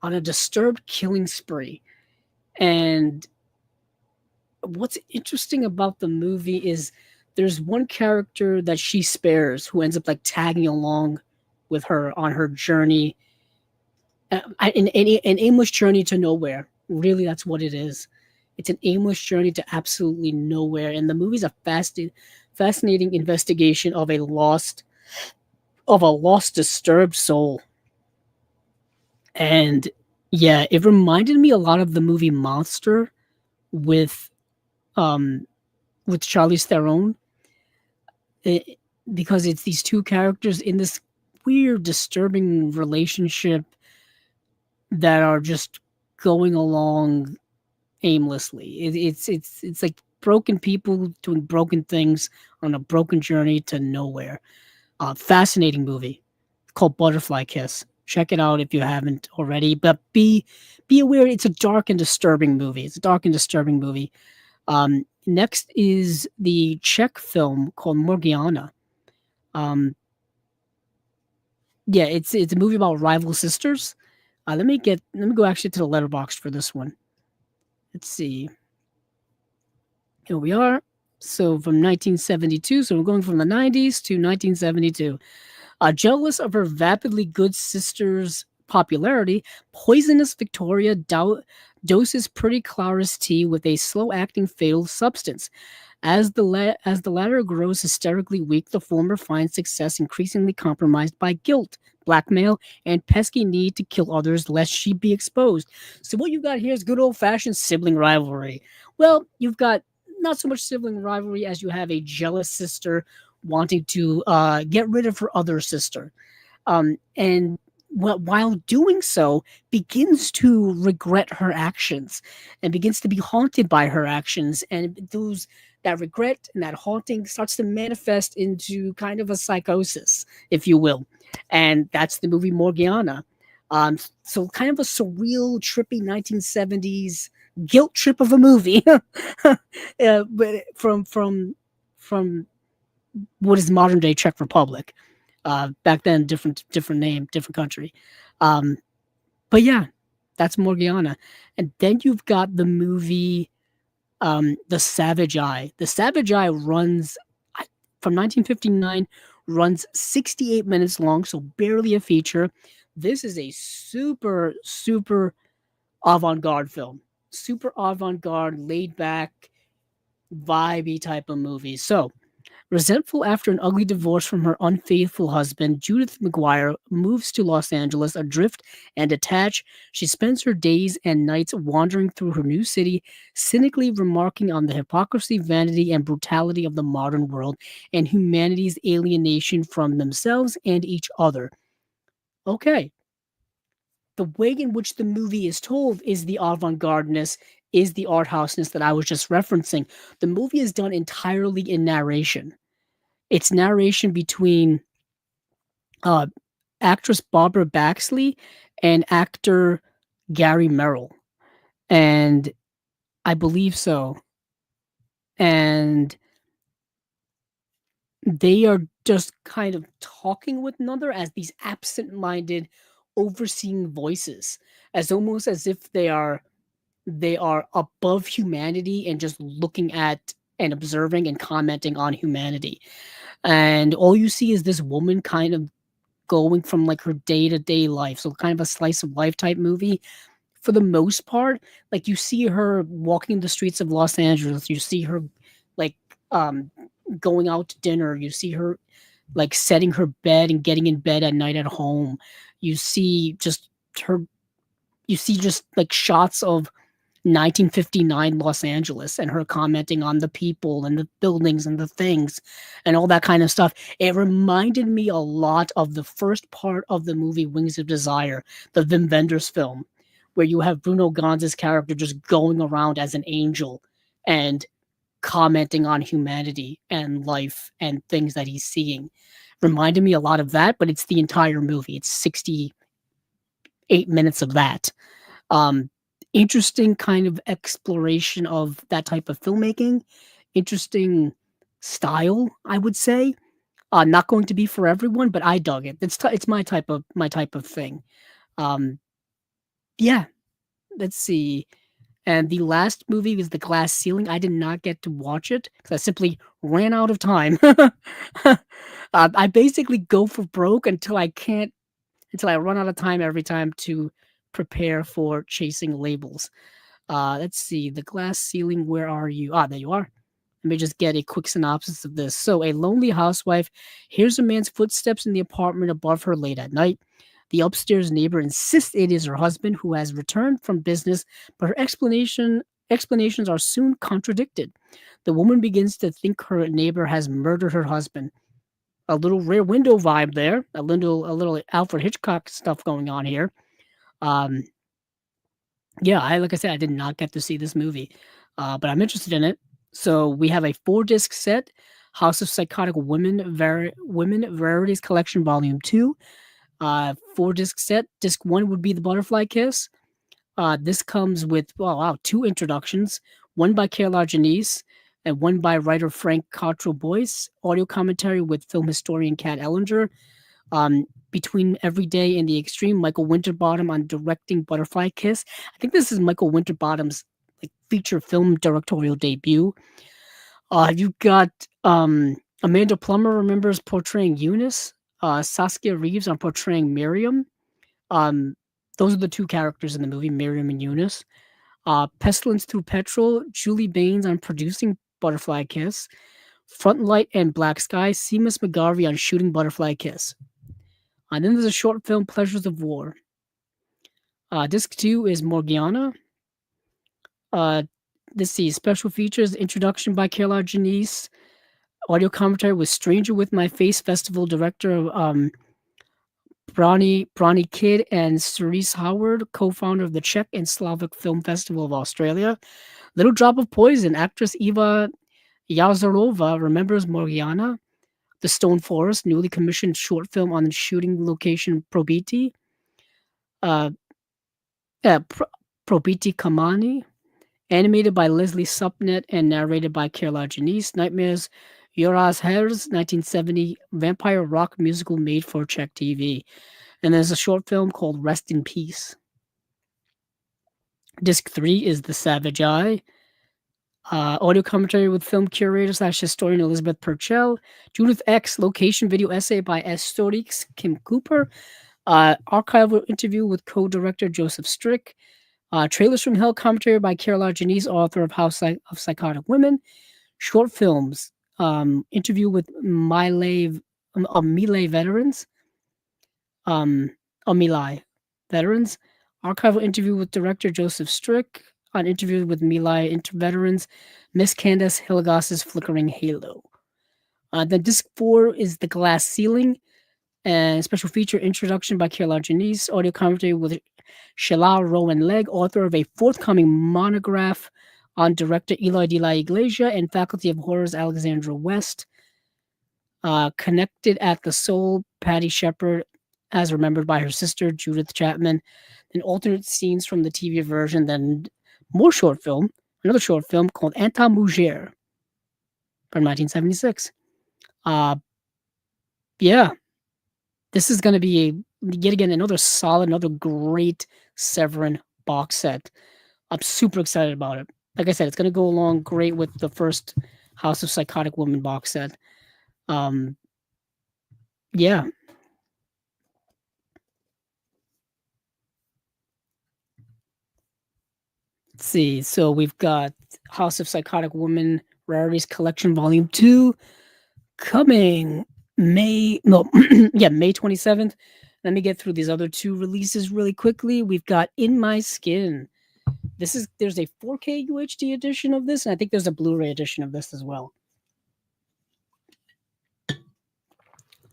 a disturbed killing spree. And what's interesting about the movie is there's one character that she spares who ends up like tagging along with her on her journey, an aimless journey to nowhere. Really, that's what it is. It's an aimless journey to absolutely nowhere, and the movie's a fascinating investigation of a lost, disturbed soul. And yeah, it reminded me a lot of the movie Monster with Charlize Theron, because it's these two characters in this weird, disturbing relationship that are just going along aimlessly. It's like broken people doing broken things on a broken journey to nowhere. Fascinating movie called Butterfly Kiss. Check it out if you haven't already. But be aware, it's a dark and disturbing movie. Next is the Czech film called Morgiana. Yeah, it's a movie about rival sisters. Let me go actually to the letterbox for this one. Let's see. Here we are. So from 1972, so we're going from the 90s to 1972. Jealous of her vapidly good sister's popularity, poisonous Victoria doses pretty Clara's tea with a slow-acting fatal substance. As the latter grows hysterically weak, the former finds success increasingly compromised by guilt, blackmail, and pesky need to kill others lest she be exposed. So what you've got here is good old-fashioned sibling rivalry. Well, you've got not so much sibling rivalry as you have a jealous sister wanting to get rid of her other sister. And while doing so, begins to regret her actions and begins to be haunted by her actions. And that regret and that haunting starts to manifest into kind of a psychosis, if you will. And that's the movie Morgiana. So kind of a surreal, trippy 1970s guilt trip of a movie, but from what is modern day Czech Republic. Back then, different name, different country. Um, but yeah, that's Morgiana. And then you've got the movie, The Savage Eye. The Savage Eye runs from 1959, runs 68 minutes long, so barely a feature. This is a super avant-garde film. Super avant-garde, laid back, vibey type of movie. So, resentful after an ugly divorce from her unfaithful husband, Judith McGuire moves to Los Angeles, adrift and detached. She spends her days and nights wandering through her new city, cynically remarking on the hypocrisy, vanity, and brutality of the modern world and humanity's alienation from themselves and each other. Okay, the way in which the movie is told is the avant-gardeness, is the art houseness that I was just referencing. The movie is done entirely in narration. It's narration between uh, actress Barbara Baxley and actor Gary Merrill, and I believe so. And they are just kind of talking with another as these absent-minded, overseeing voices, as almost as if they are above humanity and just looking at and observing and commenting on humanity. And all you see is this woman kind of going from like her day-to-day life. So kind of a slice of life type movie for the most part. Like you see her walking the streets of Los Angeles, you see her like um going out to dinner, you see her like setting her bed and getting in bed at night at home. You see just her you see just like shots of 1959 Los Angeles and her commenting on the people and the buildings and the things and all that kind of stuff. It reminded me a lot of the first part of the movie Wings of Desire, the Wim Wenders film, where you have Bruno Ganz's character just going around as an angel and commenting on humanity and life and things that he's seeing. Reminded me a lot of that, but it's the entire movie. It's 68 minutes of that. Um, Interesting kind of exploration of that type of filmmaking. Interesting style, I would say. Not going to be for everyone, but I dug it. It's my type of thing. Um, yeah, let's see. And the last movie was The Glass Ceiling. I did not get to watch it because I simply ran out of time. I basically go for broke until I run out of time every time to prepare for chasing labels. Let's see. The Glass Ceiling, where are you? Ah, there you are. Let me just get a quick synopsis of this. So, a lonely housewife hears a man's footsteps in the apartment above her late at night. The upstairs neighbor insists it is her husband who has returned from business, but her explanations are soon contradicted. The woman begins to think her neighbor has murdered her husband. A little Rear Window vibe there. A little Alfred Hitchcock stuff going on here. Um, yeah, like I said, I did not get to see this movie, but I'm interested in it. So we have a 4-disc set, House of Psychotic Women Rarities Collection Volume 2. 4-disc set. Disc 1 would be The Butterfly Kiss. This comes with, oh, wow, 2 introductions, one by Kayla Janice and one by writer Frank Cottrell Boyce. Audio commentary with film historian Kat Ellinger. Between Everyday and the Extreme, Michael Winterbottom on directing Butterfly Kiss. I think this is Michael Winterbottom's like feature film directorial debut. You got Amanda Plummer remembers portraying Eunice. Saskia Reeves on portraying Miriam. Um, those are the 2 characters in the movie, Miriam and Eunice. Pestilence Through Petrol, Julie Baines on producing Butterfly Kiss. Frontlight and Black Sky, Seamus McGarvey on shooting Butterfly Kiss. And then there's a short film, Pleasures of War. Disc 2 is Morgiana. Let's see, special features, introduction by Kayla Janice, audio commentary with Stranger With My Face Festival director Bronnie Kidd and Cerise Howard, co-founder of the Czech and Slavic Film Festival of Australia. Little Drop of Poison, actress Eva Yazarova remembers Morgiana. The Stone Forest, newly commissioned short film on the shooting location Probiti. Uh, Probiti Kamani, animated by Leslie Supnet and narrated by Kayla Janice. Nightmares Yoras Hairs, 1970 vampire rock musical made for Czech TV. And there's a short film called Rest in Peace. Disc 3 is The Savage Eye. Audio commentary with film curator slash historian Elizabeth Purcell. Judith X, location video essay by Historiques Kim Cooper. Archival interview with co-director Joseph Strick. Trailers from Hell commentary by Caroline Janice, author of House of Psychotic Women. Short films, interview with Miley veterans. Milai veterans. Archival interview with director Joseph Strick. On interview with Milai veterans. Miss Candace Hilligoss's Flickering Halo. Then disc 4 is The Glass Ceiling, and special feature introduction by Caroline Janice. Audio commentary with Shalal Rowan Legg, author of a forthcoming monograph on director Eloy de la Iglesia and Faculty of Horrors Alexandra West. Connected at the Soul, Patty Shepard, as remembered by her sister Judith Chapman. Then alternate scenes from the TV version. Then more short film, another short film called Anta Mujer from 1976. Yeah, this is going to be yet again another solid, another great Severin box set. I'm super excited about it. Like I said, it's going to go along great with the first House of Psychotic Woman box set. Yeah. Let's see. So we've got House of Psychotic Woman Rarities Collection Volume 2 coming May 27th. Let me get through these other two releases really quickly. We've got In My Skin. There's a 4K UHD edition of this, and I think there's a Blu-ray edition of this as well.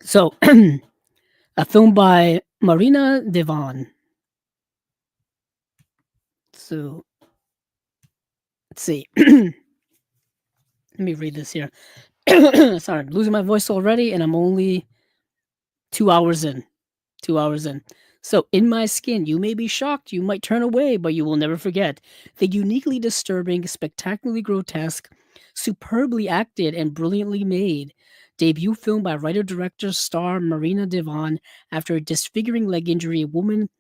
So, a film by Marina Devan. So, let's see. Let me read this here. Sorry, I'm losing my voice already, and I'm only 2 hours in. 2 hours in. So, In My Skin, you may be shocked, you might turn away, but you will never forget the uniquely disturbing, spectacularly grotesque, superbly acted, and brilliantly made debut film by writer-director star Marina Devan. After a disfiguring leg injury, a woman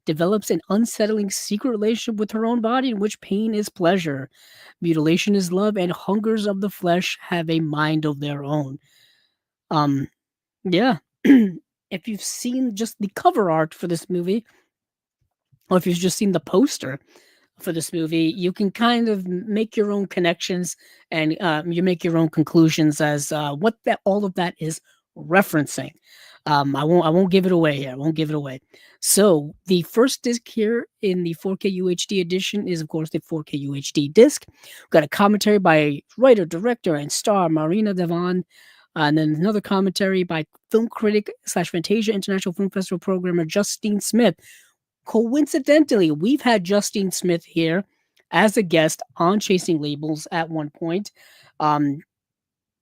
develops an unsettling secret relationship with her own body in which pain is pleasure, mutilation is love, and hungers of the flesh have a mind of their own. Yeah. If you've seen just the cover art for this movie, or if you've just seen the poster for this movie, you can kind of make your own connections and you make your own conclusions as what that all of that is referencing. I won't give it away here. I won't give it away. So the first disc here in the 4K UHD edition is, of course, the 4K UHD disc. We've got a commentary by writer, director, and star Marina Devan. And then another commentary by film critic / Fantasia International Film Festival programmer Justine Smith. Coincidentally, we've had Justine Smith here as a guest on Chasing Labels at one point. So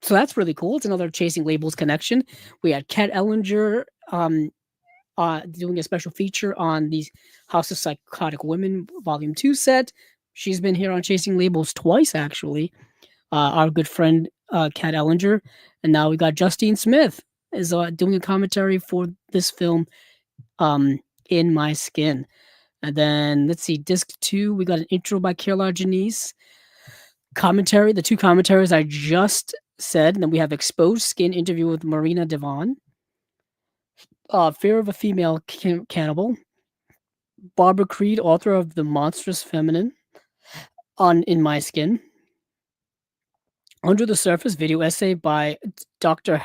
that's really cool. It's another Chasing Labels connection. We had Kat Ellinger doing a special feature on the House of Psychotic Women Volume 2 set. She's been here on Chasing Labels twice, actually. Our good friend Kat Ellinger. And now we got Justine Smith is doing a commentary for this film, In My Skin. And then, let's see, disc 2, we got an intro by Caroline Janice. Commentary, the two commentaries I just said. And then we have Exposed Skin interview with Marina Devan. Fear of a Female Cannibal. Barbara Creed, author of The Monstrous Feminine, on In My Skin. Under the Surface video essay by Dr.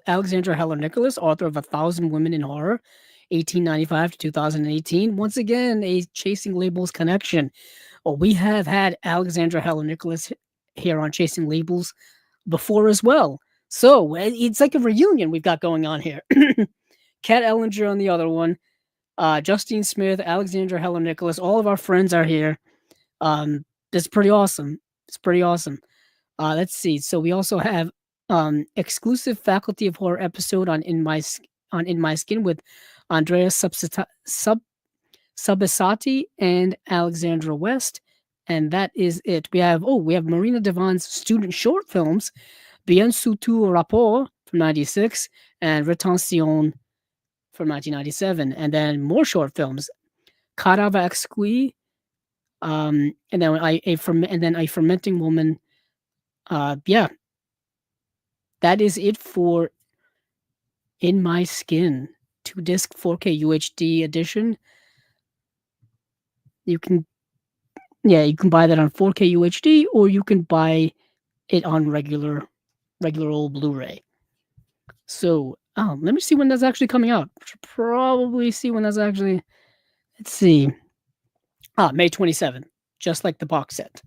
Alexandra Heller Nicholas, author of 1,000 Women in Horror, 1895 to 2018. Once again, a Chasing Labels connection. Well, we have had Alexandra Heller Nicholas here on Chasing Labels before as well. So it's like a reunion we've got going on here. Kat Ellinger on the other one. Justine Smith, Alexandra Heller Nicholas, all of our friends are here. It's pretty awesome. It's pretty awesome. Let's see. So we also have exclusive Faculty of Horror episode on In My Skin with Andrea Subissati and Alexandra West, and that is it. We have Marina Devan's student short films Bien Surtout Rapport from 96 and Retention from 1997. And then more short films, Cadavre Exquis, and then a Fermenting Woman. Yeah, that is it for In My Skin, 2-disc 4K UHD edition. You can buy that on 4K UHD, or you can buy it on regular old Blu-ray. So, let me see when that's actually coming out. Should probably see when that's actually. Let's see. May 27th, just like the box set.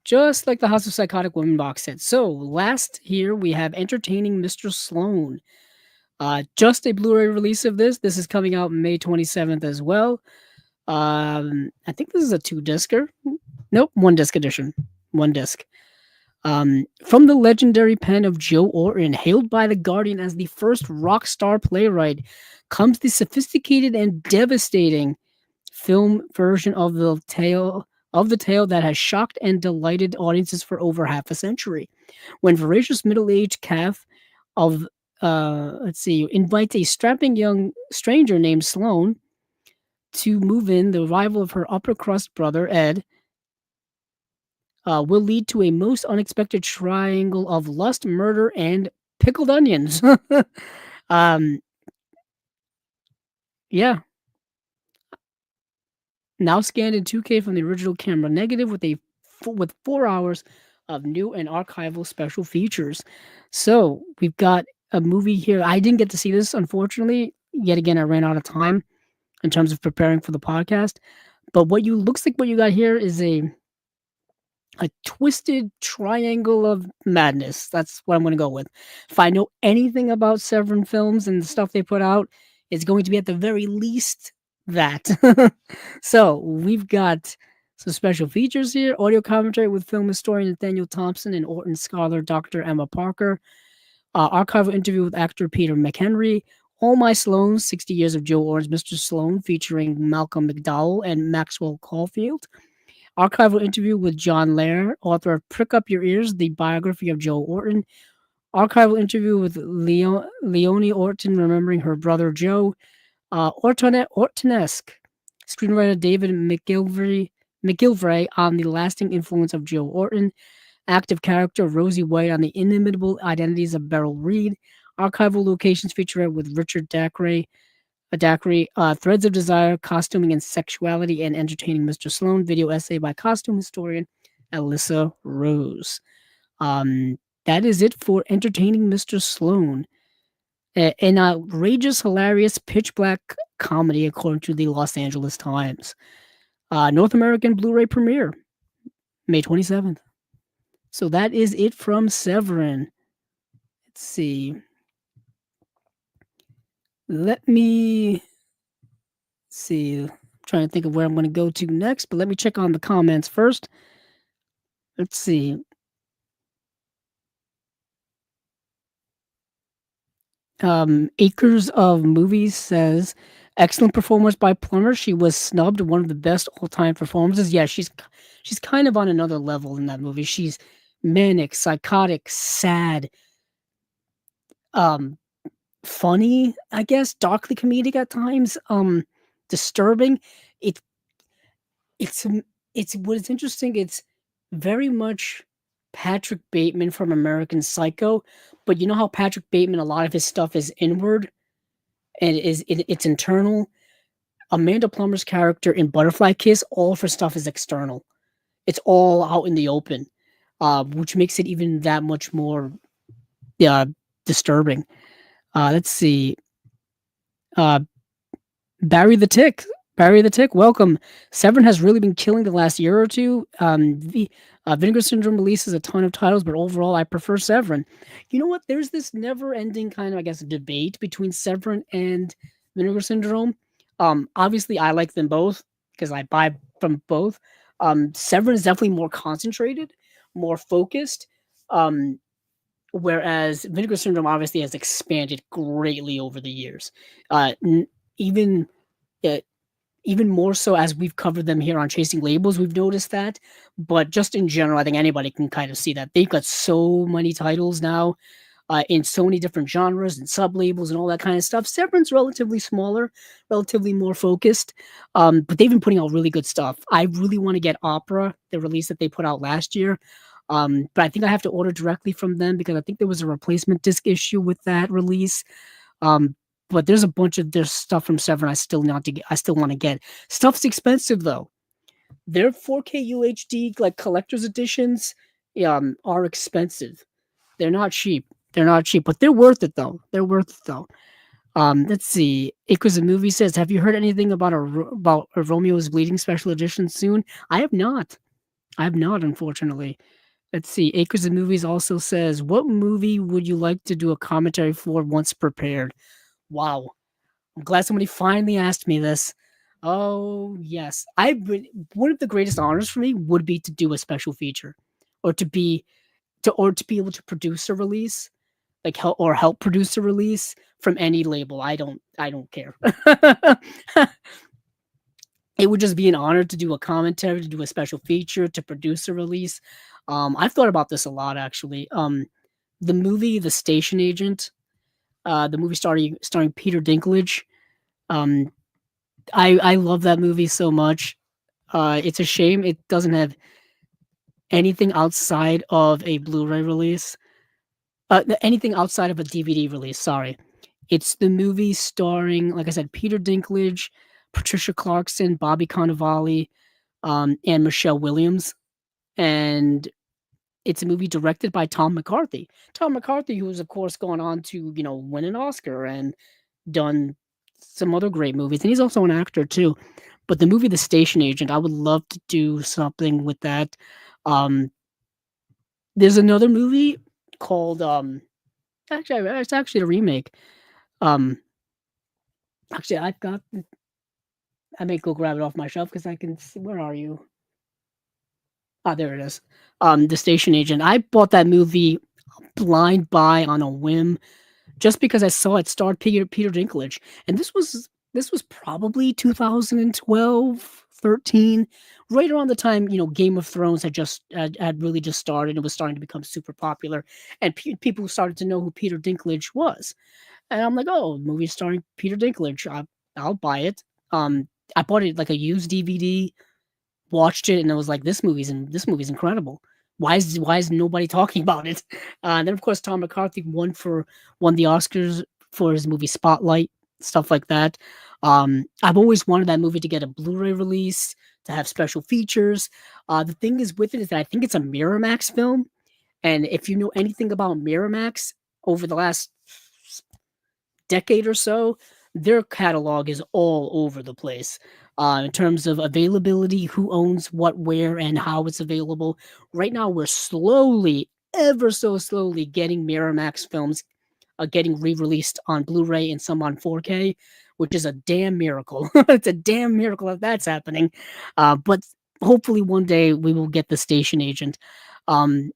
Just like the House of Psychotic Women box set. So, last here we have Entertaining Mr. Sloane. Just a Blu-ray release of this. This is coming out May 27th as well. I think this is a 2-discer. Nope, 1-disc edition. 1-disc. From the legendary pen of Joe Orton, hailed by The Guardian as the first rock star playwright, comes the sophisticated and devastating film version of the tale that has shocked and delighted audiences for over half a century. When voracious middle-aged calf of invites a strapping young stranger named Sloane to move in, the arrival of her upper crust brother Ed will lead to a most unexpected triangle of lust, murder, and pickled onions. Yeah. Now scanned in 2K from the original camera negative with 4 hours of new and archival special features. So we've got a movie here. I didn't get to see this, unfortunately. Yet again, I ran out of time in terms of preparing for the podcast. But what you got here is a twisted triangle of madness. That's what I'm going to go with. If I know anything about Severin films and the stuff they put out, it's going to be at the very least that. So we've got some special features here. Audio commentary with film historian Nathaniel Thompson and Orton scholar Dr. Emma Parker. Archival interview with actor Peter McHenry. All My Sloane, 60 Years of Joe Orton's Mr. Sloane, featuring Malcolm McDowell and Maxwell Caulfield. Archival interview with John Lair, author of Prick Up Your Ears, the biography of Joe Orton. Archival interview with Leonie Orton, remembering her brother Joe. Ortonesque, screenwriter David McGilvray on the lasting influence of Joe Orton. Active character Rosie White on the inimitable identities of Beryl Reed. Archival locations featurette with Richard Dacre, Threads of Desire, Costuming and Sexuality, and Entertaining Mr. Sloane. Video essay by costume historian Alyssa Rose. That is it for Entertaining Mr. Sloane. An outrageous, hilarious, pitch black comedy, according to the Los Angeles Times. North American Blu-ray premiere, May 27th. So that is it from Severin. Let's see. Let me see. I'm trying to think of where I'm going to go to next, but let me check on the comments first. Let's see. Acres of Movies says, excellent performance by Plummer. She was snubbed, one of the best all-time performances. Yeah, she's kind of on another level in that movie. She's manic, psychotic, sad, funny, I guess, darkly comedic at times, disturbing. It's what is interesting, it's very much Patrick Bateman from American Psycho, but you know how Patrick Bateman, a lot of his stuff is inward and it's internal. Amanda Plummer's character in Butterfly Kiss, all of her stuff is external. It's all out in the open, which makes it even that much more disturbing. Let's see. Barry the Tick, welcome. Severin has really been killing the last year or two. Vinegar Syndrome releases a ton of titles, but overall, I prefer Severin. You know what? There's this never-ending kind of, I guess, debate between Severin and Vinegar Syndrome. Obviously, I like them both because I buy from both. Severin is definitely more concentrated, more focused. Whereas Vinegar Syndrome obviously has expanded greatly over the years. Even even more so as we've covered them here on Chasing Labels, we've noticed that. But just in general, I think anybody can kind of see that they've got so many titles now, in so many different genres and sub labels and all that kind of stuff. Severin's relatively smaller, relatively more focused, but they've been putting out really good stuff. I really want to get Opera, the release that they put out last year. But I think I have to order directly from them because I think there was a replacement disc issue with that release. Um, but there's a bunch of there's stuff from Severin I still not to get. I still want to get. Stuff's expensive though. Their 4K UHD like collector's editions, are expensive. They're not cheap. They're not cheap, but they're worth it though. They're worth it though. Let's see. Acres of Movie says, "Have you heard anything about about a Romeo's Bleeding special edition soon?" I have not. I have not, unfortunately. Let's see. Acres of Movies also says, "What movie would you like to do a commentary for once prepared?" Wow. I'm glad somebody finally asked me this. Oh, yes. I would one of the greatest honors for me would be to do a special feature or to be able to produce a release, like help produce a release from any label. I don't care. It would just be an honor to do a commentary, to do a special feature, to produce a release. I've thought about this a lot actually. The movie The Station Agent, the movie starring Peter Dinklage. Um, I love that movie so much. It's a shame it doesn't have anything outside of a Blu-ray release. Anything outside of a DVD release. Sorry, it's the movie starring, like I said, Peter Dinklage, Patricia Clarkson, Bobby Cannavale, and Michelle Williams, and it's a movie directed by Tom McCarthy. Tom McCarthy, who has of course gone on to win an Oscar and done some other great movies, and he's also an actor too. But the movie The Station Agent, I would love to do something with that. Um, there's another movie called actually it's actually a remake. Um, actually I may go grab it off my shelf because I can see, where are you? Ah, there it is. The Station Agent. I bought that movie blind buy on a whim just because I saw it starred Peter Dinklage, and this was probably 2012, 13, right around the time Game of Thrones had really just started and was starting to become super popular, and people started to know who Peter Dinklage was, and I'm like, oh, movie starring Peter Dinklage, I'll buy it. I bought it like a used DVD, watched it, and I was like, this movie's incredible. Why is nobody talking about it? And then of course Tom McCarthy won the Oscars for his movie Spotlight, stuff like that. I've always wanted that movie to get a Blu-ray release, to have special features. The thing is with it is that I think it's a Miramax film, and if you know anything about Miramax over the last decade or so, their catalog is all over the place in terms of availability, who owns what, where, and how it's available. Right now, we're slowly, ever so slowly, getting Miramax films getting re-released on Blu-ray and some on 4K, which is a damn miracle. It's a damn miracle if that's happening. But hopefully one day we will get The Station Agent. Um,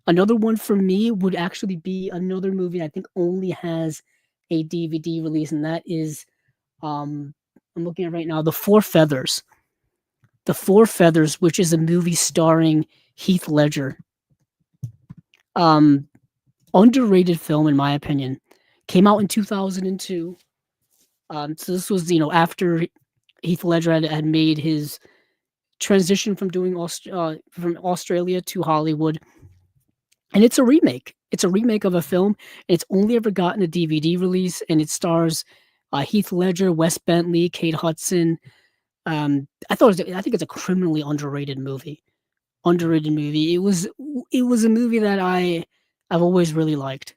Another one for me would actually be another movie I think only has a DVD release, and that is I'm looking at right now, The Four Feathers. The Four Feathers, which is a movie starring Heath Ledger. Um, Underrated film in my opinion. Came out in 2002. So this was after Heath Ledger had made his transition from from Australia to Hollywood, and it's a remake. It's a remake of a film, and it's only ever gotten a DVD release, and it stars Heath Ledger, Wes Bentley, Kate Hudson. I think it's a criminally underrated movie. Underrated movie. It was a movie that I've always really liked.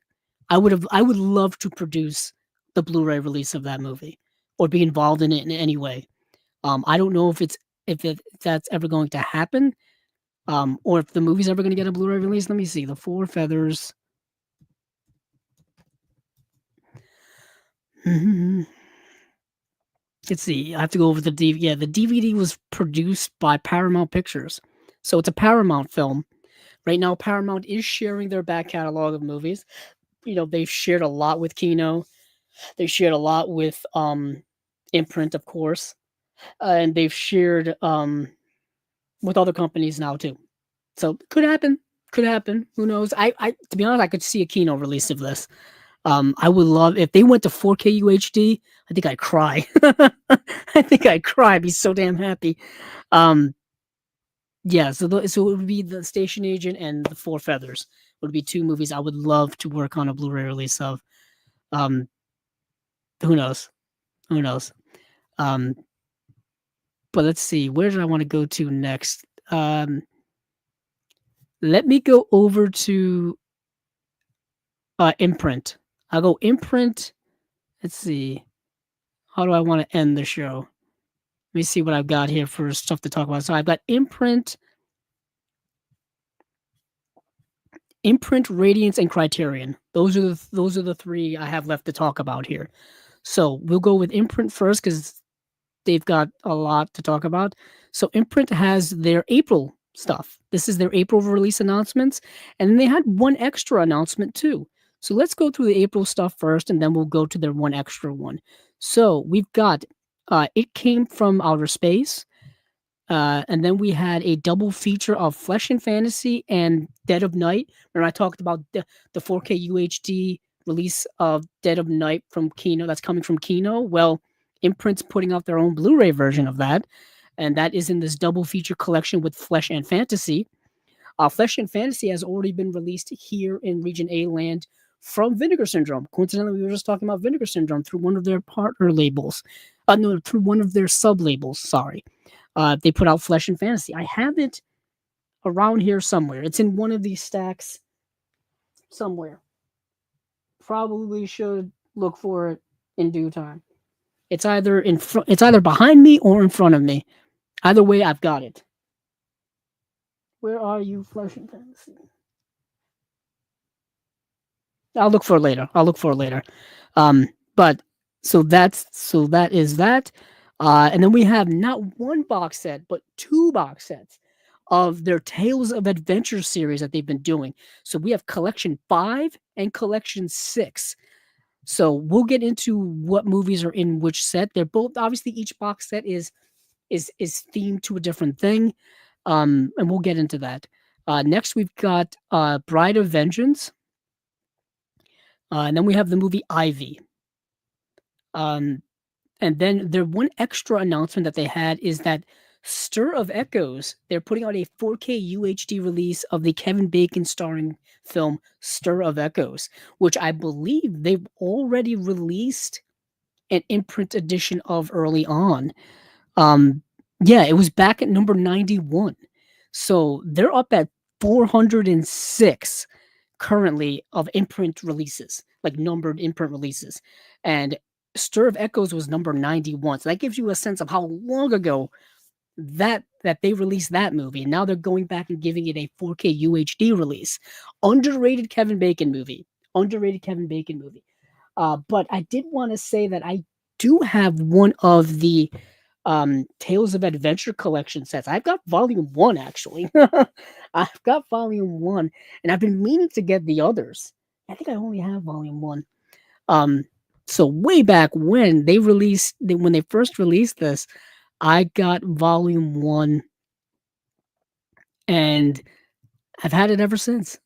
I would love to produce the Blu-ray release of that movie or be involved in it in any way. I don't know if that's ever going to happen, or if the movie's ever going to get a Blu-ray release. Let me see. The Four Feathers. Let's see. I have to go over the DVD. Yeah, the DVD was produced by Paramount Pictures, so it's a Paramount film. Right now, Paramount is sharing their back catalog of movies. They've shared a lot with Kino. They shared a lot with Imprint, of course. and they've shared with other companies now too. So could happen. Could happen. Who knows? I to be honest, I could see a Kino release of this. I would love if they went to 4K UHD. I think I'd cry. I think I'd cry. I'd be so damn happy. Um, yeah. So it would be the Station Agent and the Four Feathers would be two movies I would love to work on a Blu-ray release of. Um, who knows? Who knows? Um, but let's see. Where did I want to go to next? Let me go over to Imprint. I'll go Imprint. Let's see. How do I want to end the show? Let me see what I've got here for stuff to talk about. So I've got Imprint, Radiance, and Criterion. Those are the three I have left to talk about here. So we'll go with Imprint first because they've got a lot to talk about. So Imprint has their April stuff. This is their April release announcements, and then they had one extra announcement too. So let's go through the April stuff first, and then we'll go to their one extra one. So we've got It Came From Outer Space, and then we had a double feature of Flesh and Fantasy and Dead of Night. Remember I talked about the 4K UHD release of Dead of Night from Kino that's coming from Kino. Well, Imprint's putting out their own Blu-ray version of that, and that is in this double feature collection with Flesh and Fantasy. Flesh and Fantasy has already been released here in Region A land from Vinegar Syndrome. Coincidentally, we were just talking about Vinegar Syndrome through one of their partner labels. No, through one of their sub labels. Sorry. They put out Flesh and Fantasy. I have it around here somewhere. It's in one of these stacks somewhere. Probably should look for it in due time. It's either in front. It's either behind me or in front of me. Either way, I've got it. Where are you, Flesh and Fantasy? I'll look for it later. But that is that. And then we have not one box set, but two box sets of their Tales of Adventure series that they've been doing. So we have Collection 5 and Collection 6. So we'll get into what movies are in which set. They're both obviously each box set is themed to a different thing. And we'll get into that. Next we've got Bride of Vengeance. And then we have the movie Ivy. And then their one extra announcement that they had is that Stir of Echoes, they're putting out a 4K UHD release of the Kevin Bacon starring film Stir of Echoes, which I believe they've already released an imprint edition of early on. Yeah, it was back at number 91. So they're up at 406 currently of imprint releases, like numbered imprint releases. And Stir of Echoes was number 91. So that gives you a sense of how long ago that they released that movie. And now they're going back and giving it a 4K UHD release. Underrated Kevin Bacon movie. But I did want to say that I do have one of the Tales of Adventure collection sets. I've got volume 1 actually. I've got volume 1 and I've been meaning to get the others. I think I only have volume 1. So way back when when they first released this, I got volume 1 and I've had it ever since.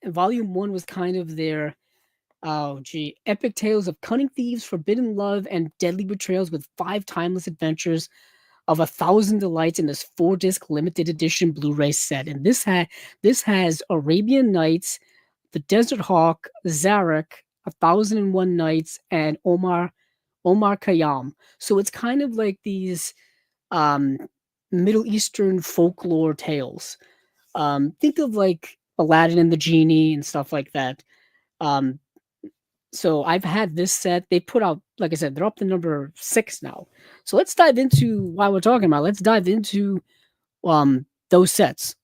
Volume 1 was kind of their epic tales of cunning thieves, forbidden love, and deadly betrayals with 5 timeless adventures of 1,000 delights in this 4-disc limited edition Blu-ray set. And this has Arabian Nights, The Desert Hawk, Zarek, 1,001 Nights, and Omar Khayyam. So it's kind of like these Middle Eastern folklore tales. Think of like Aladdin and the Genie and stuff like that. So I've had this set. They put out, like I said, they're up to number 6 now. So let's dive into while we're talking about. Let's dive into those sets.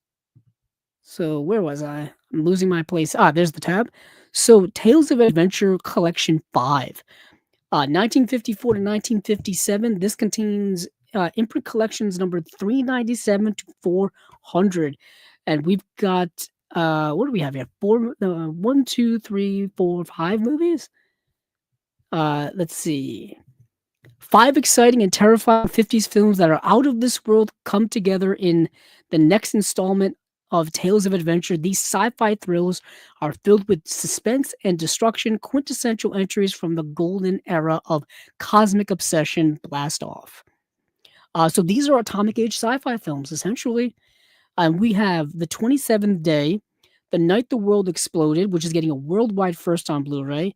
So where was I? I'm losing my place. There's the tab. So Tales of Adventure Collection 5. 1954 to 1957. This contains imprint collections number 397 to 400. And we've got what do we have here? 1, 2, 3, 4, 5 movies. Let's see. 5 exciting and terrifying 50s films that are out of this world come together in the next installment of Tales of Adventure. These sci-fi thrills are filled with suspense and destruction, quintessential entries from the golden era of cosmic obsession blast off. So these are atomic age sci-fi films, essentially. We have The 27th Day, The Night the World Exploded, which is getting a worldwide first on Blu-ray,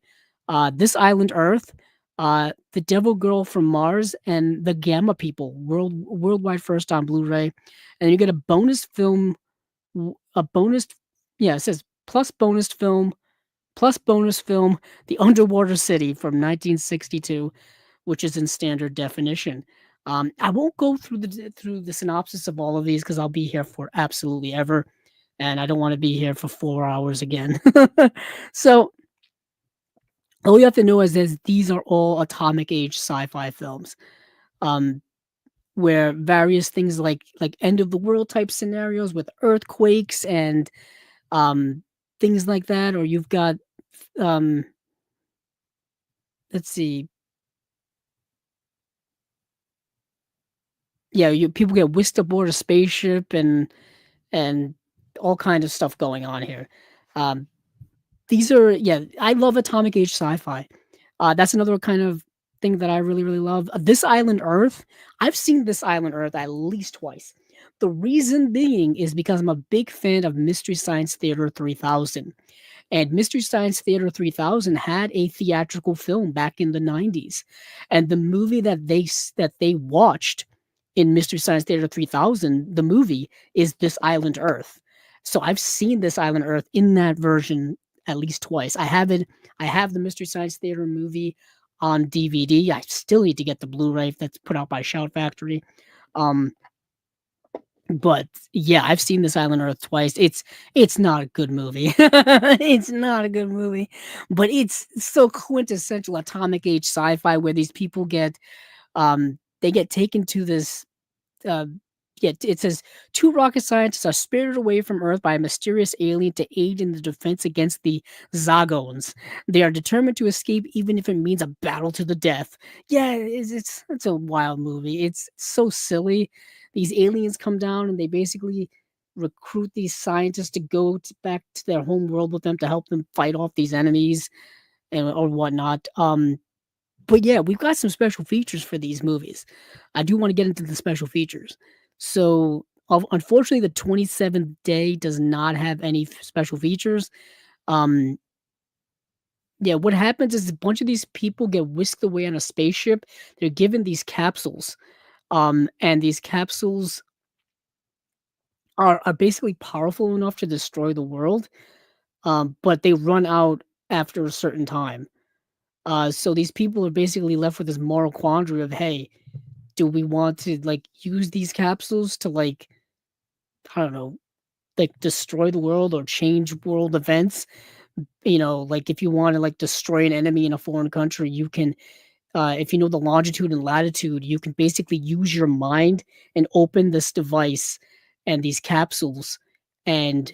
This Island Earth, The Devil Girl from Mars, and The Gamma People, worldwide first on Blu-ray. And then you get a bonus film, a bonus, yeah, it says plus bonus film, The Underwater City from 1962, which is in standard definition. I won't go through the synopsis of all of these because I'll be here for absolutely ever, and I don't want to be here for 4 hours again. So all you have to know is that these are all atomic age sci-fi films, um, where various things like end of the world type scenarios with earthquakes and um, things like that, or you've got um, let's see, yeah, you people get whisked aboard a spaceship and all kind of stuff going on here. Um, these are yeah, I love atomic age sci-fi. That's another kind of thing that I really really love. This Island Earth, I've seen This Island Earth at least twice. The reason being is because I'm a big fan of Mystery Science Theater 3000. And Mystery Science Theater 3000 had a theatrical film back in the 90s. And the movie that they watched in Mystery Science Theater 3000, the movie is This Island Earth. So I've seen This Island Earth in that version at least twice. I have the Mystery Science Theater movie on DVD. I still need to get the Blu-ray that's put out by Shout Factory. Um, but yeah, I've seen This Island Earth twice. It's not a good movie. It's not a good movie, but it's so quintessential atomic age sci-fi where these people they get taken to this uh, yeah, it says two rocket scientists are spirited away from Earth by a mysterious alien to aid in the defense against the Zagons. They are determined to escape, even if it means a battle to the death. Yeah, it's a wild movie. It's so silly. These aliens come down and they basically recruit these scientists to go back to their home world with them to help them fight off these enemies and or whatnot. But yeah, we've got some special features for these movies. I do want to get into the special features. So, unfortunately, the 27th Day does not have any special features. Um, yeah, what happens is a bunch of these people get whisked away on a spaceship. They're given these capsules, and these capsules are basically powerful enough to destroy the world, but they run out after a certain time. So these people are basically left with this moral quandary of, hey, do we want to like use these capsules to like I don't know, like destroy the world or change world events? Like if you want to like destroy an enemy in a foreign country, you can if you know the longitude and latitude, you can basically use your mind and open this device and these capsules and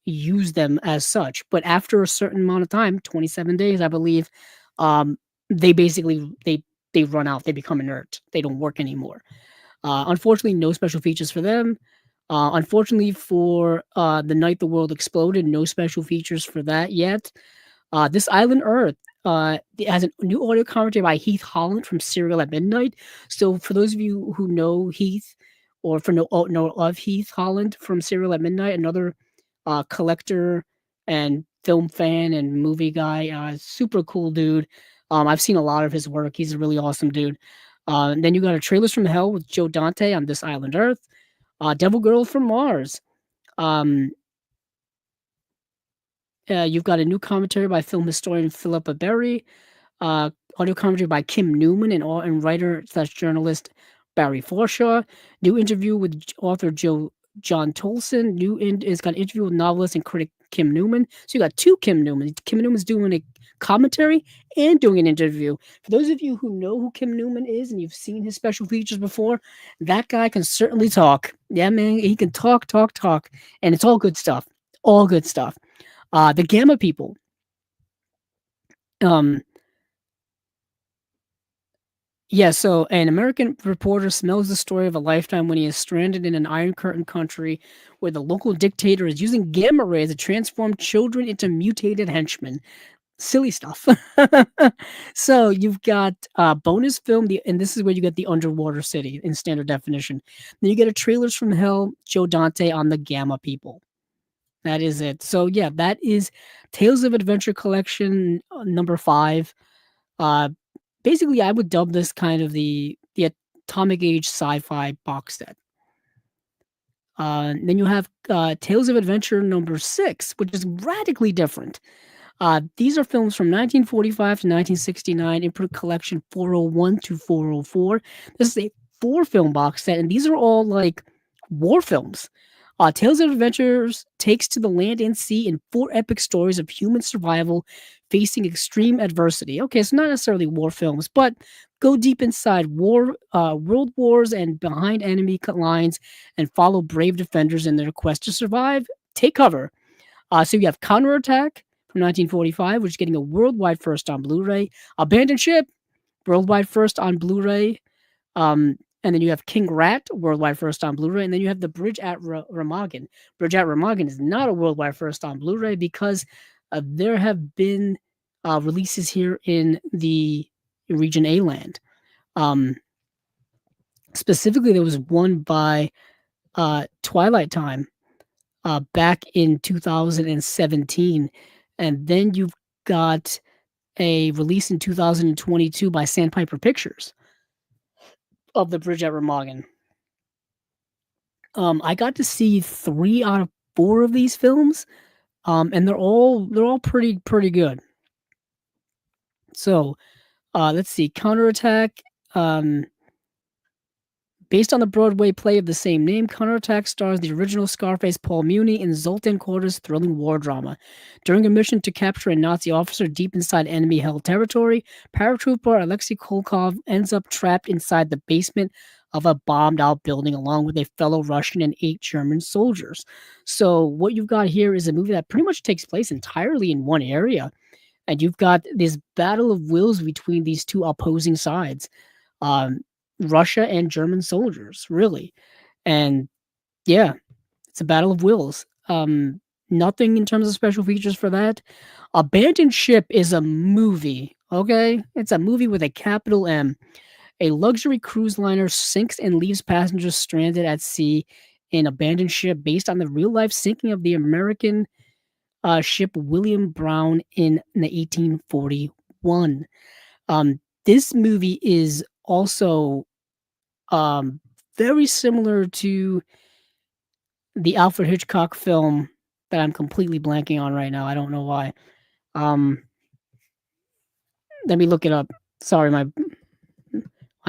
use them as such. But after a certain amount of time, 27 days, I believe, um, they basically they run out. They become inert. They don't work anymore. Unfortunately, no special features for them. Unfortunately, for the night the world exploded, no special features for that yet. This Island Earth it has a new audio commentary by Heath Holland from Serial at Midnight. So, for those of you who know Heath, or for know of Heath Holland from Serial at Midnight, another collector and film fan and movie guy, super cool dude. I've seen a lot of his work. He's a really awesome dude. And then you got a Trailers from Hell with Joe Dante on This Island Earth. Devil Girl from Mars. Um, you've got a new commentary by film historian Philippa Berry, audio commentary by Kim Newman and writer/journalist Barry Forshaw. New interview with author John Tolson. It's got an interview with novelist and critic Kim Newman. So you got two Kim Newmans. Kim Newman's doing a commentary and doing an interview. For those of you who know who Kim Newman is and you've seen his special features before, that guy can certainly talk. Yeah, man, he can talk, and it's all good stuff. All good stuff. The Gamma People. Um, Yeah, so an American reporter smells the story of a lifetime when he is stranded in an Iron Curtain country where the local dictator is using gamma rays to transform children into mutated henchmen. Silly stuff. So you've got bonus film, and this is where you get the underwater city in standard definition. Then you get a trailers from hell, Joe Dante on the Gamma people. That is it. So yeah, that is Tales of Adventure Collection number 5. Uh, Basically, I would dub this kind of the atomic age sci-fi box set. Then you have Tales of Adventure number 6, which is radically different. These are films from 1945 to 1969, Imprint Collection 401 to 404. This is a 4-film box set, and these are all like war films. Tales of Adventures takes to the land and sea in 4 epic stories of human survival facing extreme adversity. Okay, so not necessarily war films, but go deep inside world wars and behind enemy lines and follow brave defenders in their quest to survive. Take cover. So you have Counterattack from 1945, which is getting a worldwide first on Blu-ray. Abandoned Ship, worldwide first on Blu-ray. And then you have King Rat, worldwide first on Blu-ray. And then you have The Bridge at Remagen. Bridge at Remagen is not a worldwide first on Blu-ray because there have been releases here in the Region A land. Specifically, there was one by Twilight Time back in 2017. And then you've got a release in 2022 by Sandpiper Pictures of The Bridge at Remagen. I got to see 3 out of 4 of these films, and they're all pretty good. So, let's see, Counterattack, based on the Broadway play of the same name, Counterattack stars the original Scarface Paul Muni in Zoltan Korda's thrilling war drama. During a mission to capture a Nazi officer deep inside enemy-held territory, paratrooper Alexei Kolkov ends up trapped inside the basement of a bombed-out building along with a fellow Russian and 8 German soldiers. So what you've got here is a movie that pretty much takes place entirely in one area, and you've got this battle of wills between these two opposing sides. Russia and German soldiers, really. And yeah, it's a battle of wills. Nothing in terms of special features for that. Abandoned Ship is a movie, okay? It's a movie with a capital M. A luxury cruise liner sinks and leaves passengers stranded at sea in abandoned ship based on the real life sinking of the American ship William Brown in the 1841. This movie is also very similar to the Alfred Hitchcock film that I'm completely blanking on right now. I don't know why. Let me look it up. Sorry, my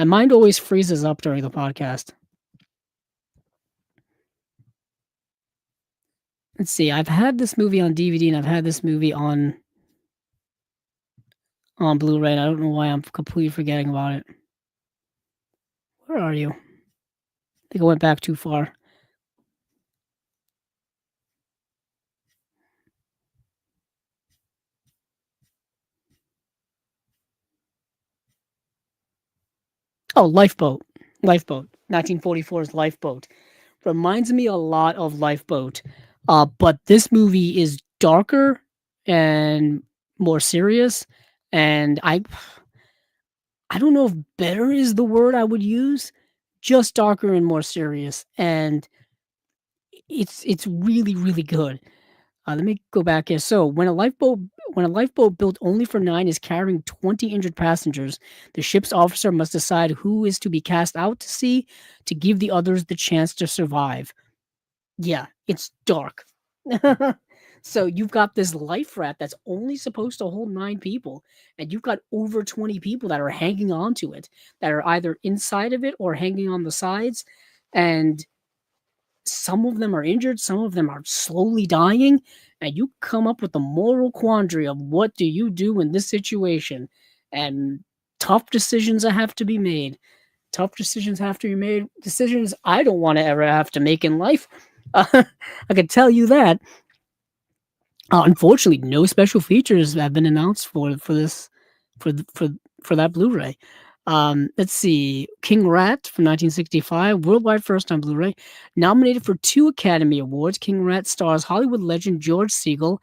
mind always freezes up during the podcast. Let's see. I've had this movie on DVD and I've had this movie on Blu-ray. And I don't know why I'm completely forgetting about it. Where are you? I think I went back too far. Oh, Lifeboat. Lifeboat. 1944's Lifeboat. Reminds me a lot of Lifeboat. But this movie is darker and more serious. And I don't know if better is the word I would use. Just darker and more serious. And it's really, really good. Let me go back here. So when a lifeboat built only for 9 is carrying 20 injured passengers, the ship's officer must decide who is to be cast out to sea to give the others the chance to survive. Yeah, it's dark. So you've got this life raft that's only supposed to hold 9 people, and you've got over 20 people that are hanging on to it, that are either inside of it or hanging on the sides, and some of them are injured, some of them are slowly dying, and you come up with the moral quandary of what do you do in this situation? And tough decisions have to be made. Tough decisions have to be made. Decisions I don't want to ever have to make in life. I can tell you that. Unfortunately, no special features have been announced for this for that Blu-ray. Let's see. King Rat from 1965, worldwide first on Blu-ray, nominated for 2 Academy Awards. King Rat stars Hollywood legend George Segal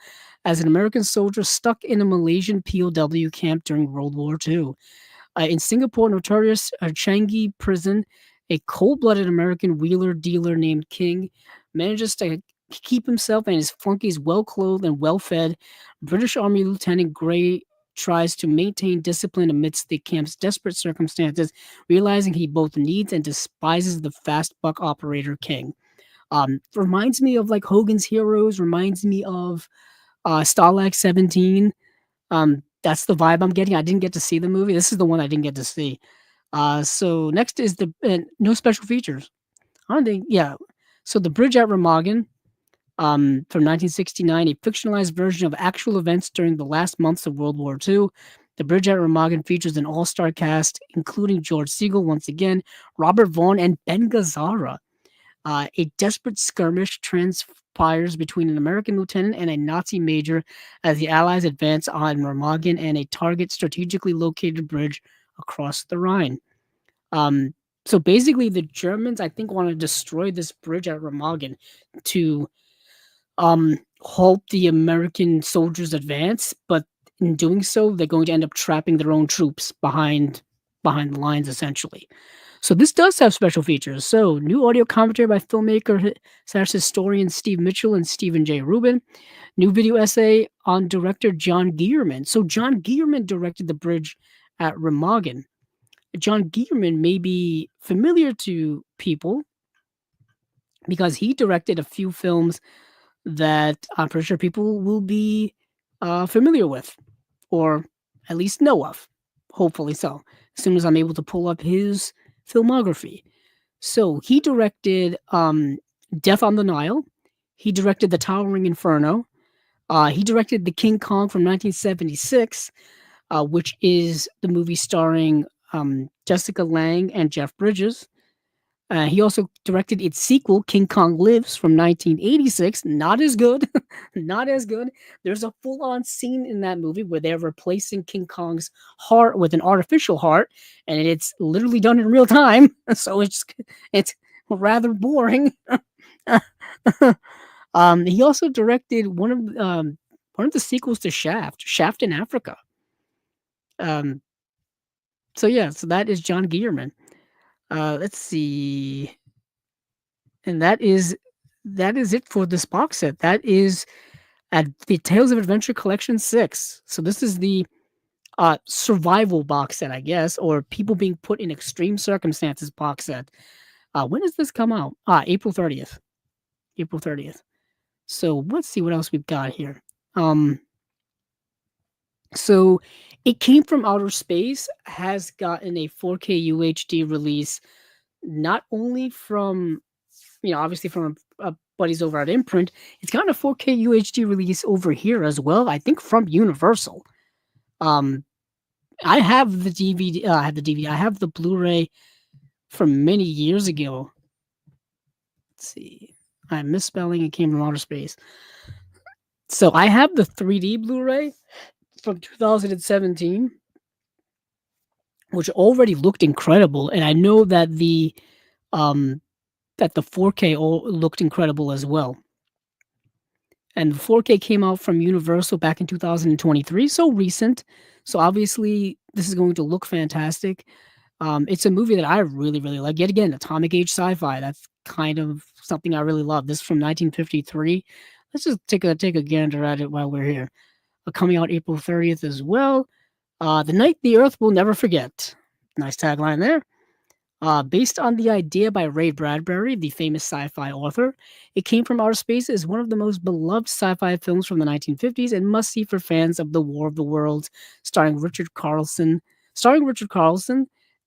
as an American soldier stuck in a Malaysian POW camp during World War II. In Singapore, notorious Changi prison, a cold-blooded American wheeler dealer named King manages to keep himself and his flunkies well-clothed and well-fed. British Army Lieutenant Gray tries to maintain discipline amidst the camp's desperate circumstances, realizing he both needs and despises the fast buck operator King. Reminds me of like Hogan's Heroes, reminds me of Stalag 17. That's the vibe I'm getting. I didn't get to see the movie. This is the one I didn't get to see. So next is the no special features. I don't think, yeah. So the Bridge at Remagen, from 1969, a fictionalized version of actual events during the last months of World War II. The Bridge at Remagen features an all-star cast, including George Segal once again, Robert Vaughn, and Ben Gazzara. A desperate skirmish transpires between an American lieutenant and a Nazi major as the Allies advance on Remagen and a target strategically located bridge across the Rhine. So basically, the Germans, I think, want to destroy this bridge at Remagen to halt the American soldiers' advance, but in doing so, they're going to end up trapping their own troops behind the lines, essentially. So this does have special features. So new audio commentary by filmmaker slash historian Steve Mitchell and Stephen J. Rubin. New video essay on director John Guillermin. So John Guillermin directed The Bridge at Remagen. John Guillermin may be familiar to people because he directed a few films that I'm pretty sure people will be familiar with, or at least know of. Hopefully so. As soon as I'm able to pull up his filmography. So he directed Death on the Nile. He directed The Towering Inferno. He directed The King Kong from 1976, which is the movie starring Jessica Lange and Jeff Bridges. He also directed its sequel, King Kong Lives, from 1986. Not as good. Not as good. There's a full-on scene in that movie where they're replacing King Kong's heart with an artificial heart, and it's literally done in real time. So it's rather boring. He also directed one of the sequels to Shaft in Africa. So yeah, so that is John Guillermin. Let's see. And that is it for this box set. That is at the Tales of Adventure Collection 6. So this is the survival box set, I guess, or people being put in extreme circumstances box set. When does this come out? April 30th. April 30th. So let's see what else we've got here. So It Came from Outer Space has gotten a 4K UHD release, not only from, obviously from buddies over at Imprint. It's gotten a 4K UHD release over here as well, I think from Universal. I have the DVD, I have the Blu-ray from many years ago. Let's see. I'm misspelling It Came from Outer Space. So I have the 3D Blu-ray from 2017, which already looked incredible, and I know that the 4K looked incredible as well. And the 4K came out from Universal back in 2023, so recent. So obviously, this is going to look fantastic. It's a movie that I really, really like. Yet again, atomic age sci-fi. That's kind of something I really love. This is from 1953. Let's just take a gander at it while we're here. Coming out April 30th as well. The Night the Earth Will Never Forget. Nice tagline there. Based on the idea by Ray Bradbury, the famous sci-fi author, It Came from Outer Space is one of the most beloved sci-fi films from the 1950s and must-see for fans of The War of the Worlds, starring Richard Carlson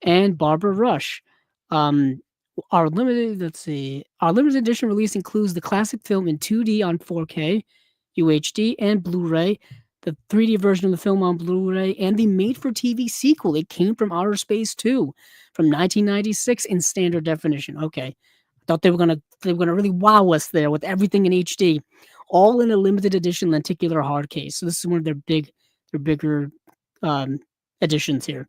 and Barbara Rush. Our limited edition release includes the classic film in 2D on 4K, UHD, and Blu-ray, the 3D version of the film on Blu-ray, and the made-for-TV sequel, It Came from Outer Space 2, from 1996 in standard definition. Okay, I thought they were gonna really wow us there with everything in HD, all in a limited edition lenticular hard case. So this is one of their bigger editions here.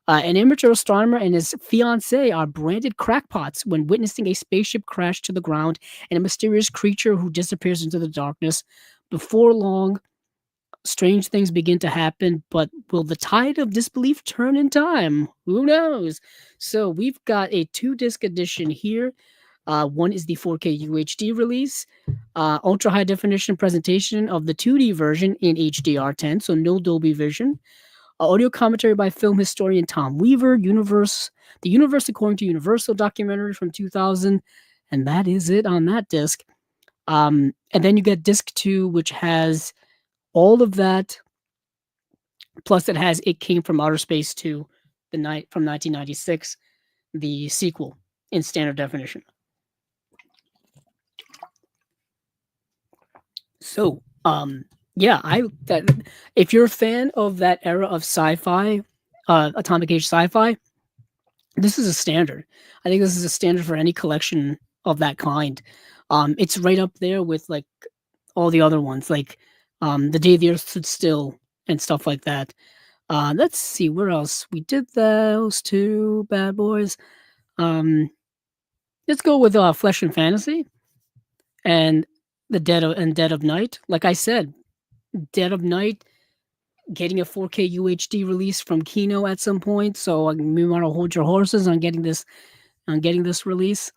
An amateur astronomer and his fiancée are branded crackpots when witnessing a spaceship crash to the ground and a mysterious creature who disappears into the darkness. Before long, strange things begin to happen, but will the tide of disbelief turn in time? Who knows? So we've got a 2-disc edition here. One is the 4K UHD release, ultra high definition presentation of the 2D version in HDR10, so no Dolby Vision. Audio commentary by film historian Tom Weaver, The Universe According to Universal documentary from 2000, and that is it on that disc. And then you get disc 2, which has all of that, plus it has It Came from Outer Space 2, the night from 1996, the sequel in standard definition. So, yeah, if you're a fan of that era of sci-fi, atomic age sci-fi, this is a standard. I think this is a standard for any collection of that kind. It's right up there with like all the other ones, like The Day the Earth Stood Still and stuff like that. Let's see where else we did those two bad boys. Let's go with Flesh and Fantasy and Dead of Night. Like I said, Dead of Night getting a 4K UHD release from Kino at some point. So we want to hold your horses on getting this release.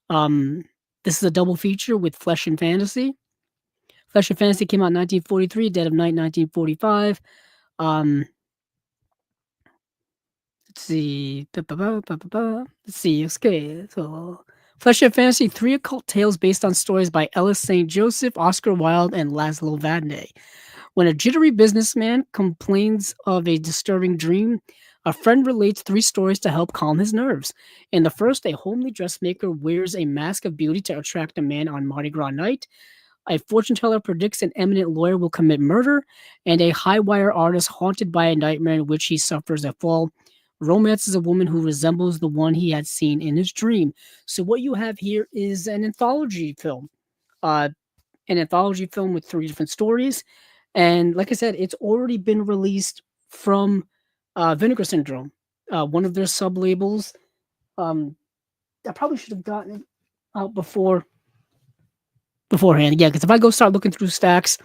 This is a double feature with Flesh and Fantasy. Flesh and Fantasy came out in 1943, Dead of Night 1945. Let's see. Let's see. Okay. So Flesh and Fantasy, 3 occult tales based on stories by Ellis St. Joseph, Oscar Wilde, and Laszlo Vadnais. When a jittery businessman complains of a disturbing dream, a friend relates 3 stories to help calm his nerves. In the first, a homely dressmaker wears a mask of beauty to attract a man on Mardi Gras night. A fortune teller predicts an eminent lawyer will commit murder, and a high wire artist haunted by a nightmare in which he suffers a fall romances a woman who resembles the one he had seen in his dream. So what you have here is an anthology film, with 3 different stories. And like I said, it's already been released from Vinegar Syndrome, one of their sub labels. I probably should have gotten it out beforehand. Yeah, because if I go start looking through stacks,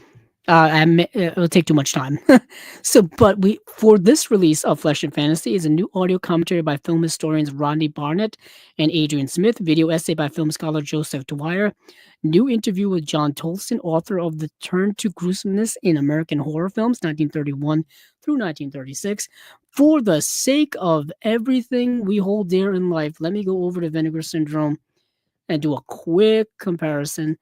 it'll take too much time. But for this release of Flesh and Fantasy is a new audio commentary by film historians Rodney Barnett and Adrian Smith, video essay by film scholar Joseph Dwyer, new interview with John Tolston, author of The Turn to Gruesomeness in American Horror Films, 1931 through 1936. For the sake of everything we hold dear in life, let me go over to Vinegar Syndrome and do a quick comparison.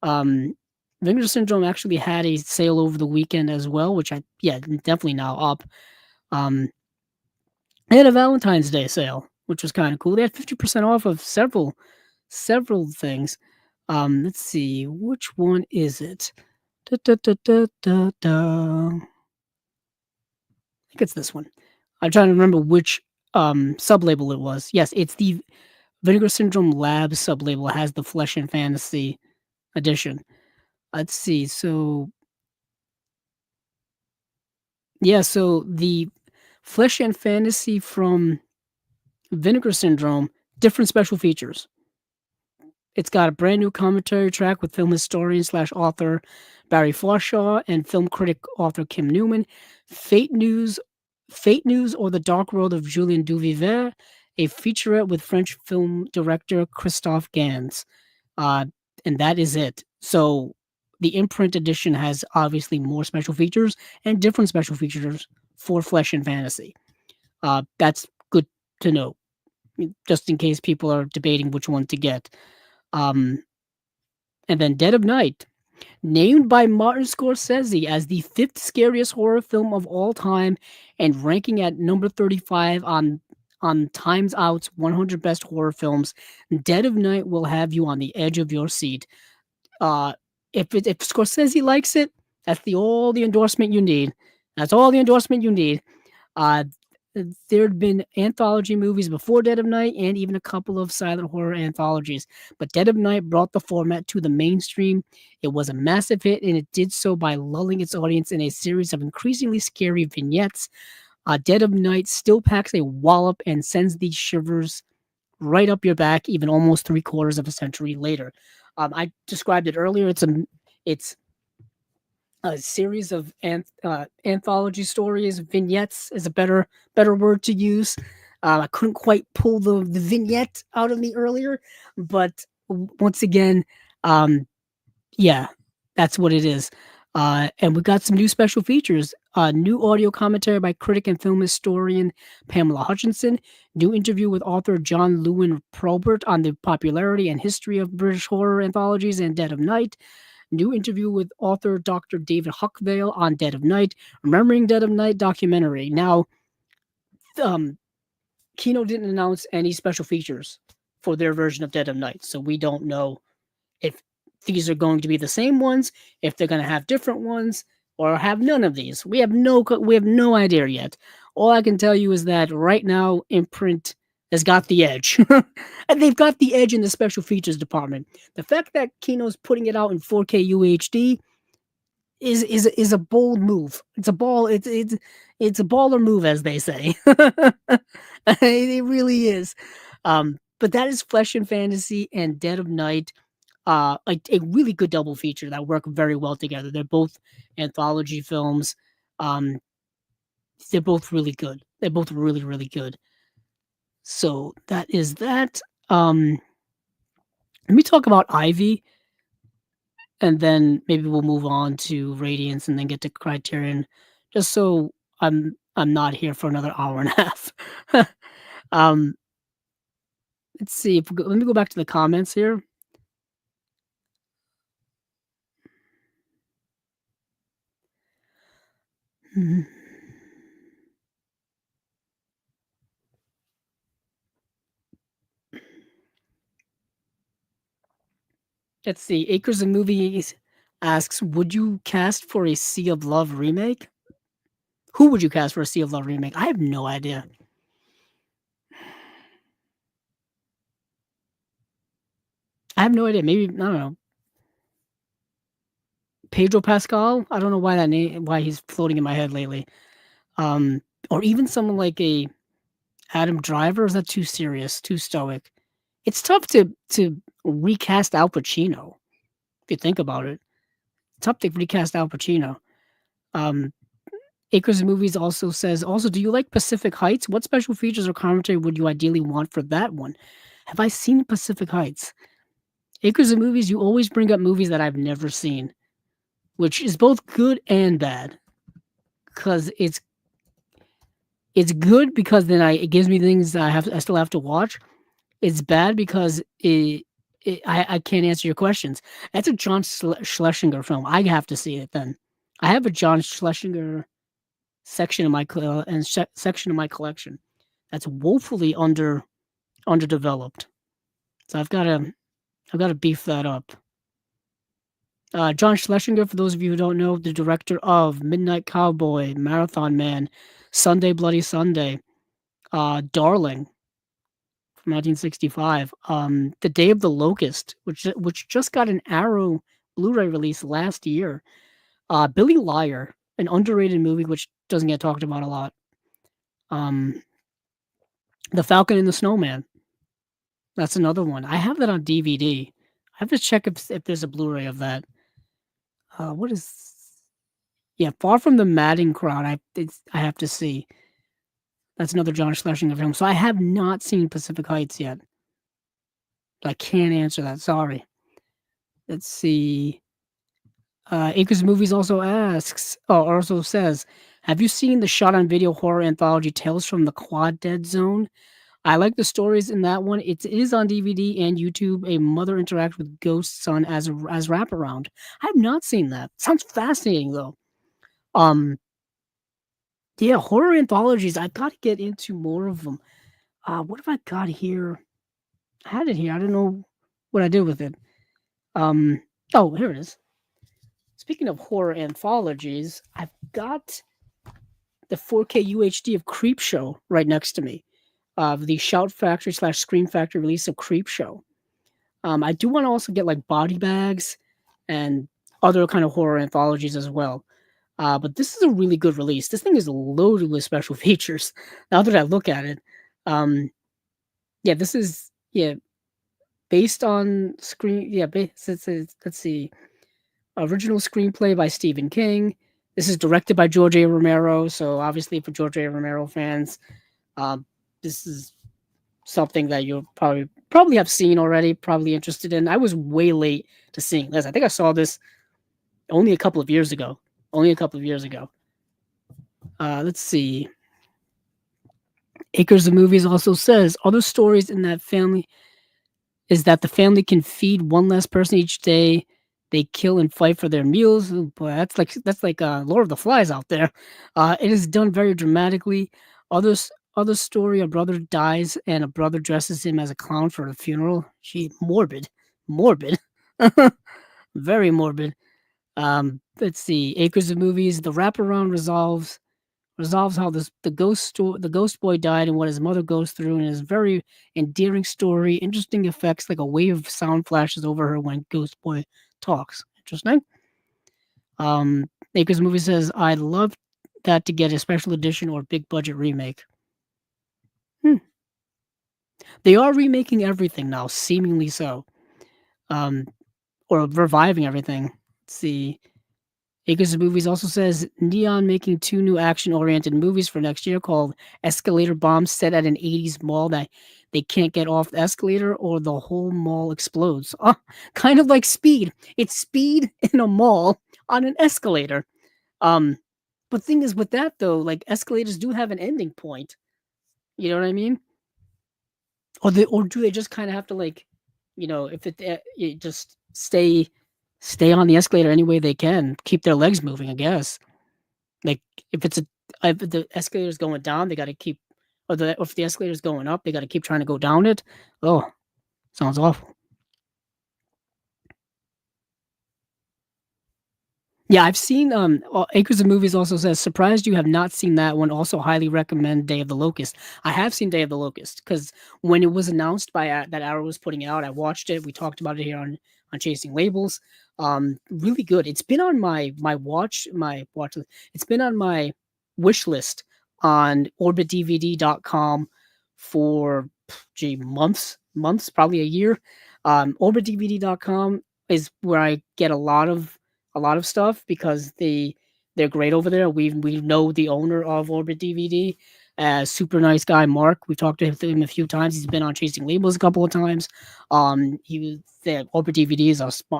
Vinegar Syndrome actually had a sale over the weekend as well, which definitely now up. They had a Valentine's Day sale, which was kind of cool. They had 50% off of several things. Let's see, which one is it? I think it's this one. I'm trying to remember which sub-label it was. Yes, it's the Vinegar Syndrome Lab sub-label. It has the Flesh and Fantasy edition. Let's see. So the Flesh and Fantasy from Vinegar Syndrome, different special features. It's got a brand new commentary track with film historian / author Barry Forshaw and film critic author Kim Newman. Fate News or the Dark World of Julien Duvivier, a featurette with French film director Christophe Gans. And that is it. So the Imprint edition has obviously more special features and different special features for Flesh and Fantasy. That's good to know, just in case people are debating which one to get. And then Dead of Night, named by Martin Scorsese as the 5th scariest horror film of all time and ranking at number 35 on Time's Out's 100 best horror films, Dead of Night will have you on the edge of your seat. If Scorsese likes it, that's all the endorsement you need. That's all the endorsement you need. There had been anthology movies before Dead of Night and even a couple of silent horror anthologies. But Dead of Night brought the format to the mainstream. It was a massive hit, and it did so by lulling its audience in a series of increasingly scary vignettes. Dead of Night still packs a wallop and sends these shivers right up your back, even almost 3/4 of a century later. I described it earlier. It's a series of anthology stories. Vignettes is a better word to use. I couldn't quite pull the vignette out of me earlier, but once again, um, yeah, that's what it is. And we got some new special features. New audio commentary by critic and film historian Pamela Hutchinson. New interview with author John Lewin Probert on the popularity and history of British horror anthologies and Dead of Night. New interview with author Dr. David Huckvale on Dead of Night. Remembering Dead of Night documentary. Now, um, Kino didn't announce any special features for their version of Dead of Night, so we don't know if these are going to be the same ones, if they're going to have different ones, or have none of these. We have no idea yet. All I can tell you is that right now, Imprint has got the edge, and they've got the edge in the special features department. The fact that Kino's putting it out in 4K UHD is a bold move. It's a baller move, as they say. It really is. But that is Flesh and Fantasy and Dead of Night, a really good double feature that work very well together. They're both anthology films. Um, they're both really good. They're both really, really good. So that is that. Let me talk about Ivy, and then maybe we'll move on to Radiance, and then get to Criterion, just so I'm not here for another hour and a half. um, let's see if let me go back to the comments here. Let's see. Acres of Movies asks, would you cast for a Sea of Love remake? Who would you cast for a Sea of Love remake? I have no idea. I have no idea. Maybe, I don't know. Pedro Pascal? I don't know why that name, why he's floating in my head lately. Or even someone like a Adam Driver. Is that too serious, too stoic? It's tough to recast Al Pacino if you think about it. It's tough to recast Al Pacino. Um, Acres of Movies also says, also, do you like Pacific Heights? What special features or commentary would you ideally want for that one? Have I seen Pacific Heights? Acres of Movies, you always bring up movies that I've never seen, which is both good and bad. Because it's good because then it gives me things that I still have to watch. It's bad because I can't answer your questions. That's a John Schlesinger film. I have to see it then. I have a John Schlesinger section of my section of my collection that's woefully underdeveloped. So I've got to beef that up. John Schlesinger, for those of you who don't know, the director of Midnight Cowboy, Marathon Man, Sunday Bloody Sunday, Darling from 1965, The Day of the Locust, which just got an Arrow Blu-ray release last year, Billy Liar, an underrated movie which doesn't get talked about a lot, The Falcon and the Snowman. That's another one. I have that on DVD. I have to check if there's a Blu-ray of that. What is? Yeah, Far from the Madding Crowd. I have to see. That's another John Schlesinger film. So I have not seen Pacific Heights yet. I can't answer that. Sorry. Let's see. Acres Movies also asks, also says, have you seen the shot-on-video horror anthology Tales from the Quad Dead Zone? I like the stories in that one. It is on DVD and YouTube. A mother interacts with ghosts son as wraparound. I have not seen that. Sounds fascinating though. Yeah, horror anthologies. I've got to get into more of them. What have I got here? I had it here. I don't know what I did with it. Oh, here it is. Speaking of horror anthologies, I've got the 4K UHD of Creepshow right next to me. The Shout Factory / Scream Factory release of Creepshow. I do want to also get like Body Bags and other kind of horror anthologies as well. But this is a really good release. This thing is loaded with special features. Now that I look at it, um, yeah, this is based on screen. Yeah, let's see, original screenplay by Stephen King. This is directed by George A. Romero. So obviously, for George A. Romero fans, um, this is something that you'll probably have seen already. Probably interested in. I was way late to seeing this. I think I saw this only a couple of years ago. Only a couple of years ago. Let's see. Acres of Movies also says other stories in that family is that the family can feed one less person each day. They kill and fight for their meals. Oh boy, that's like Lord of the Flies out there. It is done very dramatically. Other story: a brother dies and a brother dresses him as a clown for a funeral. Gee, morbid, very morbid. Let's see. Acres of Movies. The wraparound resolves how the ghost boy died and what his mother goes through, and is very endearing story. Interesting effects, like a wave of sound flashes over her when Ghost Boy talks. Interesting. Acres Movie says, "I'd love that to get a special edition or big budget remake." Hmm. They are remaking everything now, seemingly so, um, or reviving everything. Let's see. Acres of Movies also says Neon making two new action-oriented movies for next year called Escalator Bombs, set at an 80s mall that they can't get off the escalator or the whole mall explodes. Kind of like Speed. It's Speed in a mall on an escalator. Um, but thing is with that though, like escalators do have an ending point. You know what I mean? Or do they just kind of have to like, if it just stay on the escalator any way they can, keep their legs moving, I guess. Like if the escalator's going down, they got to keep, or if the escalator's going up, they got to keep trying to go down it. Oh, sounds awful. Yeah, I've seen Acres of Movies also says surprised you have not seen that one. Also highly recommend Day of the Locust. I have seen Day of the Locust because when it was announced by that Arrow was putting it out, I watched it. We talked about it here on Chasing Labels. Really good. It's been on my watch. It's been on my wish list on orbitdvd.com for months, probably a year. Orbitdvd.com is where I get a lot of stuff because they're great over there. We know the owner of Orbit DVD, super nice guy Mark. We've talked to him a few times. He's been on Chasing Labels a couple of times. He was the Orbit DVD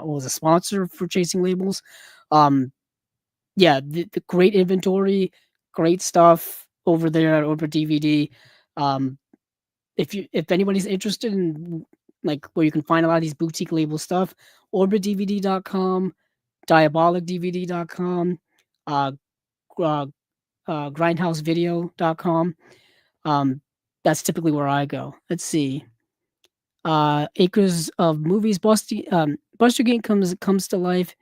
was a sponsor for Chasing Labels. Um, yeah, the great inventory, great stuff over there at Orbit DVD. Um, if anybody's interested in like where you can find a lot of these boutique label stuff, orbitdvd.com, diabolicdvd.com, uh, uh, grindhousevideo.com. That's typically where I go. Let's see. Acres of Movies. Buster Keaton comes to life.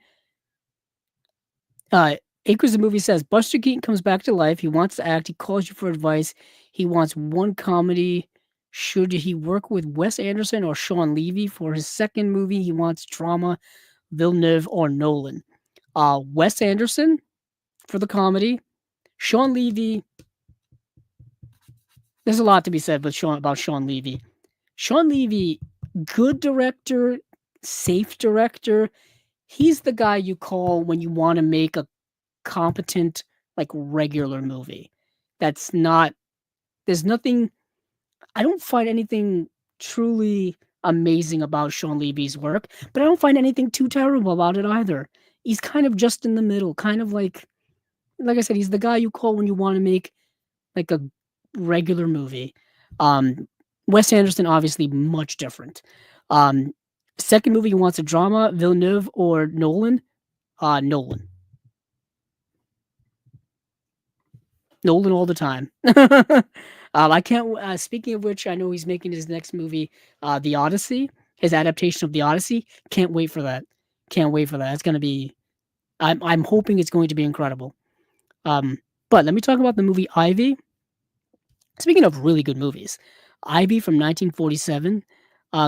Uh, Acres of Movies says Buster Keaton comes back to life. He wants to act. He calls you for advice. He wants one comedy. Should he work with Wes Anderson or Sean Levy for his second movie? He wants drama, Villeneuve or Nolan. Wes Anderson for the comedy. Sean Levy. There's a lot to be said about Sean Levy. Sean Levy, good director, safe director. He's the guy you call when you want to make a competent, like regular movie. That's not. There's nothing. I don't find anything truly amazing about Sean Levy's work, but I don't find anything too terrible about it either. He's kind of just in the middle, kind of like I said, he's the guy you call when you want to make like a regular movie. Um, Wes Anderson, obviously, much different. Um, Second movie he wants a drama, Villeneuve or Nolan. Nolan. Nolan all the time. I can't. Speaking of which, I know he's making his next movie, The Odyssey, his adaptation of The Odyssey. Can't wait for that. Can't wait for that. It's gonna be. I'm hoping it's going to be incredible. Um, but let me talk about the movie Ivy. Speaking of really good movies, Ivy from 1947.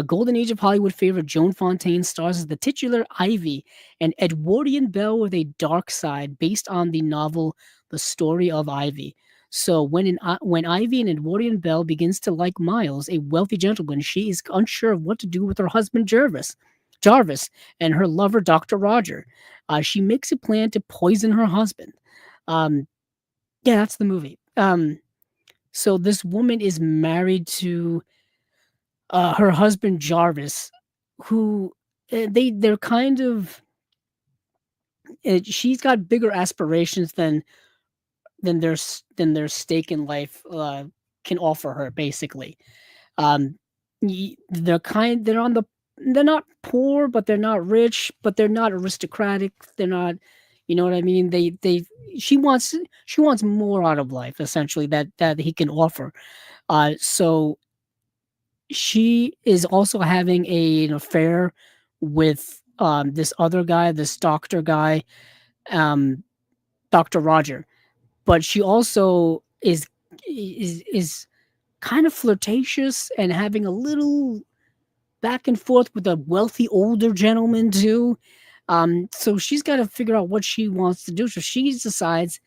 Golden Age of Hollywood favorite Joan Fontaine stars as the titular Ivy, an Edwardian belle with a dark side based on the novel The Story of Ivy. So when Ivy, an Edwardian belle, begins to like Miles, a wealthy gentleman, she is unsure of what to do with her husband Jarvis, and her lover Dr. Roger. She makes a plan to poison her husband. Um, yeah, that's the movie. So this woman is married to her husband Jarvis, who they're kind of she's got bigger aspirations than their stake in life can offer her. Basically, um, they're on the they're not poor, but they're not rich, but they're not aristocratic. They're not, you know what I mean? They she wants more out of life essentially that he can offer. So she is also having an affair with this other guy, this doctor guy, um, Dr. Roger. But she also is kind of flirtatious and having a little back and forth with a wealthy older gentleman too. So she's got to figure out what she wants to do. So she decides,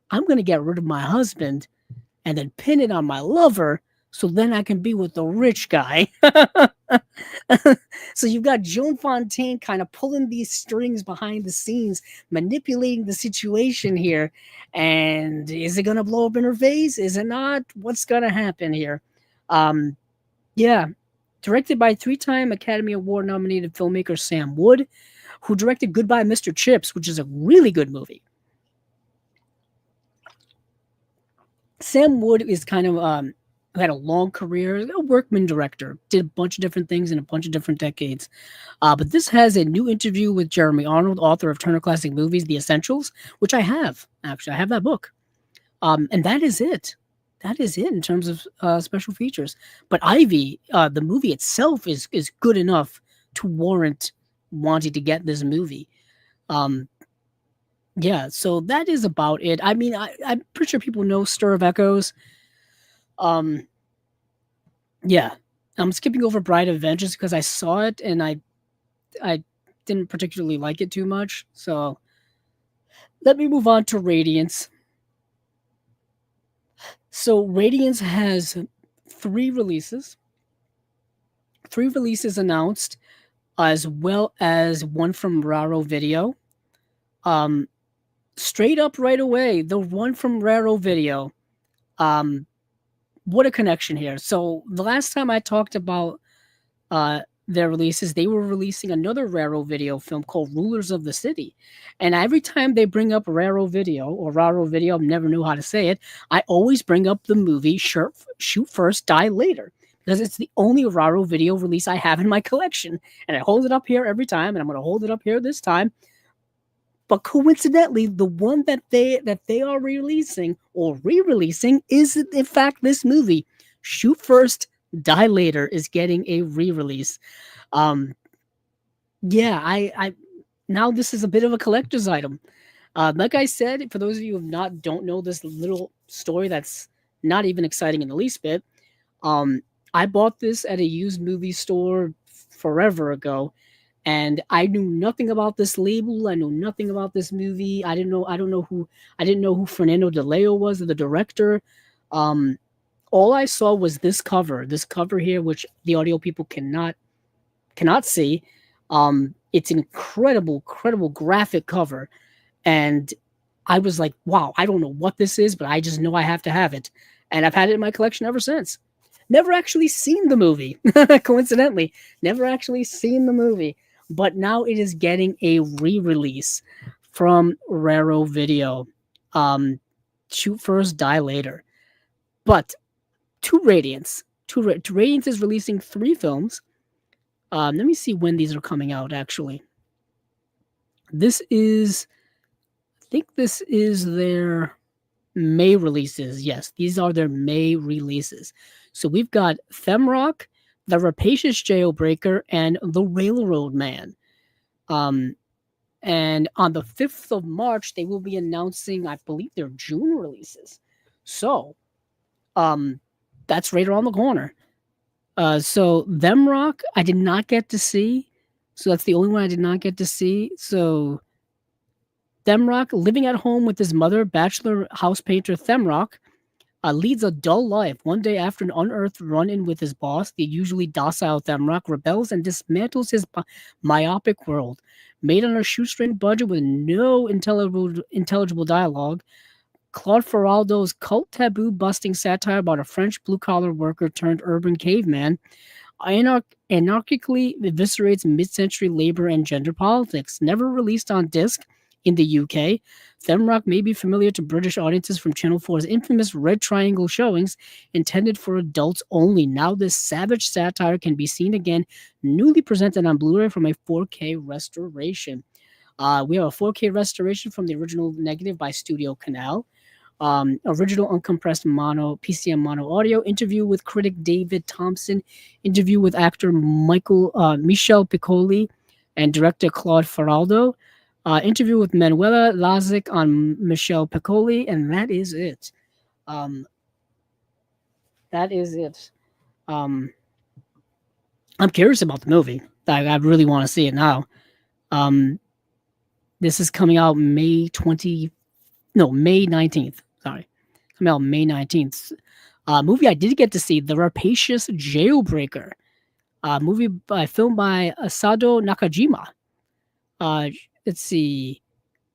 I'm going to get rid of my husband and then pin it on my lover so then I can be with the rich guy. So you've got Joan Fontaine kind of pulling these strings behind the scenes, manipulating the situation here. And is it going to blow up in her face? Is it not? What's going to happen here? Um, yeah. Directed by three-time Academy Award nominated filmmaker Sam Wood, who directed Goodbye Mr. Chips, which is a really good movie. Sam Wood is kind of had a long career, a workman director, did a bunch of different things in a bunch of different decades. But this has a new interview with Jeremy Arnold, author of Turner Classic Movies, The Essentials, which I have, actually. I have that book. And that is it. That is it in terms of special features. But Ivy, the movie itself is good enough to warrant wanting to get this movie. Um, yeah, so that is about it. I mean, I'm pretty sure people know Stir of Echoes. Um, yeah, I'm skipping over Bride of Vengeance because I saw it and I didn't particularly like it too much. So let me move on to Radiance. So Radiance has three releases announced, as well as one from Raro Video. Um, Straight up right away, the one from Raro Video. What a connection here. So the last time I talked about their releases, they were releasing another Raro Video film called Rulers of the City. And every time they bring up Raro Video or Raro Video, I never knew how to say it, I always bring up the movie Shoot First, Die Later, because it's the only Raro Video release I have in my collection. And I hold it up here every time, and I'm going to hold it up here this time. But coincidentally, the one that they are releasing or re-releasing is in fact this movie. Shoot First, Die Later is getting a re-release. Yeah, I now this is a bit of a collector's item. Like I said, for those of you who don't know this little story that's not even exciting in the least bit, I bought this at a used movie store forever ago, and I knew nothing about this label. I knew nothing about this movie. I didn't know who Fernando De Leo was, the director. All I saw was this cover here, which the audio people cannot see. It's an incredible graphic cover, and I was like, wow, I don't know what this is, but I just know I have to have it, and I've had it in my collection ever since. Never actually seen the movie, coincidentally. Never actually seen the movie, but now it is getting a re-release from Raro Video. Shoot First, Die Later. But to Radiance. Radiance is releasing 3 films. Let me see when these are coming out, actually. I think this is their May releases. Yes, these are their May releases. So we've got Femrock, The Rapacious Jailbreaker, and The Railroad Man. And on the 5th of March, they will be announcing, I believe, their June releases. So, that's right around the corner. So Them Rock, I did not get to see. So that's the only one I did not get to see. So Themrock, living at home with his mother, bachelor house painter Themrock, leads a dull life. One day, after an unearthed run-in with his boss, the usually docile Themrock rebels and dismantles his myopic world. Made on a shoestring budget with no intelligible dialogue, Claude Ferraldo's cult taboo-busting satire about a French blue-collar worker turned urban caveman anarchically eviscerates mid-century labor and gender politics. Never released on disc in the UK, Themrock may be familiar to British audiences from Channel 4's infamous Red Triangle showings intended for adults only. Now this savage satire can be seen again, newly presented on Blu-ray from a 4K restoration. We have a 4K restoration from the original negative by Studio Canal. Original uncompressed mono PCM mono audio, interview with critic David Thompson, interview with actor Michel Piccoli and director Claude Ferraldo, interview with Manuela Lazic on Michel Piccoli, and that is it. That is it. I'm curious about the movie. I really want to see it now. This is coming out May 19th. Sorry. Coming out May 19th. Movie I did get to see, The Rapacious Jailbreaker. Movie filmed by Asado Nakajima. Let's see.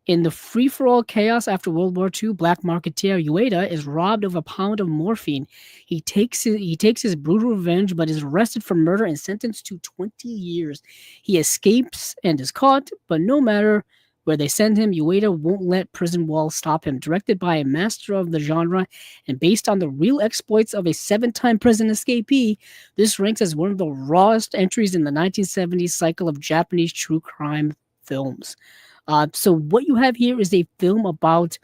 In the free-for-all chaos after World War II, black marketeer Ueda is robbed of a pound of morphine. He takes his brutal revenge, but is arrested for murder and sentenced to 20 years. He escapes and is caught, but no matter where they send him, Ueda won't let prison walls stop him. Directed by a master of the genre and based on the real exploits of a 7-time prison escapee, this ranks as one of the rawest entries in the 1970s cycle of Japanese true crime films. So what you have here is a film about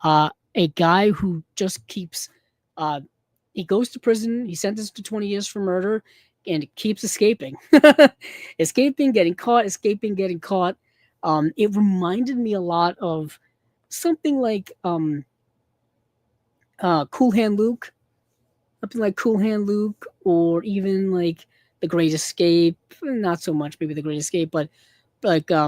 a guy who just keeps he goes to prison, he's sentenced to 20 years for murder, and keeps escaping. Escaping, getting caught, escaping, getting caught. It reminded me a lot of something like Cool Hand Luke. Something like Cool Hand Luke, or even like The Great Escape. Not so much maybe The Great Escape, but like I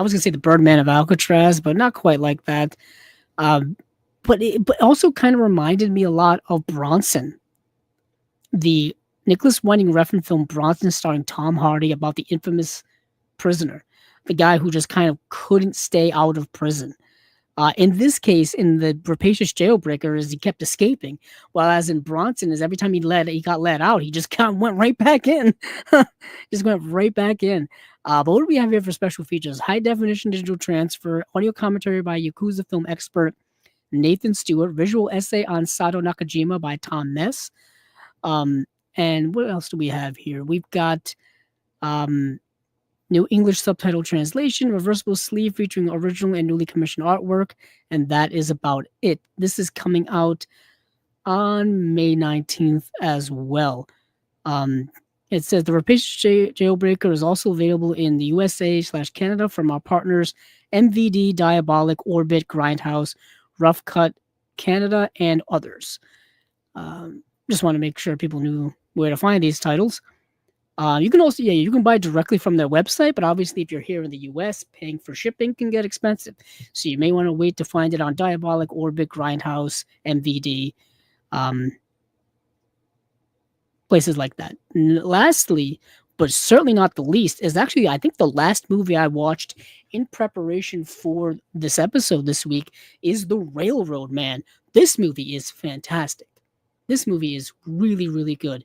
was gonna say The Birdman of Alcatraz, but not quite like that. But also kind of reminded me a lot of Bronson, the Nicholas Winding Refn film Bronson, starring Tom Hardy, about the infamous prisoner, the guy who just kind of couldn't stay out of prison. In this case, in The Rapacious Jailbreaker, is he kept escaping, while as in Bronson, is every time he got let out, he just kind of went right back in. Just went right back in. But what do we have here for special features? High definition digital transfer, audio commentary by Yakuza film expert Nathan Stewart, visual essay on Sado Nakajima by Tom Mess. And what else do we have here? We've got New English subtitle translation, reversible sleeve featuring original and newly commissioned artwork, and that is about it. This is coming out on May 19th as well. It says The Rapacious Jailbreaker is also available in the USA/Canada from our partners MVD, Diabolic, Orbit, Grindhouse, Rough Cut Canada, and others. Just want to make sure people knew where to find these titles. You can also, you can buy directly from their website, but obviously if you're here in the US, paying for shipping can get expensive. So you may want to wait to find it on Diabolic, Orbit, Grindhouse, MVD, places like that. Lastly, but certainly not the least, is actually, I think, the last movie I watched in preparation for this episode this week is The Railroad Man. This movie is fantastic. This movie is really, really good.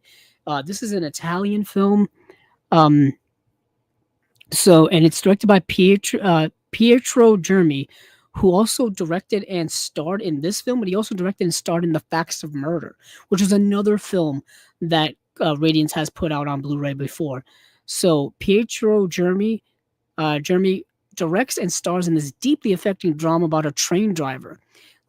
This is an Italian film. And it's directed by Pietro Germi, who also directed and starred in this film, but he also directed and starred in The Facts of Murder, which is another film that Radiance has put out on Blu-ray before. So Pietro Germi directs and stars in this deeply affecting drama about a train driver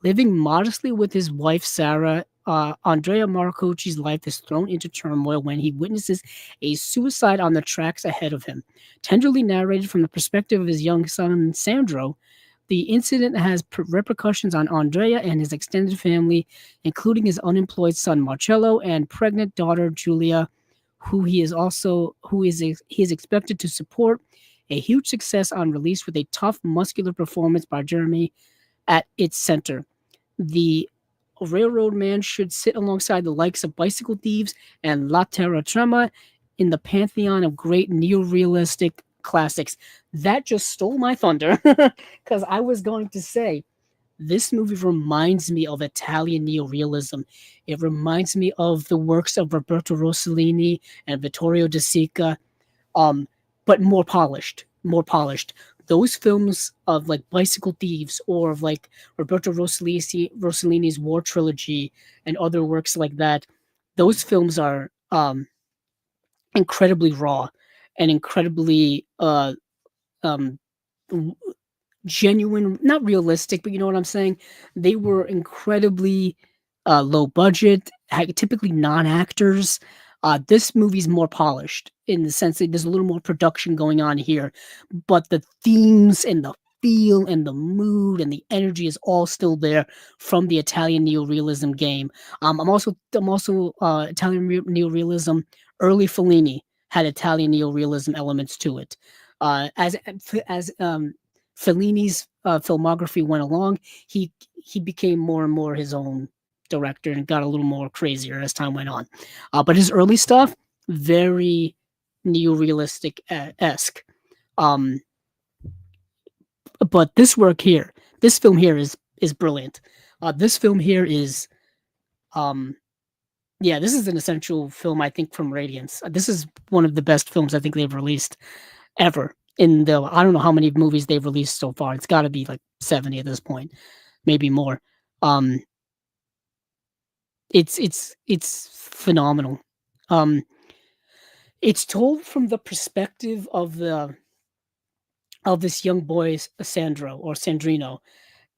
living modestly with his wife Sarah. Andrea Marcocci's life is thrown into turmoil when he witnesses a suicide on the tracks ahead of him. Tenderly narrated from the perspective of his young son Sandro, The incident has repercussions on Andrea and his extended family, including his unemployed son Marcello and pregnant daughter Julia, he is expected to support. A huge success on release with a tough, muscular performance by Jeremy at its center. The Railroad Man should sit alongside the likes of Bicycle Thieves and La Terra Trema in the pantheon of great neo-realistic classics. That just stole my thunder because I was going to say this movie reminds me of Italian neorealism. It reminds me of the works of Roberto Rossellini and Vittorio De Sica, but more polished. More polished. Those films of like Bicycle Thieves or of like Roberto Rossellini's War Trilogy and other works like that, those films are incredibly raw and incredibly um, genuine, not realistic, but you know what I'm saying? They were incredibly low budget, typically non-actors. This movie's more polished in the sense that there's a little more production going on here, but the themes and the feel and the mood and the energy is all still there from the Italian neorealism game. I'm also Italian neorealism. Early Fellini had Italian neorealism elements to it. As Fellini's filmography went along, he became more and more his own director and got a little more crazier as time went on. But his early stuff, very neorealistic esque. Um, but this film here is brilliant. This film here is, yeah, this is an essential film I think from Radiance. This is one of the best films I think they've released ever. I don't know how many movies they've released so far. It's got to be like 70 at this point, maybe more. Um, it's phenomenal. Um, it's told from the perspective of this young boy Sandro or Sandrino,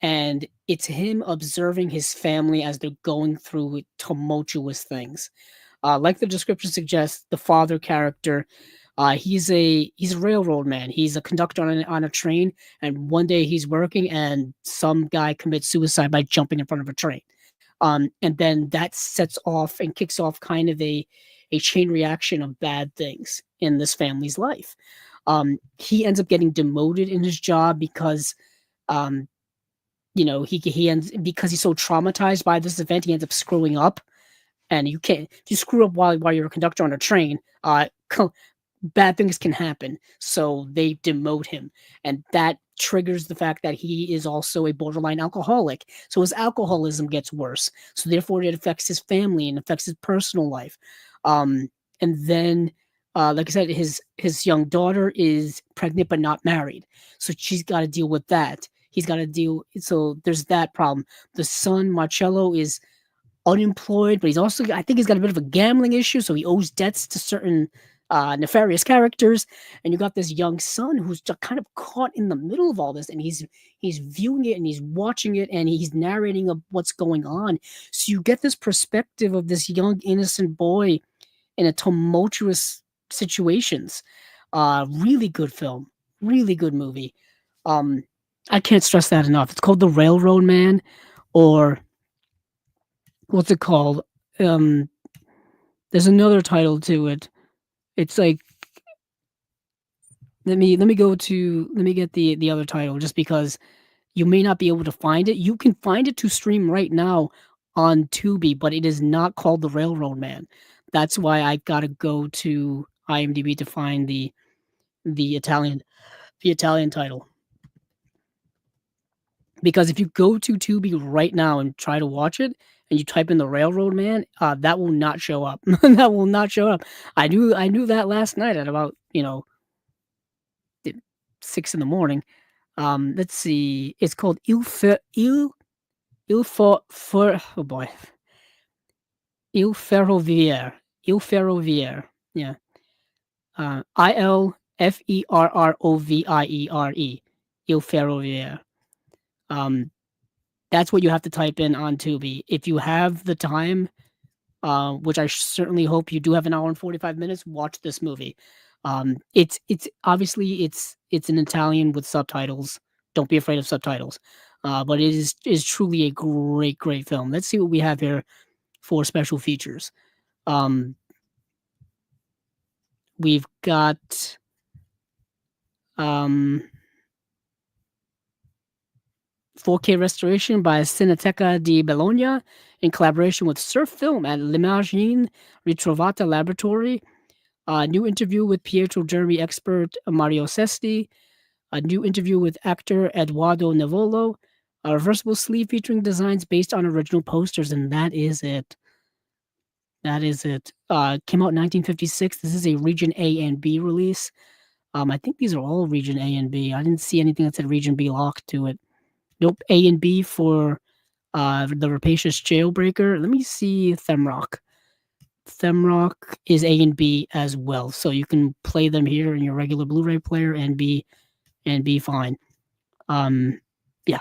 and it's him observing his family as they're going through tumultuous things. Like the description suggests, the father character, he's a railroad man. He's a conductor on a train, and one day he's working, and some guy commits suicide by jumping in front of a train. And then that sets off and kicks off kind of a chain reaction of bad things in this family's life. He ends up getting demoted in his job because um, he ends because he's so traumatized by this event, he ends up screwing up. And if you screw up while you're a conductor on a train, bad things can happen. So they demote him, and that triggers the fact that he is also a borderline alcoholic. So his alcoholism gets worse. So therefore, it affects his family and affects his personal life. And then, like I said, his young daughter is pregnant but not married, so she's got to deal with that. He's got to deal. So there's that problem. The son Marcello is unemployed, but I think he's got a bit of a gambling issue, so he owes debts to certain nefarious characters. And you got this young son who's just kind of caught in the middle of all this, and he's viewing it and he's watching it and he's narrating of what's going on. So you get this perspective of this young innocent boy in a tumultuous situations. Really good film, really good movie. I can't stress that enough. It's called The Railroad Man, or what's it called? There's another title to it. It's like, let me get the other title, just because you may not be able to find it. You can find it to stream right now on Tubi, but it is not called The Railroad Man. That's why I gotta go to IMDb to find the Italian title. Because if you go to Tubi right now and try to watch it, and you type in The Railroad Man, that will not show up. That will not show up. I knew that last night at about 6 in the morning. Let's see. It's called oh boy, Il Ferroviaire. Il Ferroviaire. Yeah. ILFERROVIERE. Il Ferroviaire. That's what you have to type in on Tubi. If you have the time, which I certainly hope you do have, an hour and 45 minutes, watch this movie. It's obviously it's in Italian with subtitles, don't be afraid of subtitles. But it is truly a great film. Let's see what we have here for special features. Um, we've got um 4K restoration by Cineteca di Bologna in collaboration with Surf Film at L'Imagine Ritrovata Laboratory. A new interview with Pietro Germi expert Mario Sesti. A new interview with actor Eduardo Navolo. A reversible sleeve featuring designs based on original posters, and that is it. That is it. Came out in 1956. This is a Region A and B release. I think these are all Region A and B. I didn't see anything that said Region B locked to it. Nope, A and B for the Rapacious Jailbreaker. Let me see Themrock. Themrock is A and B as well, so you can play them here in your regular Blu-ray player and be fine. Yeah,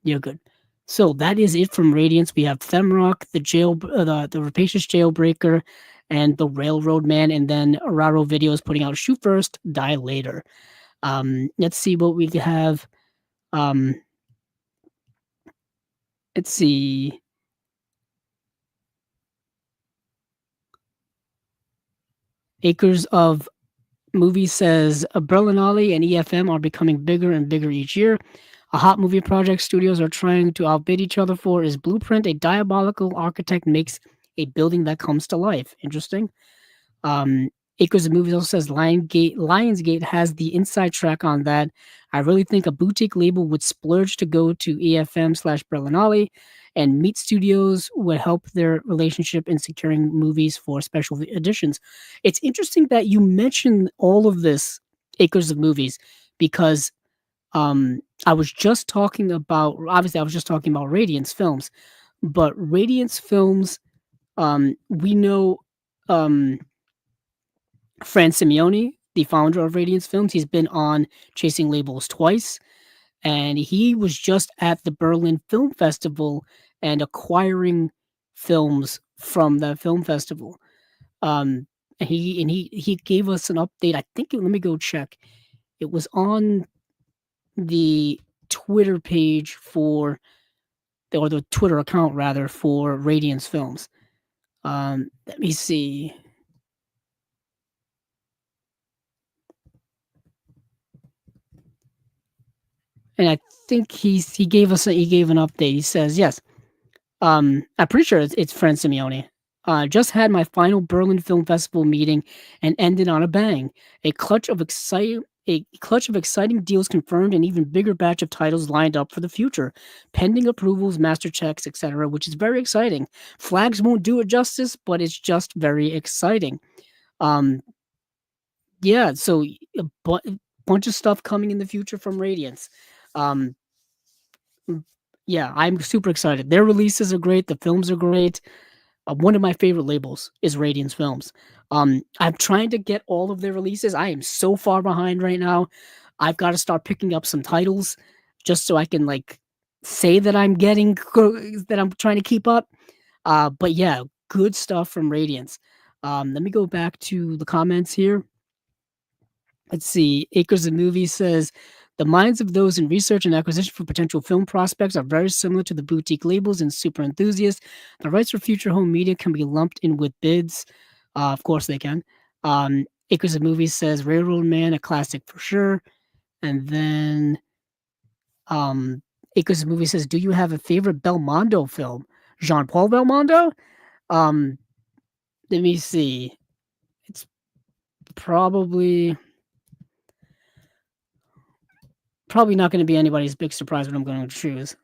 you're good. So that is it from Radiance. We have Themrock, the Rapacious Jailbreaker, and the Railroad Man, and then Raro Videos putting out Shoot First, Die Later. Let's see what we have. Let's see. Acres of Movie says Berlinale and EFM are becoming bigger and bigger each year. A hot movie project studios are trying to outbid each other for is Blueprint. A diabolical architect makes a building that comes to life. Interesting. Um, Acres of Movies also says Lionsgate has the inside track on that. I really think a boutique label would splurge to go to EFM/Berlinale, and Meat Studios would help their relationship in securing movies for special editions. It's interesting that you mentioned all of this, Acres of Movies, because I was just talking about, obviously, I was just talking about Radiance Films, but Radiance Films, we know. Fran Simeone, the founder of Radiance Films, he's been on Chasing Labels twice, and he was just at the Berlin Film Festival and acquiring films from the film festival. And he gave us an update. I think let me go check. It was on the Twitter page for or the Twitter account rather for Radiance Films. Let me see. And I think he gave an update. He says, "Yes, I'm pretty sure it's Fran Simeone. Just had my final Berlin Film Festival meeting and ended on a bang. A clutch of exciting deals confirmed, and even bigger batch of titles lined up for the future, pending approvals, master checks, etc., which is very exciting. Flags won't do it justice, but it's just very exciting. Um, yeah, so bunch of stuff coming in the future from Radiance. Um, yeah, I'm super excited. Their releases are great. The films are great. One of my favorite labels is Radiance Films. I'm trying to get all of their releases. I am so far behind right now. I've got to start picking up some titles just so I can like say that that I'm trying to keep up. But yeah, good stuff from Radiance. Let me go back to the comments here. Let's see. Acres of Movies says the minds of those in research and acquisition for potential film prospects are very similar to the boutique labels and super enthusiasts. The rights for future home media can be lumped in with bids. Of course, they can. Acres of Movies says Railroad Man, a classic for sure. And then um, Acres of Movies says, do you have a favorite Belmondo film? Jean Paul Belmondo? Um, Let me see. It's probably not going to be anybody's big surprise what I'm going to choose.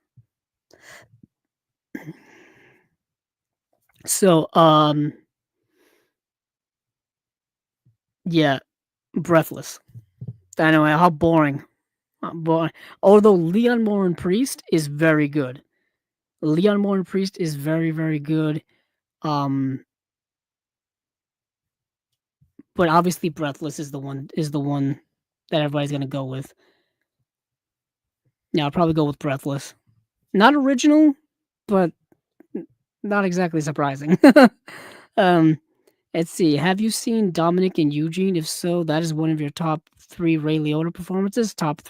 So, yeah, Breathless. I know how boring. Boring. Although Leon Moore Priest is very good. Leon Moore Priest is very, very good. But obviously Breathless is the one that everybody's gonna go with. Yeah, I'll probably go with Breathless. Not original, but not exactly surprising. um, let's see. Have you seen Dominic and Eugene? If so, that is one of your top 3 Ray Liotta performances. Top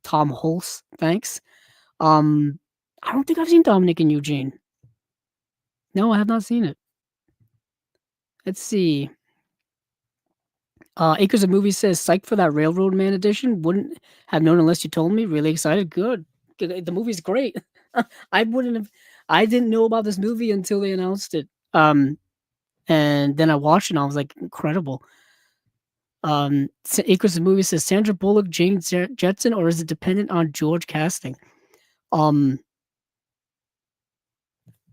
Tom Hulce. Thanks. Um, I don't think I've seen Dominic and Eugene. No, I have not seen it. Let's see. Acres of Movies says, "Psych for that Railroad Man edition. Wouldn't have known unless you told me. Really excited. Good. The movie's great. I wouldn't have. I didn't know about this movie until they announced it. And then I watched it and I was like, incredible. Acres of Movies says, Sandra Bullock, Jane Jetson, or is it dependent on George casting? Um,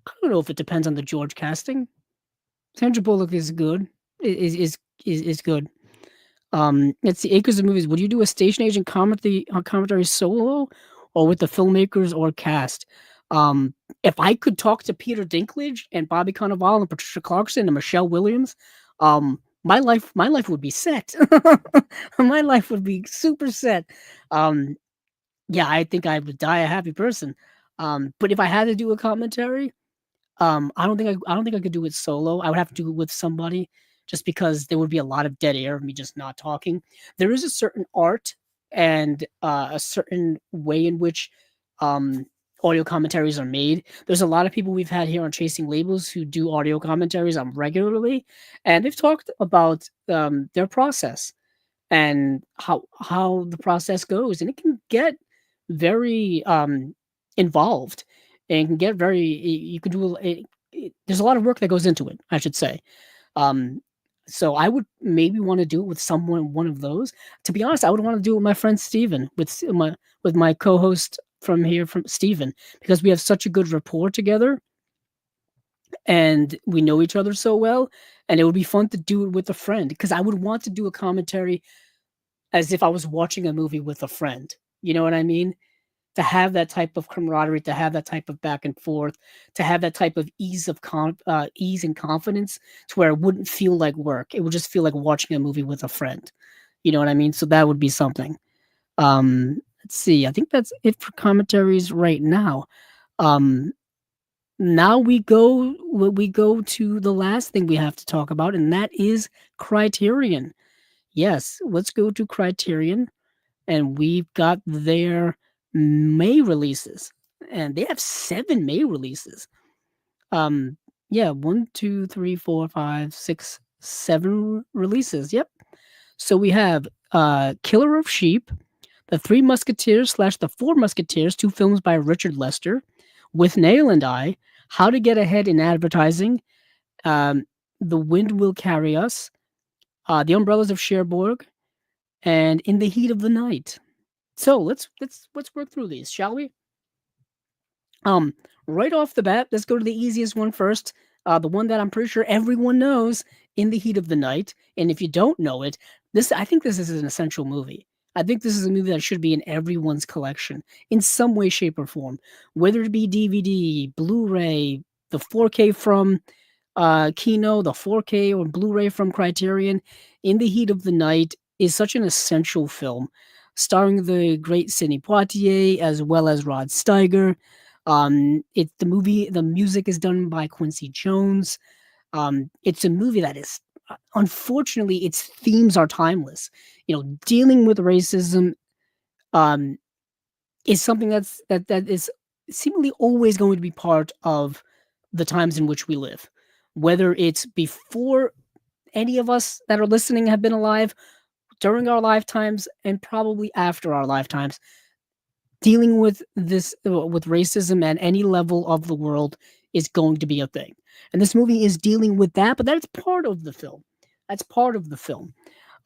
I don't know if it depends on the George casting. Sandra Bullock is good. Is good. Let's see. Acres of Movies. Would you do a station agent commentary solo, or with the filmmakers or cast? If I could talk to Peter Dinklage and Bobby Cannavale and Patricia Clarkson and Michelle Williams, my life would be set. My life would be super set. Um, yeah, I think I would die a happy person. But if I had to do a commentary, I don't think I could do it solo. I would have to do it with somebody just because there would be a lot of dead air of me just not talking. There is a certain art and a certain way in which um, audio commentaries are made. There's a lot of people we've had here on Chasing Labels who do audio commentaries regularly, and they've talked about their process and how the process goes, and it can get very involved and can get very you can do there's a lot of work that goes into it, I should say. um so I would maybe want to do it with someone, one of those. To be honest, I would want to do it with my friend Steven, with my co-host from here, from Steven, because we have such a good rapport together and we know each other so well, and it would be fun to do it with a friend, because I would want to do a commentary as if I was watching a movie with a friend. You know what I mean? To have that type of camaraderie, to have that type of back and forth, to have that type of ease and confidence, to where it wouldn't feel like work. It would just feel like watching a movie with a friend. You know what I mean? So that would be something. Let's see. I think that's it for commentaries right now. Um, Now we go to the last thing we have to talk about, and that is Criterion. Yes, let's go to Criterion, and we've got their May releases, and they have 7 May releases. Yeah, 1, 2, 3, 4, 5, 6, 7 releases. Yep. So we have Killer of Sheep, The Three Musketeers slash The Four Musketeers, 2 films by Richard Lester, Withnail and I, How to Get Ahead in Advertising, um, The Wind Will Carry Us, The Umbrellas of Cherbourg, and In the Heat of the Night. So let's work through these, shall we? Um, right off the bat, let's go to the easiest one first. The one that I'm pretty sure everyone knows, In the Heat of the Night. And if you don't know it, I think this is an essential movie. I think this is a movie that should be in everyone's collection in some way, shape, or form, whether it be DVD, Blu-ray, the 4K from Kino, the 4K or Blu-ray from Criterion. In the Heat of the Night is such an essential film, starring the great Sidney Poitier as well as Rod Steiger. The music is done by Quincy Jones. It's a movie that is, unfortunately, its themes are timeless. Dealing with racism um, is something that is seemingly always going to be part of the times in which we live, whether it's before any of us that are listening have been alive, during our lifetimes, and probably after our lifetimes. Dealing with this, with racism at any level of the world, is going to be a thing. And this movie is dealing with that, but that's part of the film. That's part of the film.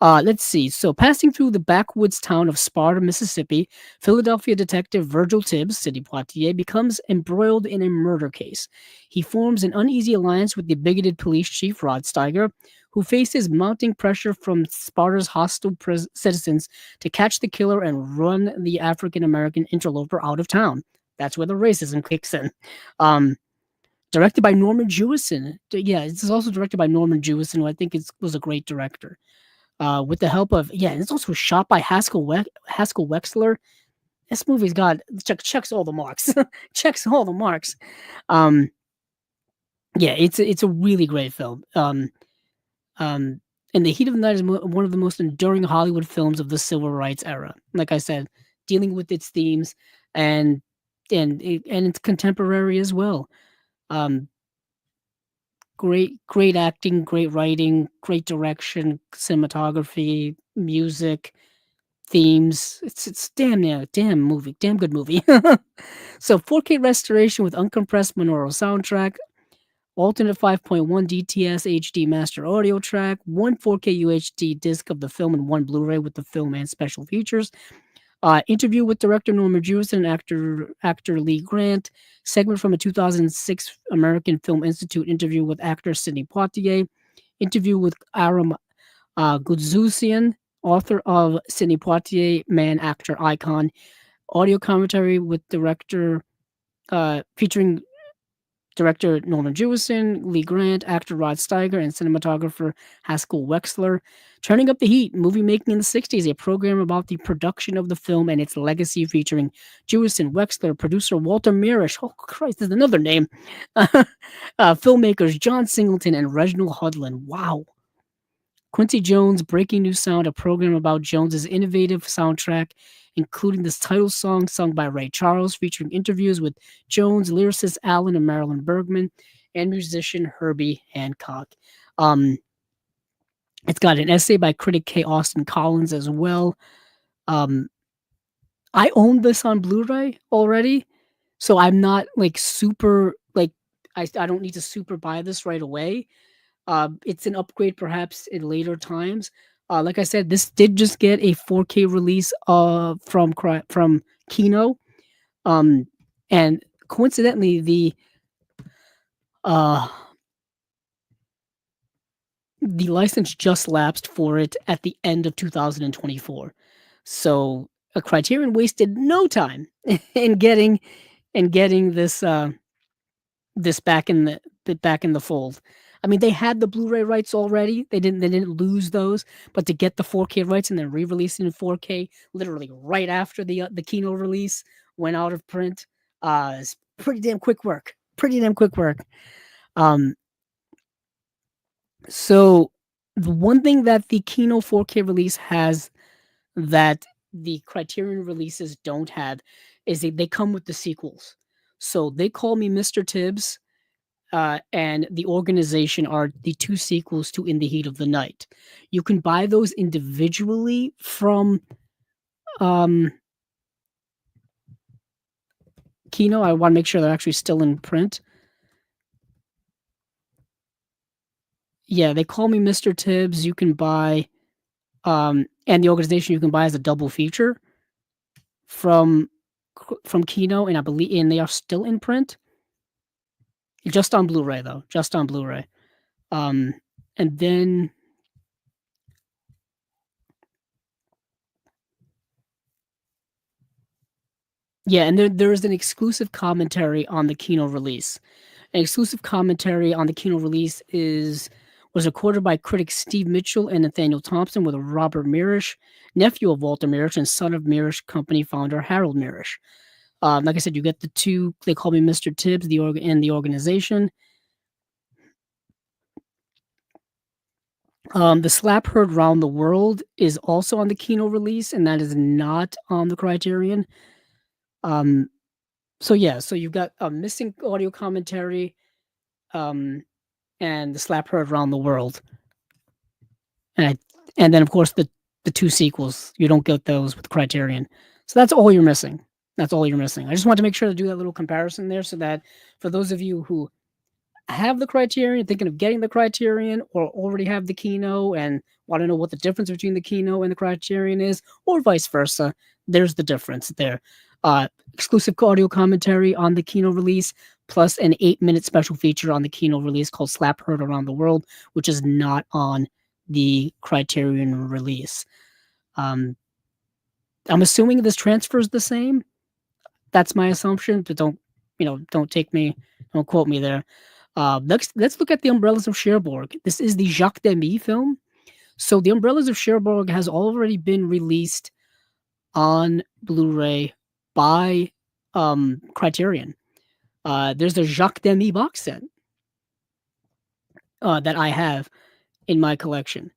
Let's see. So, passing through the backwoods town of Sparta, Mississippi, Philadelphia detective Virgil Tibbs, Sidney Poitier, becomes embroiled in a murder case. He forms an uneasy alliance with the bigoted police chief, Rod Steiger, who faces mounting pressure from Sparta's hostile citizens to catch the killer and run the African American interloper out of town. That's where the racism kicks in. Um, Directed by Norman Jewison. Yeah, it's also directed by Norman Jewison, who I think was a great director. With the help of, it's also shot by Haskell Wexler. This movie's got checks all the marks. Checks all the marks. Um, it's a really great film. And The Heat of the Night is one of the most enduring Hollywood films of the civil rights era. Like I said, dealing with its themes, and and it's contemporary as well. Um, great acting, great writing, great direction, cinematography, music, themes. It's damn movie, damn good movie. So 4K restoration with uncompressed monaural soundtrack, alternate 5.1 DTS HD master audio track, one 4K UHD disc of the film, and one Blu-ray with the film and special features. Interview with director Norman Jewison and actor Lee Grant. Segment from a 2006 American Film Institute interview with actor Sidney Poitier. Interview with Aram Gudzusian, author of Sidney Poitier, Man, Actor, Icon. Audio commentary with director featuring director Norman Jewison, Lee Grant, actor Rod Steiger, and cinematographer Haskell Wexler. Turning Up the Heat, movie making in the 60s, a program about the production of the film and its legacy featuring Jewison, Wexler, producer Walter Mirisch, oh Christ, there's another name, filmmakers John Singleton and Reginald Hudlin. Wow. Quincy Jones' Breaking New Sound, a program about Jones's innovative soundtrack, including this title song sung by Ray Charles, featuring interviews with Jones, lyricist Alan and Marilyn Bergman, and musician Herbie Hancock. Um, it's got an essay by critic K. Austin Collins as well. Um, I own this on Blu-ray already, so I'm not like super like I don't need to super buy this right away. It's an upgrade perhaps in later times. Like I said, this did just get a 4K release from Kino, um, and coincidentally, uh, the license just lapsed for it at the end of 2024. So a Criterion wasted no time in getting this back in the fold. I mean, they had the Blu-ray rights already. They didn't lose those, but to get the 4K rights and then re-release it in 4K, literally right after the Kino release went out of print, is pretty damn quick work. Pretty damn quick work. Um, so the one thing that the Kino 4K release has that the Criterion releases don't have is they come with the sequels. So They Call Me Mr. Tibbs and The Organization are the two sequels to In the Heat of the Night. You can buy those individually from um, Kino. I want to make sure they're actually still in print. Yeah, They Call Me Mr. Tibbs. You can buy, and The Organization you can buy as a double feature from Kino, and I believe, and they are still in print. Just on Blu-ray though, just on Blu-ray. And then yeah, and there is an exclusive commentary on the Kino release. An exclusive commentary on the Kino release was recorded by critics Steve Mitchell and Nathaniel Thompson with Robert Mirisch, nephew of Walter Mirisch and son of Mirisch company founder Harold Mirisch. Like I said, you get the two. They Call Me Mr. Tibbs, and The Organization. The Slap Heard Round the World is also on the Kino release, and that is not on the Criterion. So yeah, so you've got a missing audio commentary, and The Slap Heard Round the World, and then of course the two sequels. You don't get those with Criterion, so that's all you're missing. That's all you're missing. I just wanted to make sure to do that little comparison there, so that for those of you who have the Criterion, thinking of getting the Criterion, or already have the Kino and want to know what the difference between the Kino and the Criterion is, or vice versa, there's the difference there. Exclusive audio commentary on the Kino release, plus an 8-minute special feature on the Kino release called Slap Heard Around the World, which is not on the Criterion release. I'm assuming this transfer is the same. That's my assumption, but don't quote me there. Let's look at The Umbrellas of Cherbourg. This is the Jacques Demy film. So The Umbrellas of Cherbourg has already been released on Blu-ray by Criterion. There's the Jacques Demy box set that I have in my collection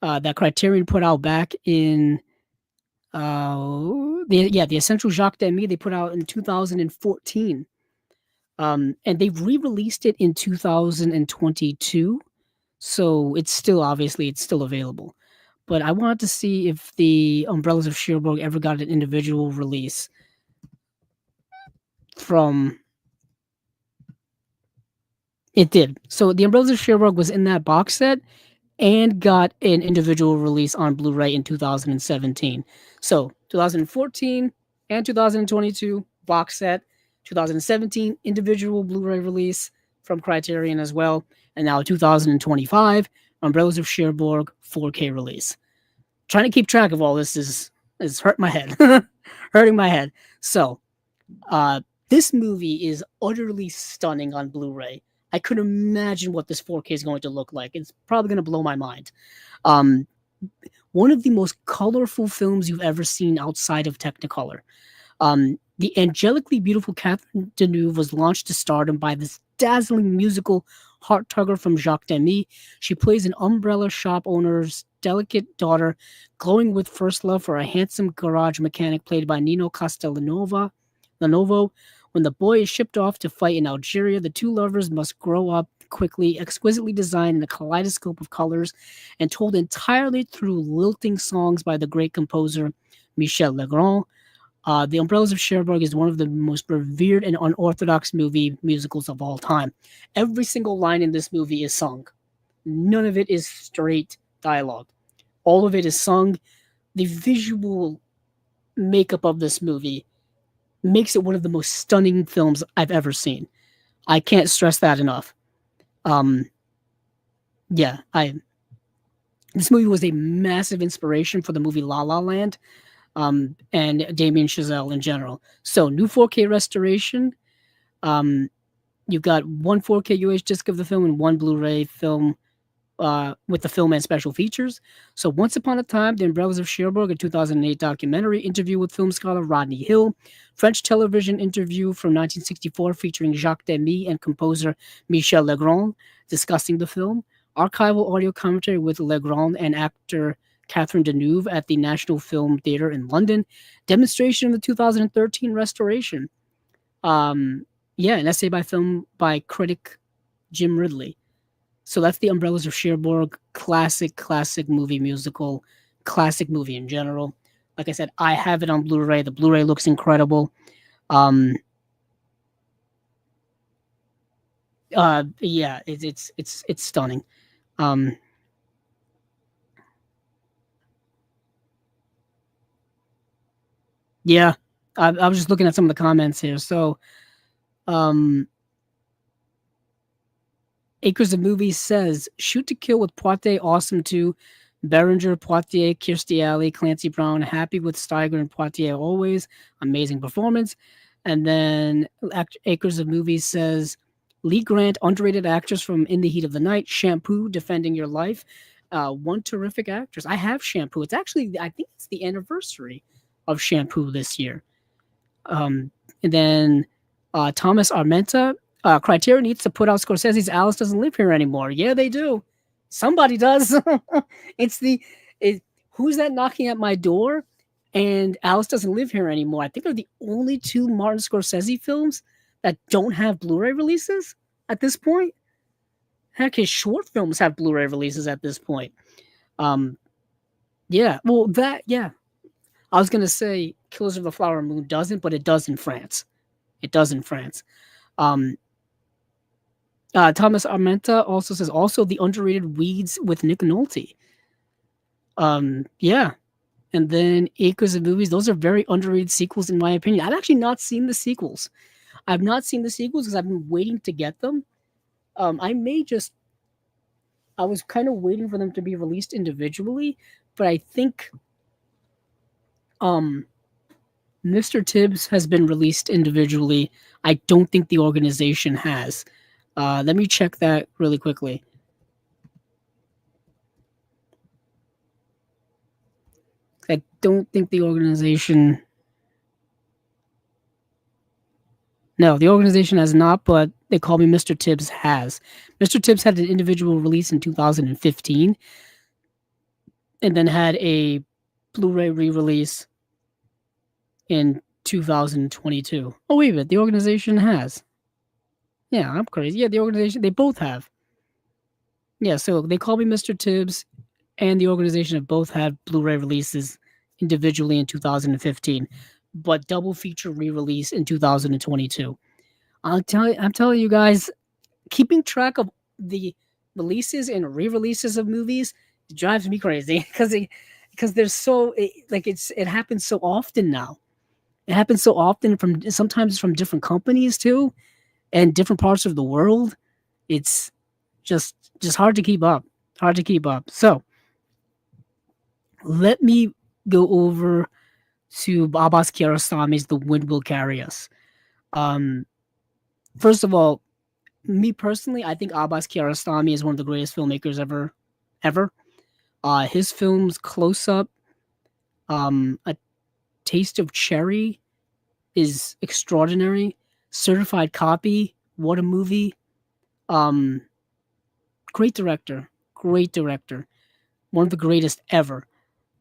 that Criterion put out back in The Essential Jacques Demy they put out in 2014. And they've re-released it in 2022. So it's still available. But I wanted to see if the Umbrellas of Cherbourg ever got an individual release from it did. So the Umbrellas of Cherbourg was in that box set and got an individual release on Blu-ray in 2017. So 2014 and 2022 box set, 2017 individual Blu-ray release from Criterion as well, and now 2025 Umbrellas of Cherbourg 4K release. Trying to keep track of all this is hurt my head, hurting my head. So uh, this movie is utterly stunning on Blu-ray. I could imagine what this 4K is going to look like. It's probably going to blow my mind. Um, One of the most colorful films you've ever seen outside of Technicolor. The angelically beautiful Catherine Deneuve was launched to stardom by this dazzling musical heart tugger from Jacques Demy. She plays an umbrella shop owner's delicate daughter, glowing with first love for a handsome garage mechanic played by Nino Lenovo. When the boy is shipped off to fight in Algeria, the two lovers must grow up quickly, exquisitely designed in a kaleidoscope of colors, and told entirely through lilting songs by the great composer Michel Legrand. The Umbrellas of Cherbourg is one of the most revered and unorthodox musicals of all time. Every single line in this movie is sung. None of it is straight dialogue. All of it is sung. The visual makeup of this movie makes it one of the most stunning films I've ever seen. I can't stress that enough. Um, yeah, this movie was a massive inspiration for the movie La La Land, and Damien Chazelle in general. So new 4K restoration. You've got one 4K UH disc of the film and one Blu-ray film with the film and special features. So Once Upon a Time, The Umbrellas of Cherbourg, a 2008 documentary interview with film scholar Rodney Hill, French television interview from 1964 featuring Jacques Demy and composer Michel Legrand discussing the film, archival audio commentary with Legrand and actor Catherine Deneuve at the National Film Theatre in London, demonstration of the 2013 restoration. An essay by critic Jim Ridley. So that's the Umbrellas of Cherbourg, classic movie musical, classic movie in general. Like I said, I have it on Blu-ray. The Blu-ray looks incredible. It's stunning. Yeah, I was just looking at some of the comments here. So, um, Acres of Movies says, Shoot to Kill with Poitier, awesome too. Berenger, Poitier, Kirstie Alley, Clancy Brown, happy with Steiger and Poitier always. Amazing performance. And then Acres of Movies says, Lee Grant, underrated actress from In the Heat of the Night, Shampoo, Defending Your Life. One terrific actress. I have Shampoo. It's actually, I think it's the anniversary of Shampoo this year. And then Thomas Armenta, Criterion needs to put out Scorsese's Alice Doesn't Live Here Anymore. Yeah, they do. Somebody does. Who's that knocking at my door? And Alice Doesn't Live Here Anymore. I think they're the only two Martin Scorsese films that don't have Blu-ray releases at this point. Heck, his short films have Blu-ray releases at this point. Yeah. I was gonna say Killers of the Flower Moon doesn't, but it does in France. It does in France. Thomas Armenta also says also the underrated Weeds with Nick Nolte. Yeah. And then Acres of Movies. Those are very underrated sequels in my opinion. I've actually not seen the sequels. I've not seen the sequels because I've been waiting to get them. I was kind of waiting for them to be released individually, but I think Mr. Tibbs has been released individually. I don't think the organization has. Let me check that really quickly. I don't think the organization... No, the organization has not, but They Call Me Mr. Tibbs has. Mr. Tibbs had an individual release in 2015 and then had a Blu-ray re-release in 2022. Oh, wait a minute. The organization has. Yeah, I'm crazy. Yeah, the organization, they both have. Yeah, so They Call Me Mr. Tibbs and the organization have both had Blu-ray releases individually in 2015, but double feature re-release in 2022. I'm telling you guys, keeping track of the releases and re-releases of movies drives me crazy because there's it happens so often now. It happens so often from sometimes from different companies too, and different parts of the world. It's just hard to keep up. Hard to keep up. So let me go over to Abbas Kiarostami's The Wind Will Carry Us. Um, First of all, me personally, I think Abbas Kiarostami is one of the greatest filmmakers ever. His films, Close Up, A Taste of Cherry, is extraordinary. Certified Copy, what a movie. Um, Great director, great director, one of the greatest ever.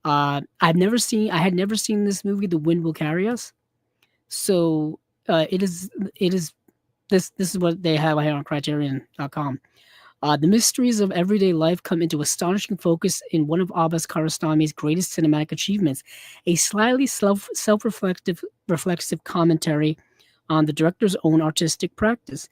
I had never seen this movie, The Wind Will Carry Us. So it is this is what they have here on Criterion.com. The mysteries of everyday life come into astonishing focus in one of Abbas Kiarostami's greatest cinematic achievements, a slightly reflexive commentary on the director's own artistic practice.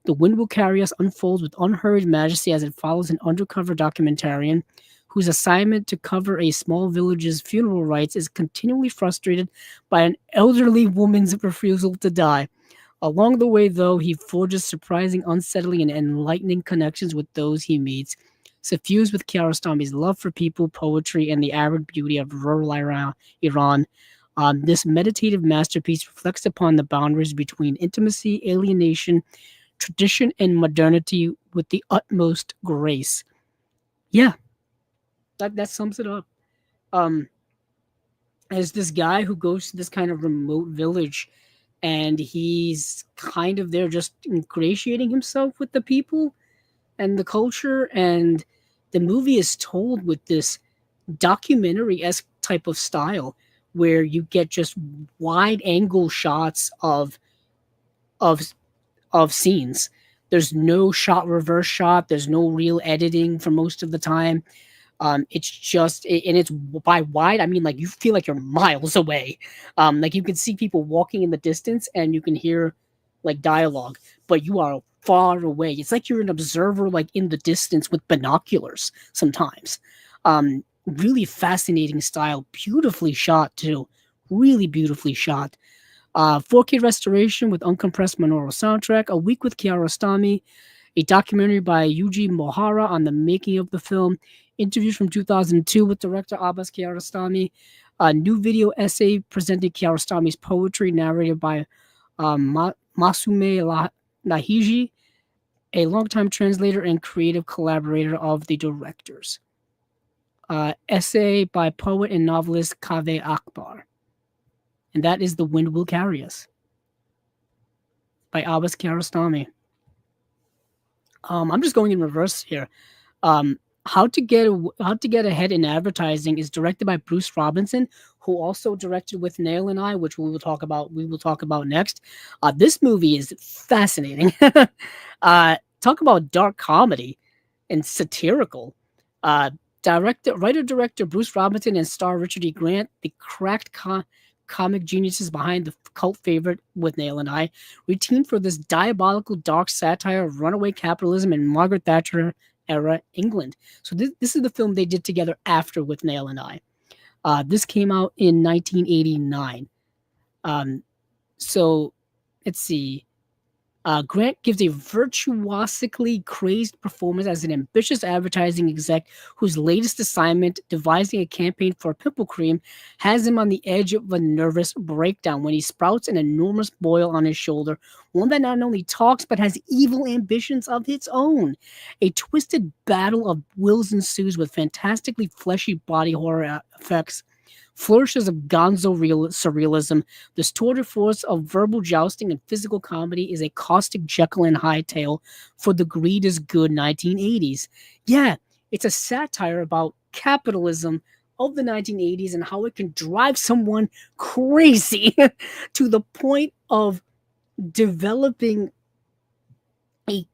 The Wind Will Carry Us unfolds with unhurried majesty as it follows an undercover documentarian whose assignment to cover a small village's funeral rites is continually frustrated by an elderly woman's refusal to die. Along the way, though, he forges surprising, unsettling, and enlightening connections with those he meets, suffused with Kiarostami's love for people, poetry, and the arid beauty of rural Iran. This meditative masterpiece reflects upon the boundaries between intimacy, alienation, tradition, and modernity with the utmost grace. Yeah, that sums it up. Um, as this guy who goes to this kind of remote village and he's kind of there just ingratiating himself with the people and the culture, and the movie is told with this documentary-esque type of style where you get just wide angle shots of scenes. There's no shot reverse shot, there's no real editing for most of the time. It's just, and it's by wide, I mean, like, you feel like you're miles away. Like, you can see people walking in the distance and you can hear, like, dialogue, but you are far away. It's like you're an observer, like, in the distance with binoculars sometimes. Really fascinating style, beautifully shot, too. Really beautifully shot. 4K restoration with uncompressed monaural soundtrack, A Week with Kiarostami, a documentary by Yuji Mohara on the making of the film, interviews from 2002 with director Abbas Kiarostami, a new video essay presenting Kiarostami's poetry narrated by Masume Nahiji, a longtime translator and creative collaborator of the directors. Essay by poet and novelist Kaveh Akbar. And that is The Wind Will Carry Us by Abbas Kiarostami. I'm just going in reverse here. How to Get Ahead in Advertising is directed by Bruce Robinson, who also directed Withnail and I, which we will talk about next. This movie is fascinating. Talk about dark comedy and satirical. Writer director Bruce Robinson and star Richard E. Grant, the cracked comic geniuses behind the cult favorite Withnail and I, routine for this diabolical dark satire of runaway capitalism in Margaret Thatcher era England. So this is the film they did together after Withnail and I. This came out in 1989. So let's see. Grant gives a virtuosically crazed performance as an ambitious advertising exec whose latest assignment, devising a campaign for pimple cream, has him on the edge of a nervous breakdown when he sprouts an enormous boil on his shoulder, one that not only talks but has evil ambitions of its own. A twisted battle of wills ensues with fantastically fleshy body horror effects, flourishes of gonzo surrealism. This tour de force of verbal jousting and physical comedy is a caustic Jekyll and Hyde tale for the greed is good 1980s. Yeah, it's a satire about capitalism of the 1980s and how it can drive someone crazy to the point of developing a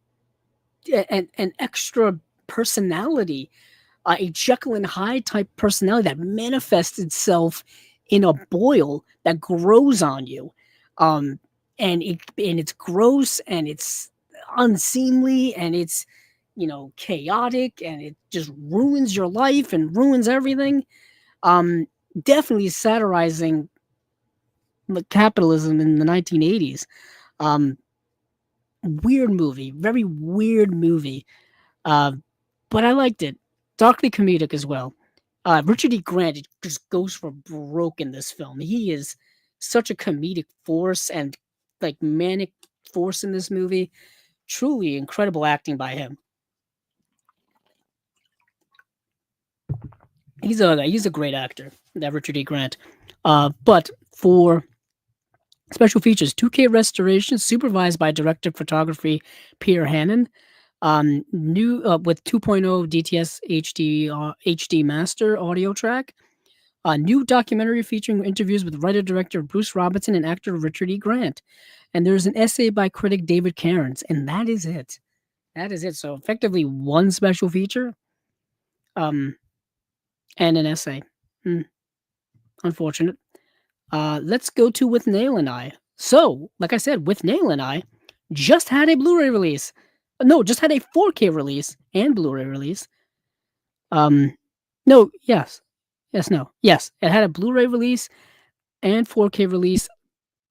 an extra personality, a Jekyll and Hyde type personality that manifests itself in a boil that grows on you. Um, and it's gross and it's unseemly and it's chaotic and it just ruins your life and ruins everything. Um, Definitely satirizing the capitalism in the 1980s. Um, Weird movie, very weird movie. Uh, but I liked it. Darkly comedic as well. Richard E. Grant just goes for broke in this film. He is such a comedic force and like manic force in this movie. Truly incredible acting by him. He's a great actor, that Richard E. Grant. But for special features, 2K restoration supervised by director of photography Peter Hannon. New with 2.0 DTS HD master audio track. A new documentary featuring interviews with writer-director Bruce Robinson and actor Richard E. Grant. And there's an essay by critic David Cairns, and that is it. That is it. So effectively one special feature, um, and an essay. Unfortunate. Let's go to Withnail and I. So, like I said, Withnail and I just had a Blu-ray release. No, just had a 4K release and Blu-ray release. No, yes. Yes, no. Yes, it had a Blu-ray release and 4K release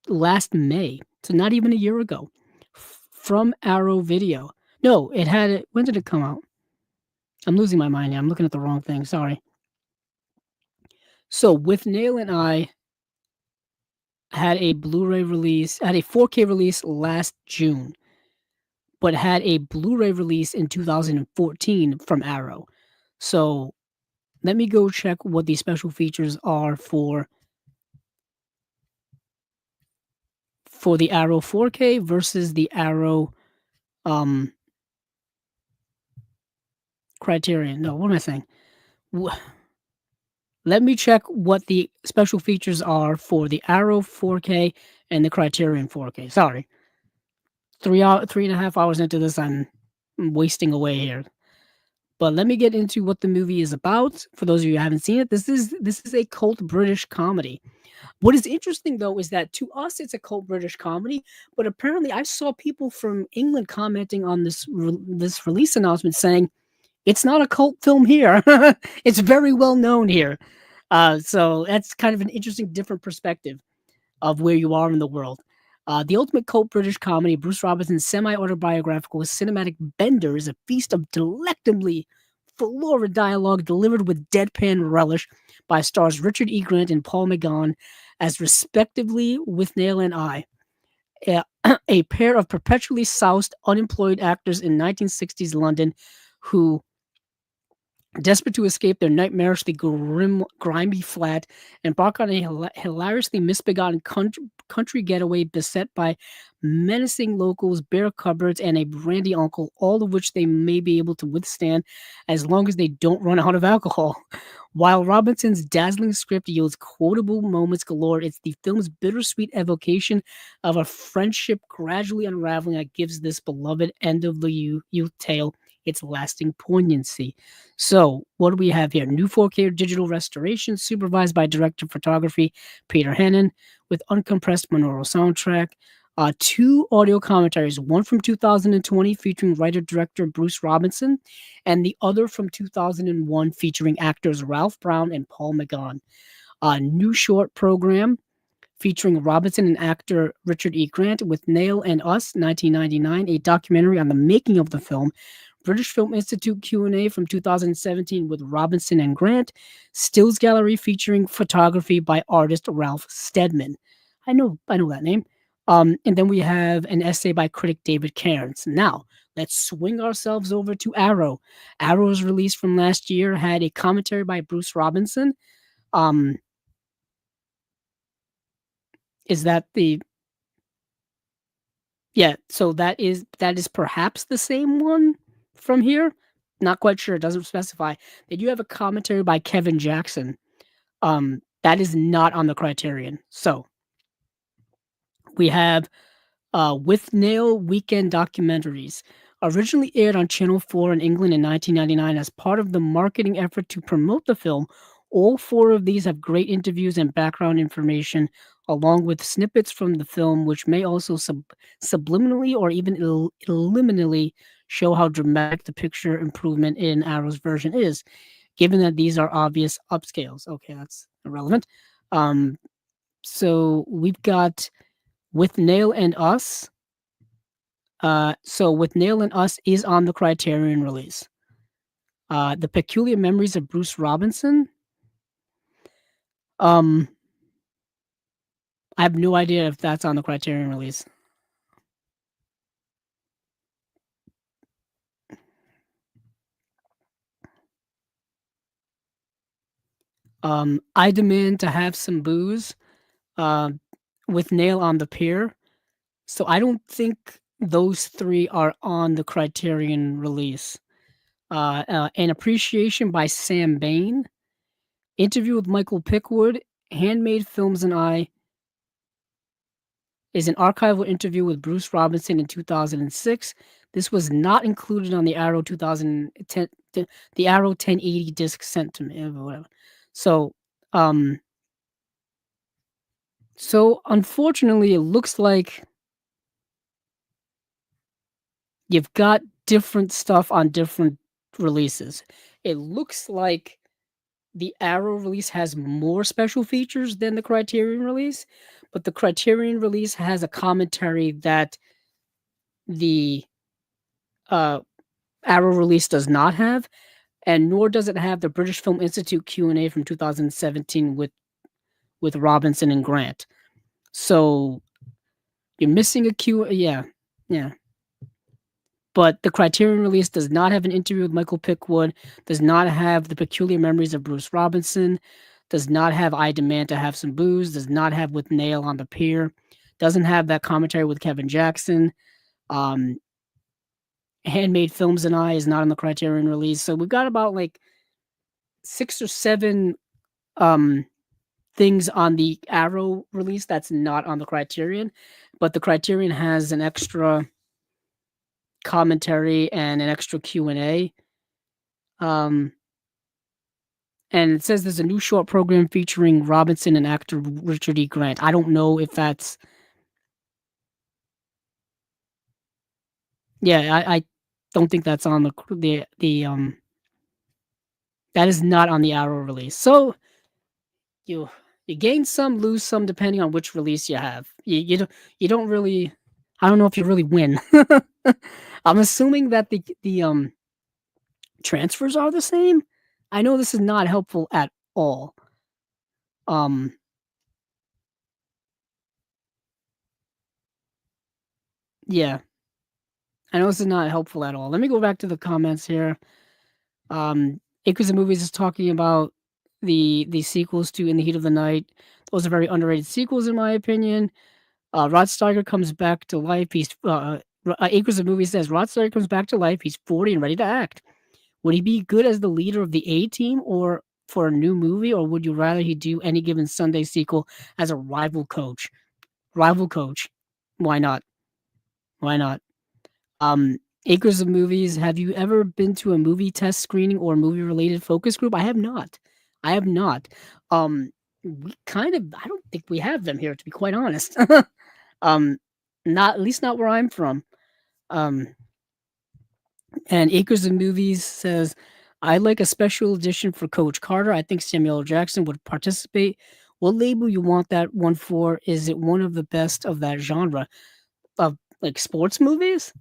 last May. So not even a year ago. From Arrow Video. No, it had it. When did it come out? I'm losing my mind now. I'm looking at the wrong thing. Sorry. So Withnail and I had a Blu-ray release, had a 4K release last June, but had a Blu-ray release in 2014 from Arrow. So let me go check what the special features are for the Arrow 4K versus the Arrow Criterion. No, what am I saying? Let me check what the special features are for the Arrow 4K and the Criterion 4K. Sorry. 3.5 hours into this, I'm wasting away here. But let me get into what the movie is about. For those of you who haven't seen it, this is a cult British comedy. What is interesting though is that to us it's a cult British comedy, but apparently I saw people from England commenting on this release announcement saying it's not a cult film here. It's very well known here. So that's kind of an interesting, different perspective of where you are in the world. The ultimate cult British comedy, Bruce Robinson's semi-autobiographical cinematic bender, is a feast of delectably florid dialogue delivered with deadpan relish by stars Richard E. Grant and Paul McGann as respectively Withnail and I, a pair of perpetually soused, unemployed actors in 1960s London who, desperate to escape their nightmarishly grimy flat, embark on a hilariously misbegotten country getaway beset by menacing locals, bare cupboards, and a brandy uncle, all of which they may be able to withstand as long as they don't run out of alcohol. While Robinson's dazzling script yields quotable moments galore, it's the film's bittersweet evocation of a friendship gradually unraveling that gives this beloved end of the youth tale its lasting poignancy. So, what do we have here? New 4K digital restoration supervised by director of photography Peter Hannon with uncompressed monaural soundtrack. Two audio commentaries, one from 2020 featuring writer-director Bruce Robinson, and the other from 2001 featuring actors Ralph Brown and Paul McGann. A new short program featuring Robinson and actor Richard E. Grant with Nail and Us, 1999, a documentary on the making of the film. British Film Institute Q&A from 2017 with Robinson and Grant. Stills Gallery featuring photography by artist Ralph Steadman. I know that name. And then we have an essay by critic David Cairns. Now, let's swing ourselves over to Arrow. Arrow's release from last year had a commentary by Bruce Robinson. Is that the... Yeah, so that is perhaps the same one from here. Not quite sure. It doesn't specify. They do have a commentary by Kevin Jackson. That is not on the Criterion. So we have Withnail weekend documentaries. Originally aired on Channel 4 in England in 1999 as part of the marketing effort to promote the film, all four of these have great interviews and background information, along with snippets from the film, which may also subliminally or even liminally show how dramatic the picture improvement in Arrow's version is, given that these are obvious upscales. Okay, that's irrelevant. Um, so we've got With Nail and Us. So With Nail and Us is on the Criterion release. The Peculiar Memories of Bruce Robinson. Um, I have no idea if that's on the Criterion release. I Demand to Have Some Booze. With Nail on the Pier. So I don't think those three are on the Criterion release. An Appreciation by Sam Bain. Interview with Michael Pickwood. Handmade Films and I is an archival interview with Bruce Robinson in 2006. This was not included on the Arrow 2010, the Arrow 1080 disc sent to me, whatever. So, unfortunately, it looks like you've got different stuff on different releases. It looks like the Arrow release has more special features than the Criterion release, but the Criterion release has a commentary that the Arrow release does not have, and nor does it have the British Film Institute Q&A from 2017 with Robinson and Grant. So you're missing a Q. Yeah. But the Criterion release does not have an interview with Michael Pickwood, does not have the Peculiar Memories of Bruce Robinson, does not have I Demand to Have Some Booze, does not have With Nail on the Pier, doesn't have that commentary with Kevin Jackson. Handmade Films and I is not on the Criterion release. So we've got about like 6 or 7 things on the Arrow release that's not on the Criterion, but the Criterion has an extra commentary and an extra Q&A. And it says there's a new short program featuring Robinson and actor Richard E. Grant. I don't know if that's... Yeah, I don't think that's on the that is not on the Arrow release. So you gain some, lose some, depending on which release you have. You don't really... I don't know if you really win. I'm assuming that the transfers are the same. I know this is not helpful at all. Yeah. I know this is not helpful at all. Let me go back to the comments here. Acres of Movies is talking about the sequels to In the Heat of the Night. Those are very underrated sequels, in my opinion. Rod Steiger comes back to life. Acres of Movies says Rod Steiger comes back to life. He's 40 and ready to act. Would he be good as the leader of the A team or for a new movie, or would you rather he do Any Given Sunday sequel as a rival coach? Rival coach. Why not? Why not? Acres of Movies, have you ever been to a movie test screening or movie related focus group? I have not. I have not. We kind of... I don't think we have them here, to be quite honest. Not... at least not where I'm from. And Acres of Movies says, I like a special edition for Coach Carter. I think Samuel L. Jackson would participate. What label you want that one for? Is it one of the best of that genre? Of like sports movies?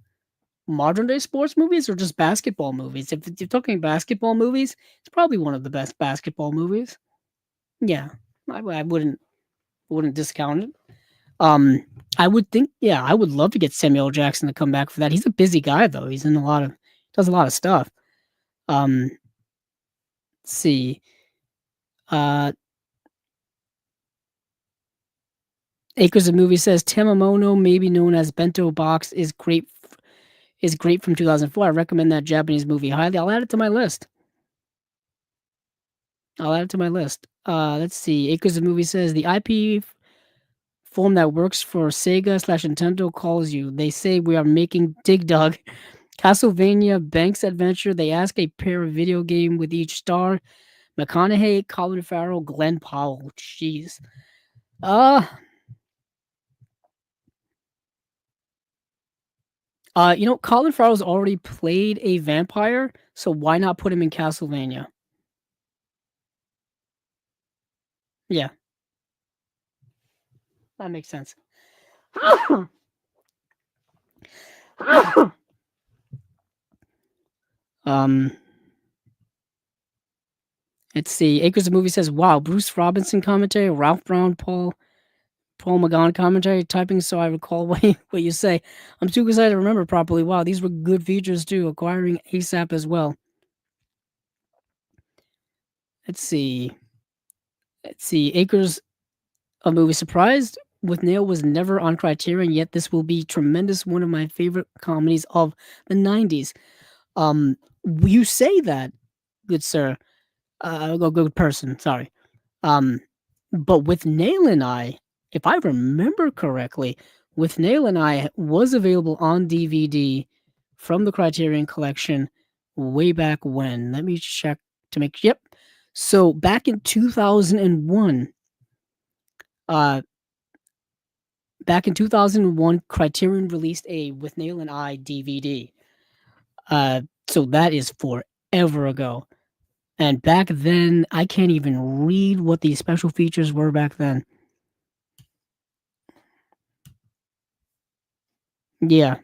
Modern day sports movies, or just basketball movies? If you're talking basketball movies, it's probably one of the best basketball movies. Yeah, I wouldn't discount it. I would think, yeah, I would love to get Samuel L. Jackson to come back for that. He's a busy guy though. He's in does a lot of stuff. Let's see. Acres of Movie says Tamamono, maybe known as Bento Box, is great from 2004. I recommend that Japanese movie highly. I'll add it to my list. I'll add it to my list. Let's see. Acres of Movie says the IP form that works for Sega slash Nintendo calls you. They say we are making Dig Dug, Castlevania, Bank's Adventure. They ask a pair of video game with each star. McConaughey, Colin Farrell, Glenn Powell. Jeez. Uh, Colin Farrell's already played a vampire, so why not put him in Castlevania? Yeah, that makes sense. um, let's see. Acres of Movie says, "Wow, Bruce Robinson commentary, Ralph Brown, Paul McGowan commentary, typing so I recall what you say. I'm too excited to remember properly. Wow, these were good features too. Acquiring ASAP as well. Let's see. Let's see. Acres of Movie surprised. Withnail was never on Criterion, yet this will be tremendous. One of my favorite comedies of the 90s. Um, you say that, good sir. Good person. Sorry. Um, but with Nail and I, if I remember correctly, with Nail and I was available on DVD from the Criterion Collection way back when. Let me check to make. Yep. So back in 2001, uh, Criterion released a With Nail and I DVD. So that is forever ago. And back then, I can't even read what the special features were back then. Yeah.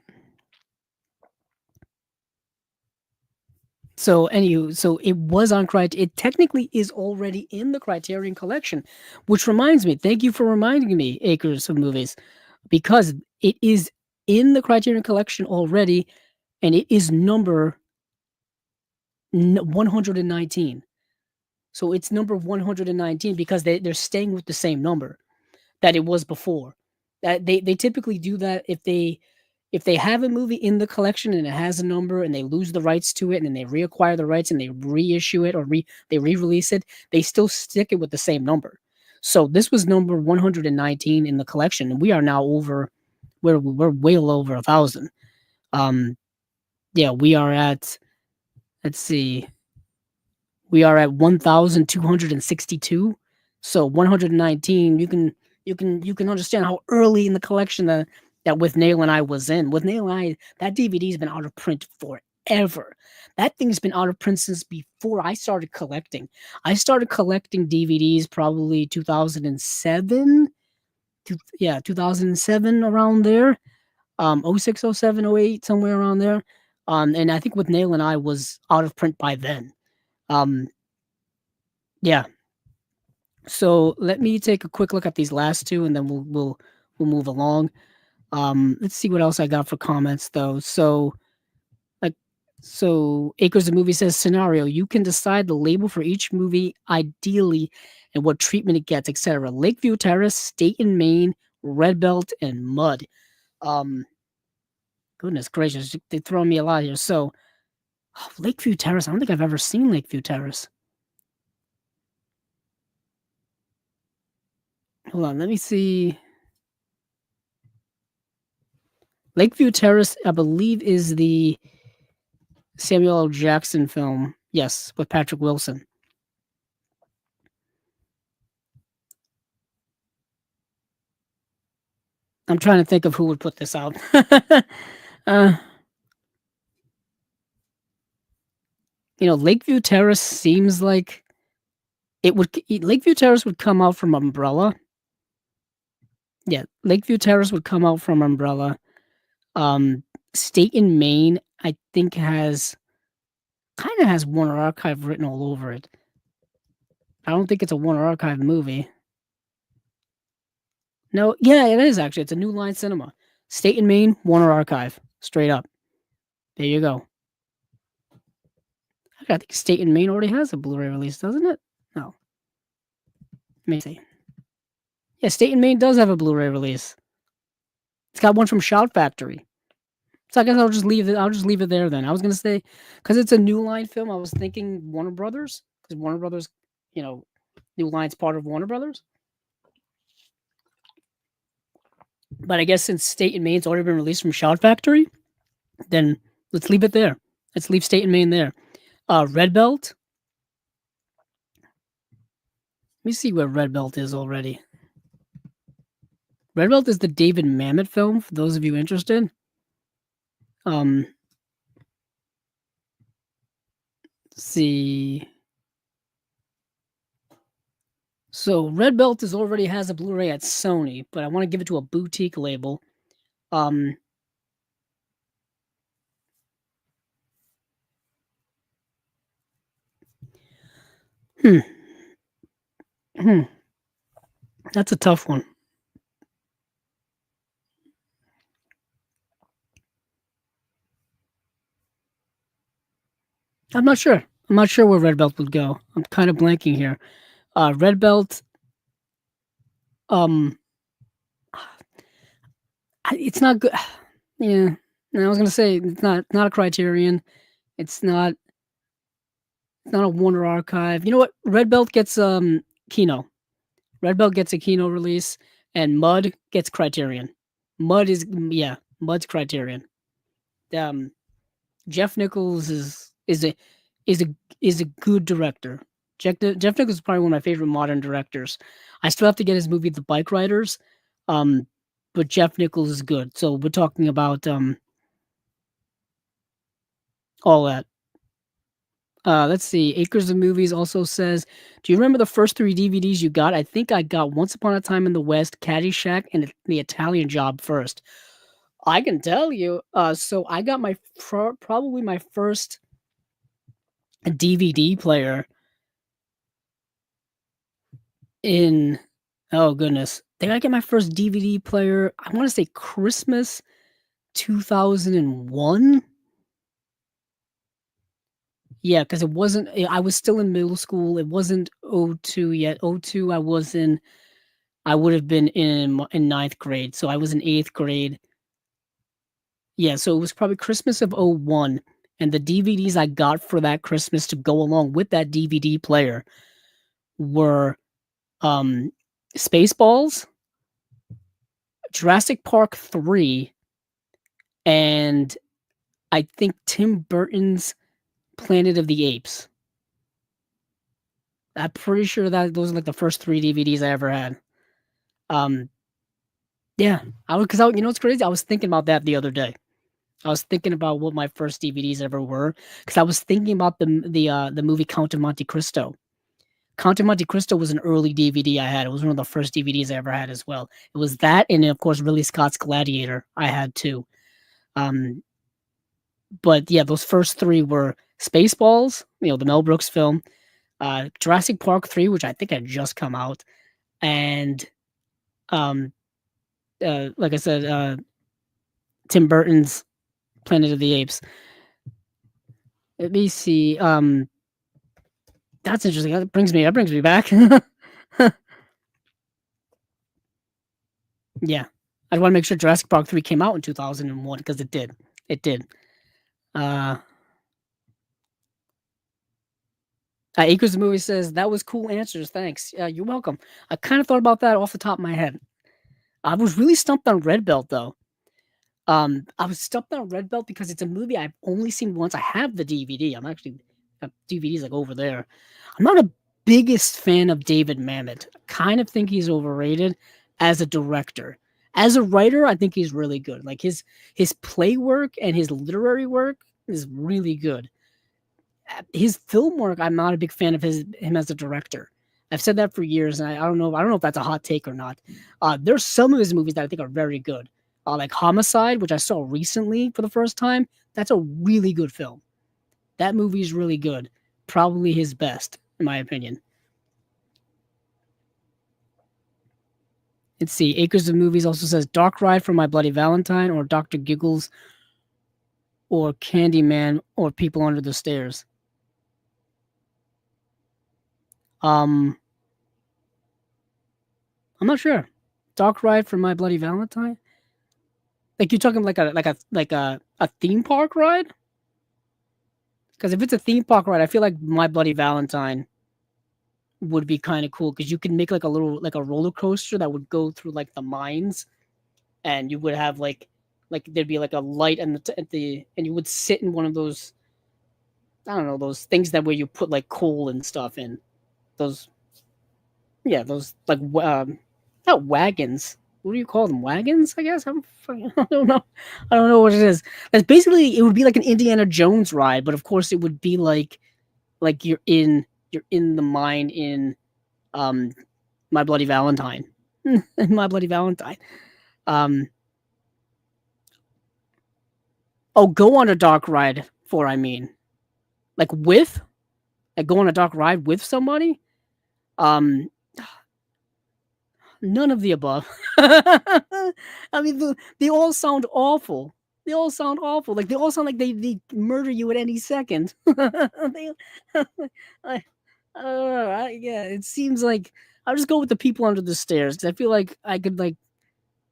So anywho, so it was on It technically is already in the Criterion Collection, which reminds me. Thank you for reminding me, Acres of Movies, because it is in the Criterion Collection already, and it is number 119. So it's number 119 because they're staying with the same number that it was before. That they typically do that if they have a movie in the collection and it has a number and they lose the rights to it and then they reacquire the rights and they reissue it or they re-release it, they still stick it with the same number. So this was number 119 in the collection, and we are now over we're well over 1,000. Um yeah, we are at, let's see, we are at 1,262. So 119, you can understand how early in the collection that With Nail and I was in. With Nail and I, that DVD's been out of print forever. That thing's been out of print since before I started collecting. I started collecting DVDs probably 2007. Yeah, 2007, around there. Oh 06, oh 07, oh 08, somewhere around there. And I think With Nail and I was out of print by then. Um, yeah, so let me take a quick look at these last two, and then we'll move along. Let's see what else I got for comments though. Like, so Acres of Movie says scenario: you can decide the label for each movie ideally, and what treatment it gets, etc. Lakeview Terrace, State and Maine, Red Belt, and Mud. Um, Goodness gracious, they throw me a lot here. So Lakeview Terrace. I don't think I've ever seen Lakeview Terrace. Hold on, let me see. Lakeview Terrace, I believe, is the Samuel L. Jackson film. Yes, with Patrick Wilson. I'm trying to think of who would put this out. uh, Lakeview Terrace seems like Lakeview Terrace would come out from Umbrella. Yeah, Lakeview Terrace would come out from Umbrella. Um, State in Maine, I think, has kind of has Warner Archive written all over it. I don't think it's a Warner Archive movie. No, yeah, it is actually. It's a New Line Cinema. State and Maine, Warner Archive. Straight up. There you go. I think State and Maine already has a Blu-ray release, doesn't it? No. Let me see. Yeah, State and Maine does have a Blu-ray release. It's got one from Shout Factory. So I guess I'll just leave it. I'll just leave it there then. I was gonna say, because it's a New Line film, I was thinking Warner Brothers, because Warner Brothers, New Line's part of Warner Brothers. But I guess since State and Main's already been released from Shout Factory, then let's leave it there. Let's leave State and Main there. Red Belt. Let me see where Red Belt is already. Red Belt is the David Mamet film, for those of you interested. Let's see. So Red Belt already has a Blu-ray at Sony, but I want to give it to a boutique label. That's a tough one. I'm not sure. I'm not sure where Red Belt would go. I'm kind of blanking here. Red Belt. It's not good. Yeah, I was gonna say it's not a Criterion. It's not a Warner Archive. You know what? Red Belt gets Kino. Red Belt gets a Kino release, and Mud gets Criterion. Mud's Criterion. Jeff Nichols is a good director. Jeff Nichols is probably one of my favorite modern directors. I still have to get his movie The Bike Riders, but Jeff Nichols is good. So we're talking about all that. Let's see. Acres of Movies also says, do you remember the first 3 DVDs you got? I think I got Once Upon a Time in the West, Caddyshack, and The Italian Job first. I can tell you. So I got probably my first DVD player in, oh goodness. Did I get my first DVD player? I want to say Christmas 2001. Yeah, because it wasn't, I was still in middle school. It wasn't 02 yet. 02, I would have been in 9th grade. So I was in 8th grade. Yeah, so it was probably Christmas of 01. And the DVDs I got for that Christmas to go along with that DVD player were Spaceballs, Jurassic Park 3, and I think Tim Burton's Planet of the Apes. I'm pretty sure that those are like the first 3 DVDs I ever had. Yeah, you know what's crazy? I was thinking about that the other day. I was thinking about what my first DVDs ever were, because I was thinking about the movie Count of Monte Cristo. Count of Monte Cristo was an early DVD I had. It was one of the first DVDs I ever had as well. It was that, and of course Ridley Scott's Gladiator I had too. But yeah, those first 3 were Spaceballs, the Mel Brooks film, Jurassic Park 3, which I think had just come out, and like I said, Tim Burton's Planet of the Apes. Let me see. That's interesting. That brings me back. Yeah. I want to make sure Jurassic Park 3 came out in 2001, because it did. It did. Acres of Movie says, that was cool answers. Thanks. You're welcome. I kind of thought about that off the top of my head. I was really stumped on Red Belt, though. I was stumped on Red Belt because it's a movie I've only seen once. I have the DVD. I'm actually, DVD's like over there. I'm not a biggest fan of David Mamet. I kind of think he's overrated as a director. As a writer, I think he's really good. Like his play work and his literary work is really good. His film work, I'm not a big fan of him as a director. I've said that for years, and I don't know if that's a hot take or not. There's some of his movies that I think are very good. Like Homicide, which I saw recently for the first time. That's a really good film. That movie is really good. Probably his best, in my opinion. Let's see. Acres of Movies also says Dark Ride for My Bloody Valentine, or Dr. Giggles, or Candyman, or People Under the Stairs. I'm not sure. Dark Ride for My Bloody Valentine? Like you're talking like a theme park ride? Because if it's a theme park ride, I feel like My Bloody Valentine would be kind of cool because you can make like a roller coaster that would go through like the mines, and you would have like there'd be like a light and and you would sit in one of those, I don't know, those things that where you put like coal and stuff in those. Yeah, those like not wagons. What do you call them? Wagons, I guess. I don't know. I don't know what it is. That's basically, it would be like an Indiana Jones ride, but of course it would be like you're in the mine in um My Bloody Valentine. My Bloody Valentine. Um oh, go on a dark ride for, I mean. Like with like go on a dark ride with somebody? Um None of the above. I mean, they all sound awful. They all sound awful. Like they all sound like they murder you at any second. They, I, yeah, it seems like I'll just go with the people under the stairs because I feel like I could like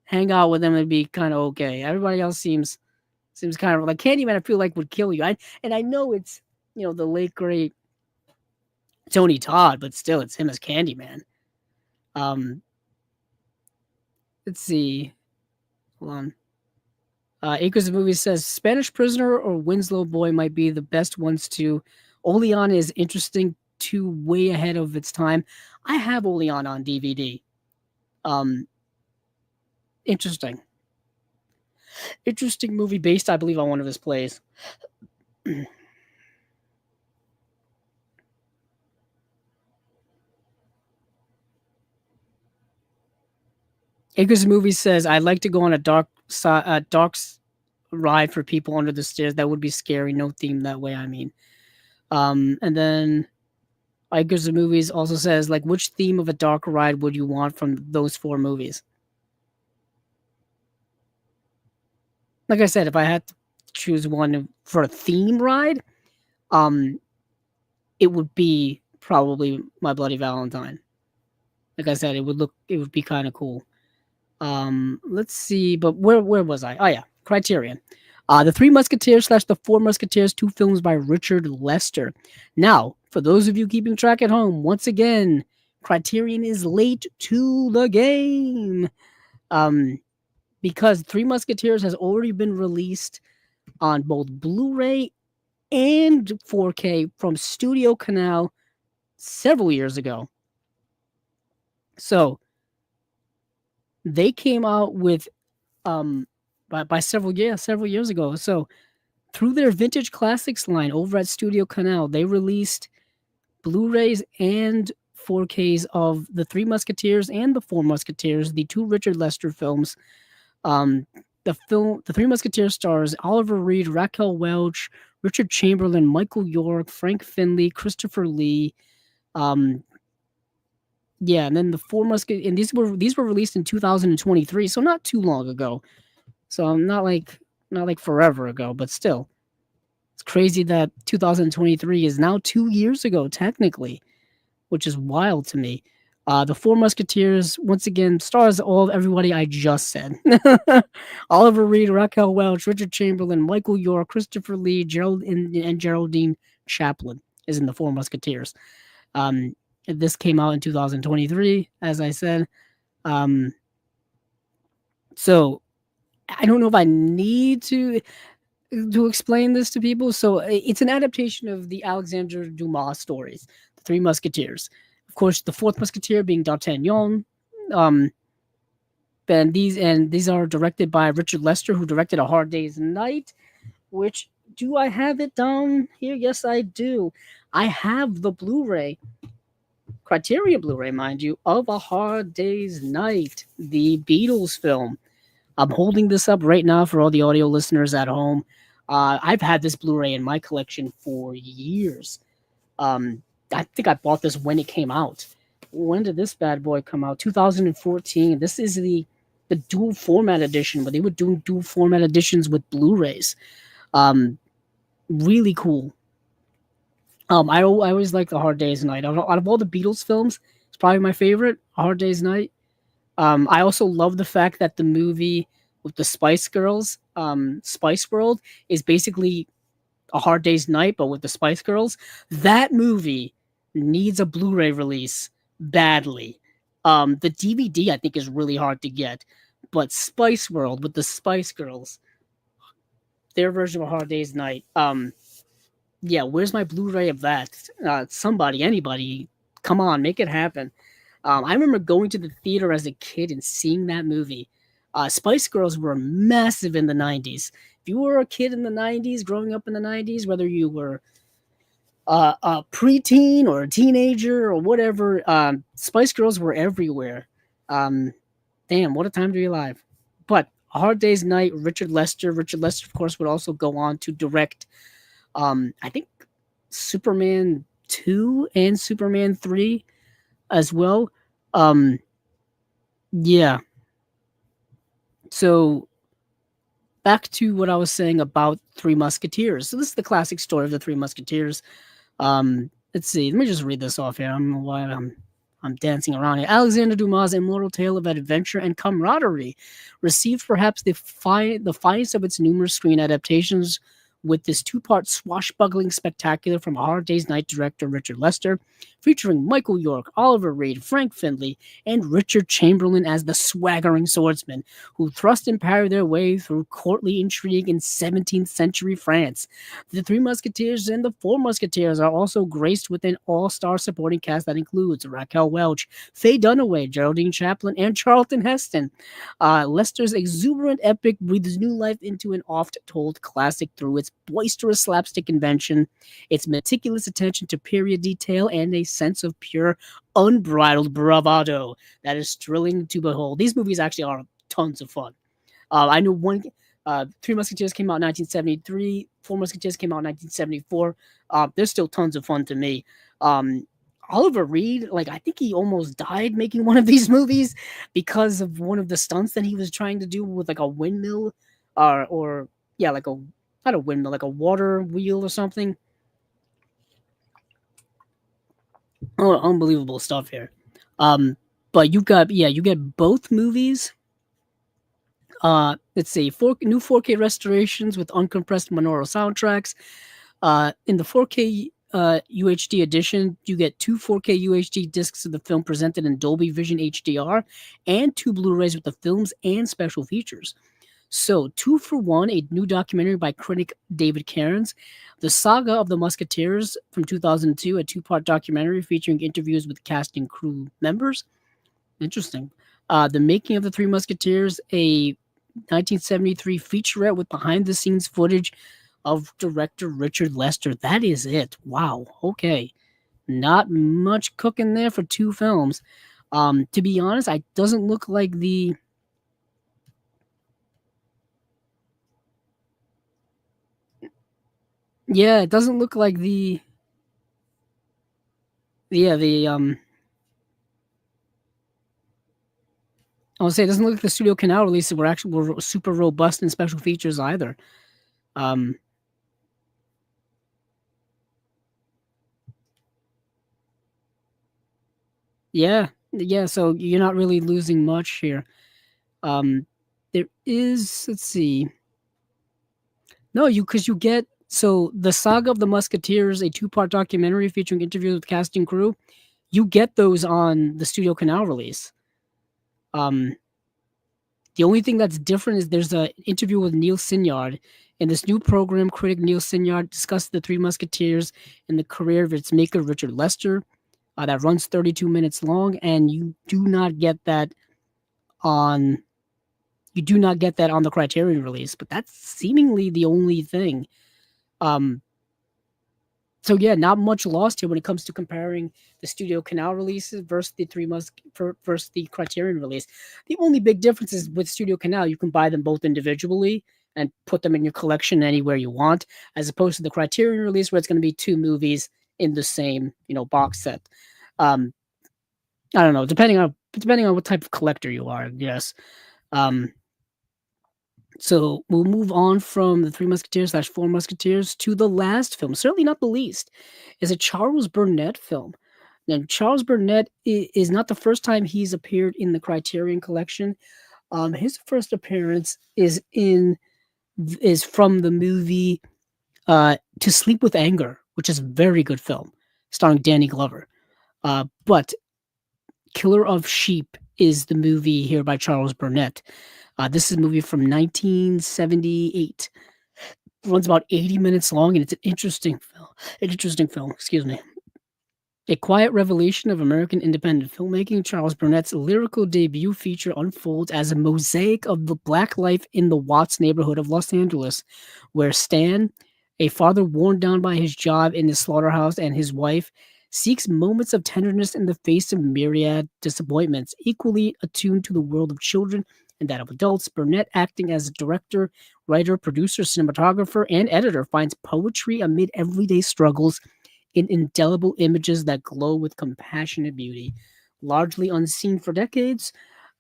hang out with them and be kind of okay. Everybody else seems kind of like Candyman. I feel like would kill you. I know it's, the late great Tony Todd, but still it's him as Candyman. Um, let's see. Hold on. Acres of Movies says Spanish Prisoner or Winslow Boy might be the best ones to. Olean is interesting too, way ahead of its time. I have Olean on DVD. Um, interesting. Interesting movie based, I believe, on one of his plays. Acres of Movies says I'd like to go on a dark ride for people under the stairs. That would be scary. No theme that way. I mean, and then Acres of Movies also says like, which theme of a dark ride would you want from those 4 movies? Like I said, if I had to choose one for a theme ride, um, it would be probably My Bloody Valentine. Like I said, it would be kind of cool. Let's see, but where was I? Oh yeah, Criterion. The Three Musketeers / the Four Musketeers, 2 films by Richard Lester. Now, for those of you keeping track at home, once again, Criterion is late to the game. Because Three Musketeers has already been released on both Blu-ray and 4K from Studio Canal several years ago. So they came out with by several years ago. So through their Vintage Classics line over at Studio Canal, they released Blu-rays and 4Ks of the Three Musketeers and the Four Musketeers, the 2 Richard Lester films. The Three Musketeers stars Oliver Reed, Raquel Welch, Richard Chamberlain, Michael York, Frank Finley, Christopher Lee. Yeah, and then the Four Musketeers, and these were released in 2023, so not too long ago. So not like forever ago, but still, it's crazy that 2023 is now 2 years ago technically, which is wild to me. The Four Musketeers, once again, stars all everybody I just said. Oliver Reed, Raquel Welch, Richard Chamberlain, Michael York, Christopher Lee, and Geraldine Chaplin is in the Four Musketeers. This came out in 2023, as I said. So I don't know if I need to explain this to people. So it's an adaptation of the Alexandre Dumas stories, The Three Musketeers. Of course, the fourth Musketeer being D'Artagnan. And these are directed by Richard Lester, who directed A Hard Day's Night. Which, do I have it down here? Yes, I do. I have the Blu-ray, Criterion Blu-ray, mind you, of A Hard Day's Night, the Beatles film. I'm holding this up right now for all the audio listeners at home. I've had this Blu-ray in my collection for years. I think I bought this when it came out. When did this bad boy come out? 2014. This is the dual format edition, but they were doing dual format editions with Blu-rays. Really cool. I always like A Hard Day's Night. Out of all the Beatles films, it's probably my favorite, A Hard Day's Night. I also love the fact that the movie with the Spice Girls, Spice World, is basically A Hard Day's Night, but with the Spice Girls. That movie needs a Blu-ray release badly. The DVD I think is really hard to get, but Spice World with the Spice Girls, their version of A Hard Day's Night. Yeah, where's my Blu-ray of that? Somebody, anybody, come on, make it happen. I remember going to the theater as a kid and seeing that movie. Spice Girls were massive in the 90s. If you were a kid in the 90s, growing up in the 90s, whether you were a preteen or a teenager or whatever, Spice Girls were everywhere. Um, Damn, what a time to be alive. But A Hard Day's Night, Richard Lester. Richard Lester, of course, would also go on to direct, I think, Superman 2 and Superman 3 as well. Um, yeah. So back to what I was saying about Three Musketeers. So this is the classic story of the Three Musketeers. Let's see. Let me just read this off here. I don't know why I'm dancing around here. Alexander Dumas' immortal tale of adventure and camaraderie received perhaps the finest of its numerous screen adaptations, with this two-part swashbuckling spectacular from A Hard Day's Night director Richard Lester, featuring Michael York, Oliver Reed, Frank Findlay, and Richard Chamberlain as the swaggering swordsmen who thrust and parry their way through courtly intrigue in 17th century France. The Three Musketeers and the Four Musketeers are also graced with an all-star supporting cast that includes Raquel Welch, Faye Dunaway, Geraldine Chaplin, and Charlton Heston. Lester's exuberant epic breathes new life into an oft-told classic through its boisterous slapstick invention, its meticulous attention to period detail, and a sense of pure, unbridled bravado that is thrilling to behold. These movies actually are tons of fun. I know Three Musketeers came out in 1973, Four Musketeers came out in 1974. They're still tons of fun to me. Oliver Reed, like, I think he almost died making one of these movies because of one of the stunts that he was trying to do with like a windmill, or yeah, like a not a windmill, like a water wheel or something. Oh, unbelievable stuff here. But you get both movies. Let's see, new 4K restorations with uncompressed monaural soundtracks. In the 4K UHD edition, you get two 4K UHD discs of the film presented in Dolby Vision HDR, and two Blu-rays with the films and special features. So, 2 for 1, a new documentary by critic David Cairns, The Saga of the Musketeers from 2002, a two-part documentary featuring interviews with cast and crew members. Interesting. The Making of the Three Musketeers, a 1973 featurette with behind-the-scenes footage of director Richard Lester. That is it. Wow. Okay. Not much cooking there for two films. To be honest, it doesn't look like the... Yeah, it doesn't look like the... Yeah, I would say it doesn't look like the Studio Canal releases were super robust in special features either. Um, yeah. So you're not really losing much here. There is, let's see, no, because you get the Saga of the Musketeers, a two-part documentary featuring interviews with cast and crew. You get those on the Studio Canal release. The only thing that's different is there's an interview with Neil Sinyard. In this new program, critic Neil Sinyard discussed the Three Musketeers and the career of its maker, Richard Lester, that runs 32 minutes long, and you do not get that on the Criterion release, but that's seemingly the only thing. So yeah, not much lost here when it comes to comparing the Studio Canal releases versus versus the Criterion release. The only big difference is with Studio Canal, you can buy them both individually and put them in your collection anywhere you want, as opposed to the Criterion release where it's going to be two movies in the same, box set. I don't know, depending on what type of collector you are, yes. So we'll move on from the Three Musketeers / Four Musketeers to the last film, certainly not the least, is a Charles Burnett film. Now, Charles Burnett is not the first time he's appeared in the Criterion Collection. His first appearance is from the movie To Sleep with Anger, which is a very good film. starring Danny Glover. But Killer of Sheep is the movie here by Charles Burnett. This is a movie from 1978. It runs about 80 minutes long, and it's an interesting film. An interesting film, excuse me. A quiet revelation of American independent filmmaking, Charles Burnett's lyrical debut feature unfolds as a mosaic of the black life in the Watts neighborhood of Los Angeles, where Stan, a father worn down by his job in the slaughterhouse, and his wife, seeks moments of tenderness in the face of myriad disappointments. Equally attuned to the world of children and that of adults, Burnett, acting as a director, writer, producer, cinematographer, and editor, finds poetry amid everyday struggles in indelible images that glow with compassionate beauty. Largely unseen for decades,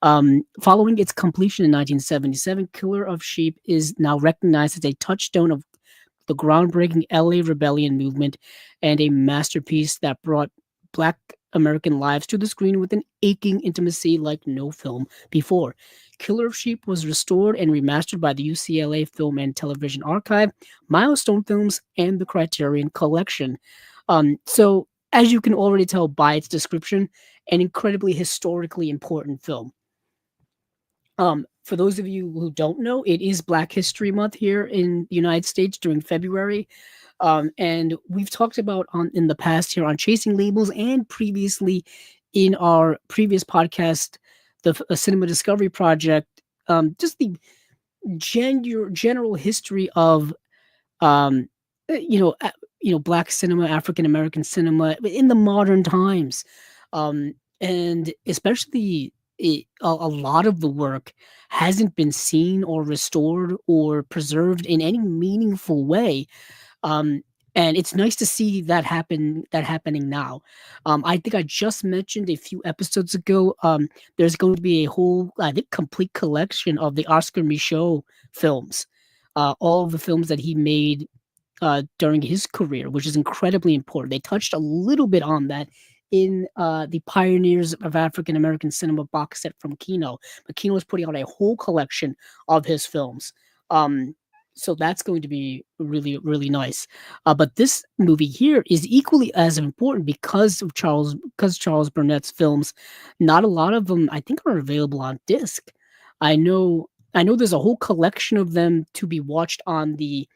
following its completion in 1977, Killer of Sheep is now recognized as a touchstone of the groundbreaking LA rebellion movement and a masterpiece that brought Black American lives to the screen with an aching intimacy like no film before. Killer of Sheep was restored and remastered by the UCLA Film and Television Archive, Milestone Films, and the Criterion Collection. So, as you can already tell by its description, an incredibly historically important film. For those of you who don't know, it is Black History Month here in the United States during February. And we've talked about in the past here on Chasing Labels and previously in our previous podcast, the Cinema Discovery Project, just the general history of um, you know, Black cinema, African American cinema in the modern times, and especially a lot of the work hasn't been seen or restored or preserved in any meaningful way. Um, and it's nice to see that happening now. I think I just mentioned a few episodes ago. There's going to be a whole, I think, complete collection of the Oscar Michaud films, all of the films that he made during his career, which is incredibly important. They touched a little bit on that in the Pioneers of African American Cinema box set from Kino. But Kino is putting out a whole collection of his films. Um, so that's going to be really, really nice. But this movie here is equally as important because Charles Burnett's films. Not a lot of them, I think, are available on disc. I know there's a whole collection of them to be watched on the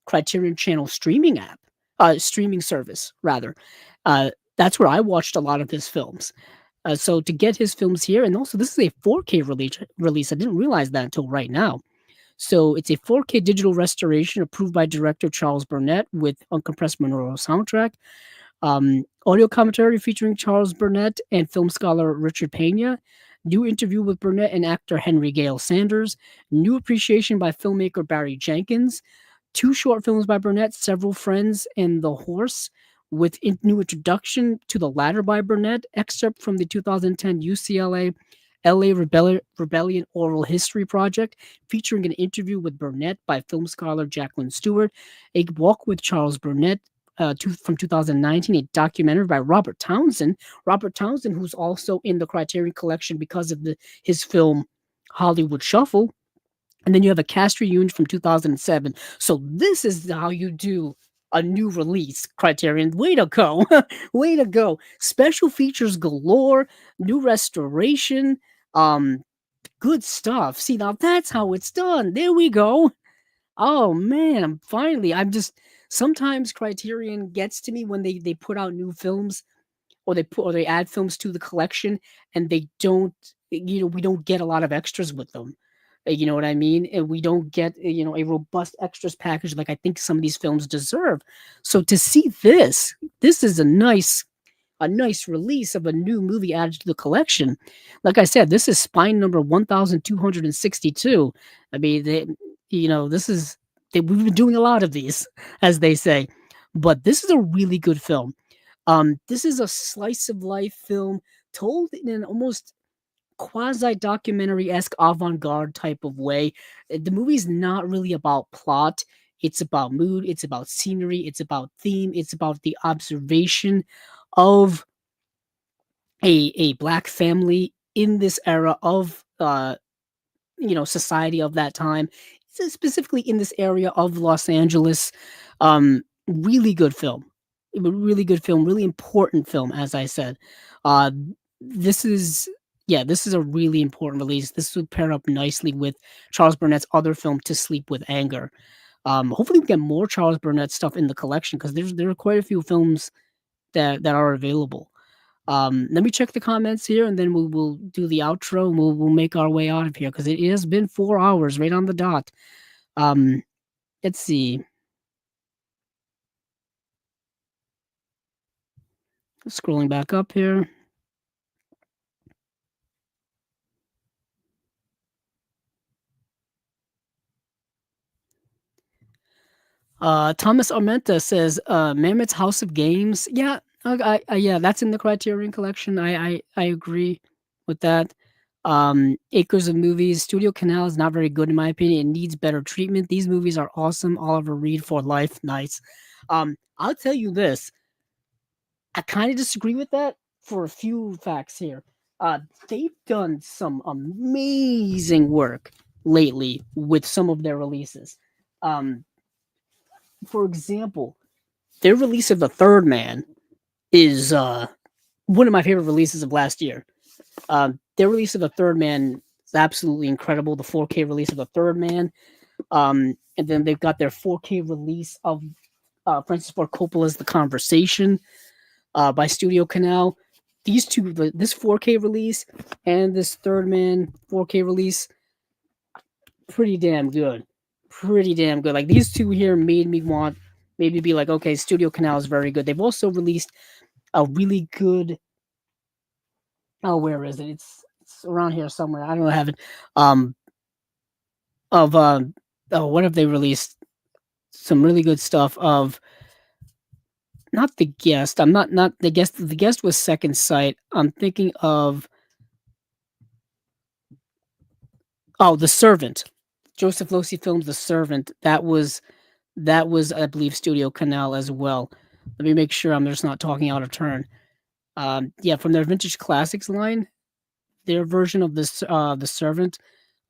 Criterion Channel streaming service rather. That's where I watched a lot of his films. So to get his films here, and also this is a 4K release. I didn't realize that until right now. So it's a 4K digital restoration approved by director Charles Burnett with uncompressed monaural soundtrack. Audio commentary featuring Charles Burnett and film scholar Richard Pena. New interview with Burnett and actor Henry Gale Sanders. New appreciation by filmmaker Barry Jenkins. Two short films by Burnett, Several Friends and The Horse, with new introduction to the latter by Burnett, excerpt from the 2010 UCLA LA Rebellion Oral History Project, featuring an interview with Burnett by film scholar Jacqueline Stewart, a walk with Charles Burnett, from 2019, a documentary by Robert Townsend. Robert Townsend, who's also in the Criterion Collection because of his film Hollywood Shuffle. And then you have a cast reunion from 2007. So this is how you do a new release, Criterion. Way to go. Way to go. Special features galore, new restoration, good stuff. See, now that's how it's done. There we go. Oh man, finally. Sometimes Criterion gets to me when they put out new films or they add films to the collection and they don't, we don't get a lot of extras with them. You know what I mean? And we don't get, a robust extras package like I think some of these films deserve. So to see this is a nice release of a new movie added to the collection. Like I said, this is spine number 1262. I mean, we've been doing a lot of these, as they say, but this is a really good film. This is a slice of life film told in an almost quasi-documentary-esque avant-garde type of way. The movie's not really about plot. It's about mood. It's about scenery. It's about theme. It's about the observation of a black family in this era of society of that time, specifically in this area of Los Angeles. Really good film. A really good film, really important film, as I said. Uh, this is this is a really important release. This would pair up nicely with Charles Burnett's other film, To Sleep with Anger. Hopefully, we get more Charles Burnett stuff in the collection because there are quite a few films that are available. Let me check the comments here, and then we'll do the outro, and we'll make our way out of here because it has been 4 hours right on the dot. Um, let's see. Scrolling back up here. Thomas Armenta says, Mammoth's House of Games. Yeah, yeah, that's in the Criterion collection. I agree with that. Acres of Movies. Studio Canal is not very good in my opinion. It needs better treatment. These movies are awesome. Oliver Reed for life. Nice. I'll tell you this. I kind of disagree with that for a few facts here. They've done some amazing work lately with some of their releases. Um, for example, their release of The Third Man is one of my favorite releases of last year. Their release of The Third Man is absolutely incredible. The 4K release of The Third Man. And then they've got their 4K release of Francis Ford Coppola's The Conversation by Studio Canal. These two, this 4K release and this Third Man 4K release, pretty damn good. Pretty damn good. Like these two here made me be like, okay, Studio Canal is very good. They've also released a really good. Oh, where is it? It's around here somewhere. I don't have it. Um, of oh, what have they released? Some really good stuff of not the guest. I'm not the guest. The guest was Second Sight. I'm thinking of the Servant. Joseph Losey films The Servant. That was I believe Studio Canal as well. Let me make sure I'm just not talking out of turn. Yeah, from their Vintage Classics line, their version of this The Servant,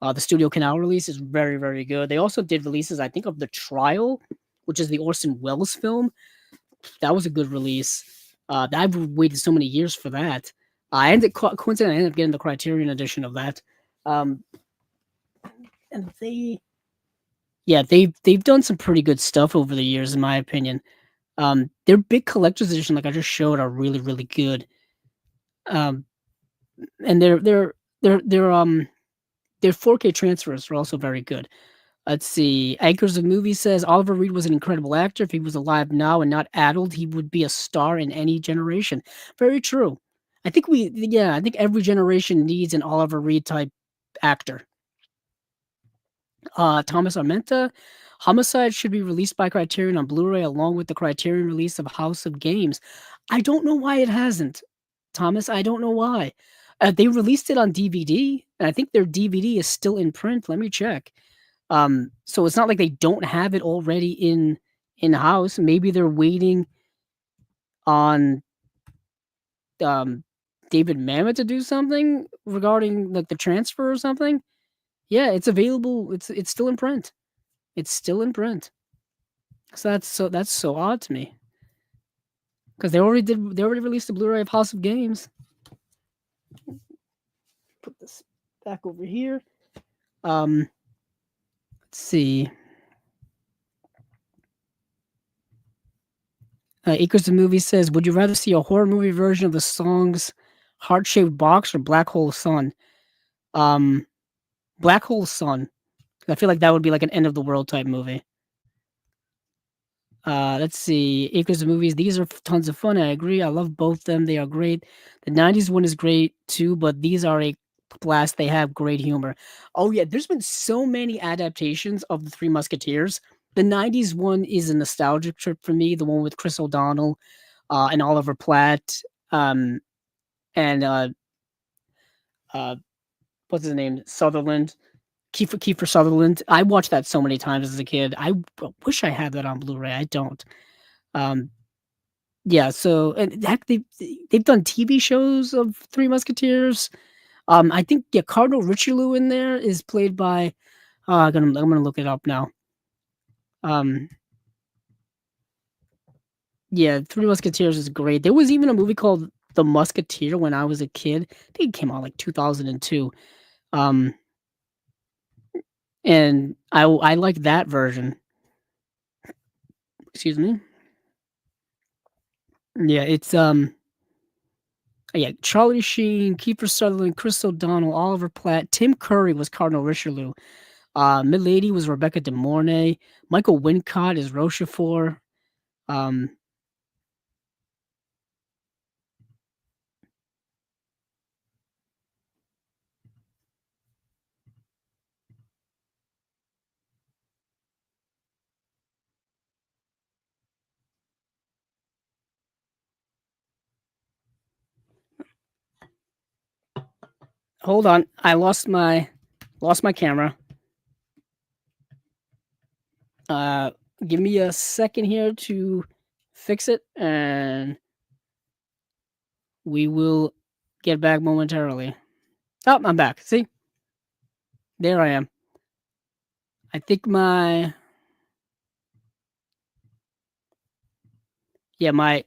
the Studio Canal release is very, very good. They also did releases, I think, of The Trial, which is the Orson Welles film. That was a good release. I've waited so many years for that. I ended coincidentally, I ended up getting the Criterion edition of that. Um, and they've done some pretty good stuff over the years, in my opinion. Their big collector's edition, like I just showed, are really, really good. Um, and their 4K transfers are also very good. Let's see. Anchors of Movies says Oliver Reed was an incredible actor. If he was alive now and not addled, he would be a star in any generation. Very true. I think every generation needs an Oliver Reed type actor. Thomas Armenta, Homicide should be released by Criterion on Blu-ray along with the Criterion release of House of Games. I don't know why it hasn't, Thomas. I don't know why. They released it on DVD, and I think their DVD is still in print. Let me check. So it's not like they don't have it already in house. Maybe they're waiting on um David Mamet to do something regarding like the transfer or something. Yeah, it's available. It's still in print. It's still in print. So that's so odd to me because they already released a Blu-ray of House of Games. Put this back over here. Let's see. Acres of Movie says, would you rather see a horror movie version of the songs Heart Shaped Box or Black Hole Sun? Um, Black Hole Sun. I feel like that would be like an end of the world type movie. Let's see. Acres of Movies. These are tons of fun. I agree. I love both them. They are great. The 90s one is great too, but these are a blast. They have great humor. Oh, yeah. There's been so many adaptations of The Three Musketeers. The 90s one is a nostalgic trip for me. The one with Chris O'Donnell and Oliver Platt. And uh, what's his name? Sutherland. Kiefer Sutherland. I watched that so many times as a kid. I wish I had that on Blu-ray. I don't. Um, yeah. So and heck, they've done TV shows of Three Musketeers. I think Cardinal Richelieu in there is played by. I'm gonna look it up now. Um, Yeah, Three Musketeers is great. There was even a movie called The Musketeer when I was a kid. I think it came out like 2002. Um, and I like that version. Excuse me. Yeah, it's yeah, Charlie Sheen, Kiefer Sutherland, Chris O'Donnell, Oliver Platt, Tim Curry was Cardinal Richelieu. Milady was Rebecca De Mornay. Michael Wincott is Rochefort. Um, hold on, I lost my camera. Uh, Give me a second here to fix it, and we will get back momentarily. Oh, I'm back. See, there I am. I think my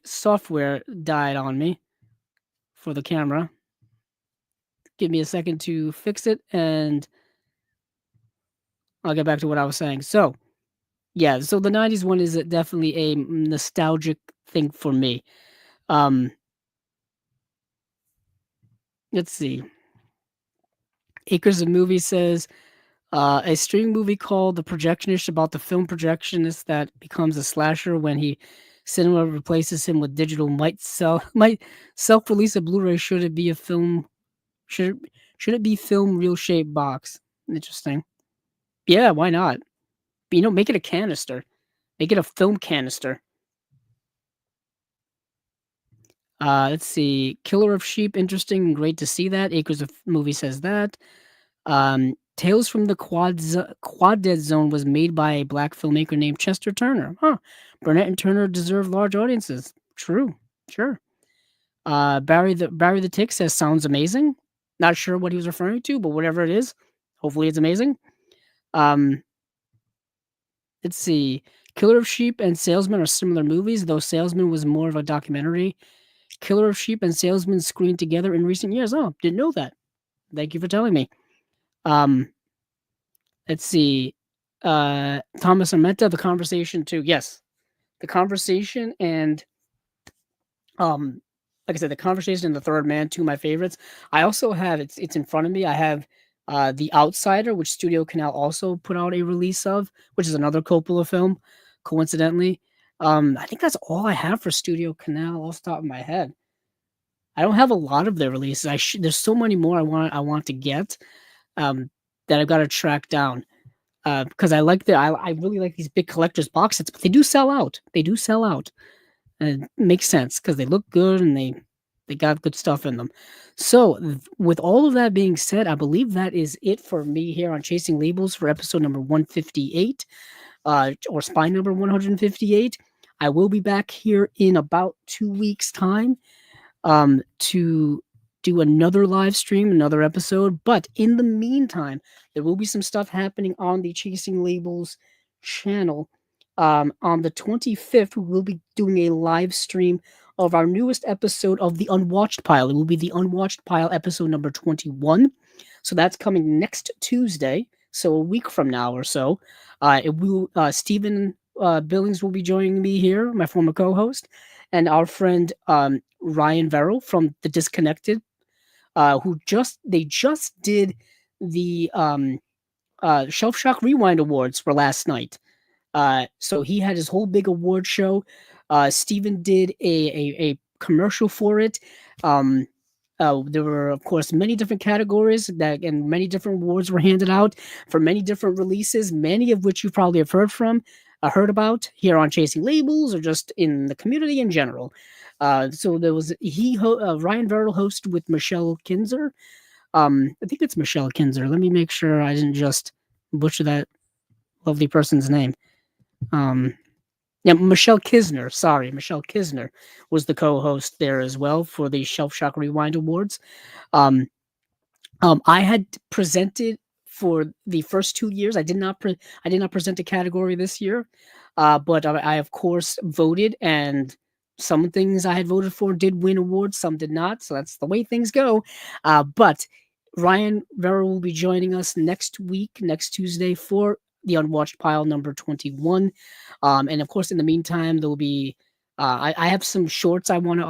software died on me for the camera. Give me a second to fix it, and I'll get back to what I was saying. So, yeah, so the '90s one is definitely a nostalgic thing for me. Um, let's see. Acres of Movies says a streaming movie called The Projectionist about the film projectionist that becomes a slasher when he cinema replaces him with digital might self release a Blu-ray should it be a film should should it be film real shape box. Interesting. Yeah, why not? Make it a canister. Make it a film canister. Let's see. Killer of Sheep, interesting and great to see that. Acres of Movie says that. Tales from the Quad Dead Zone was made by a black filmmaker named Chester Turner. Huh. Burnett and Turner deserve large audiences. True. Sure. Barry the Tick says sounds amazing. Not sure what he was referring to, but whatever it is, hopefully it's amazing. Um, let's see. Killer of Sheep and Salesman are similar movies, though Salesman was more of a documentary. Killer of Sheep and Salesman screened together in recent years. Oh, didn't know that. Thank you for telling me. Um, let's see. Thomas Armenta, The Conversation too. Yes, The Conversation and um, like I said, The Conversation and The Third Man, two of my favorites. I also have it's in front of me. I have The Outsider, which Studio Canal also put out a release of, which is another Coppola film, coincidentally. I think that's all I have for Studio Canal off the top of my head. I don't have a lot of their releases. There's so many more I want to get um, that I've got to track down because I really like these big collectors box sets, but they do sell out. They do sell out, and it makes sense because they look good and they got good stuff in them. So with all of that being said, I believe that is it for me here on Chasing Labels for episode number 158, or spine number 158. I will be back here in about 2 weeks' time to do another live stream, another episode. But in the meantime, there will be some stuff happening on the Chasing Labels channel. On the 25th, we will be doing a live stream of our newest episode of the Unwatched Pile. It will be the Unwatched Pile episode number 21. So that's coming next Tuesday. So a week from now or so. Stephen Billings will be joining me here, my former co-host, and our friend Ryan Verrill from The Disconnected, who just did the Shelf Shock Rewind Awards for last night. So he had his whole big award show. Steven did a commercial for it. Um, there were, of course, many different categories and many different awards were handed out for many different releases, many of which you probably have heard about here on Chasing Labels or just in the community in general. So there was Ryan Verrill hosted with Michelle Kinzer. I think it's Michelle Kinzer. Let me make sure I didn't just butcher that lovely person's name. Um, yeah, Michelle Kisner. Sorry, Michelle Kisner was the co-host there as well for the Shelf Shock Rewind Awards. Um, I had presented for the first 2 years. I did not present a category this year, but I of course voted and some things I had voted for did win awards, some did not. So that's the way things go. But Ryan Vera will be joining us next week, next Tuesday, for the Unwatched Pile number 21. And of course, in the meantime, there will be I have some shorts I want to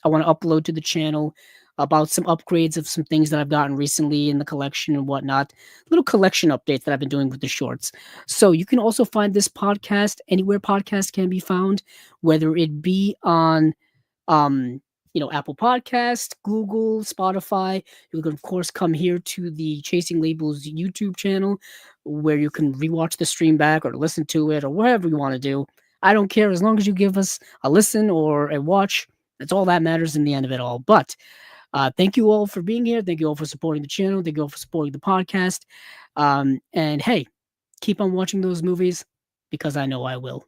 upload to the channel about some upgrades of some things that I've gotten recently in the collection and whatnot. Little collection updates that I've been doing with the shorts. So you can also find this podcast anywhere podcasts can be found, whether it be on um, Apple Podcast, Google, Spotify. You can of course come here to the Chasing Labels YouTube channel where you can rewatch the stream back or listen to it or whatever you want to do. I don't care as long as you give us a listen or a watch. That's all that matters in the end of it all. But thank you all for being here. Thank you all for supporting the channel. Thank you all for supporting the podcast. And hey, keep on watching those movies because I know I will.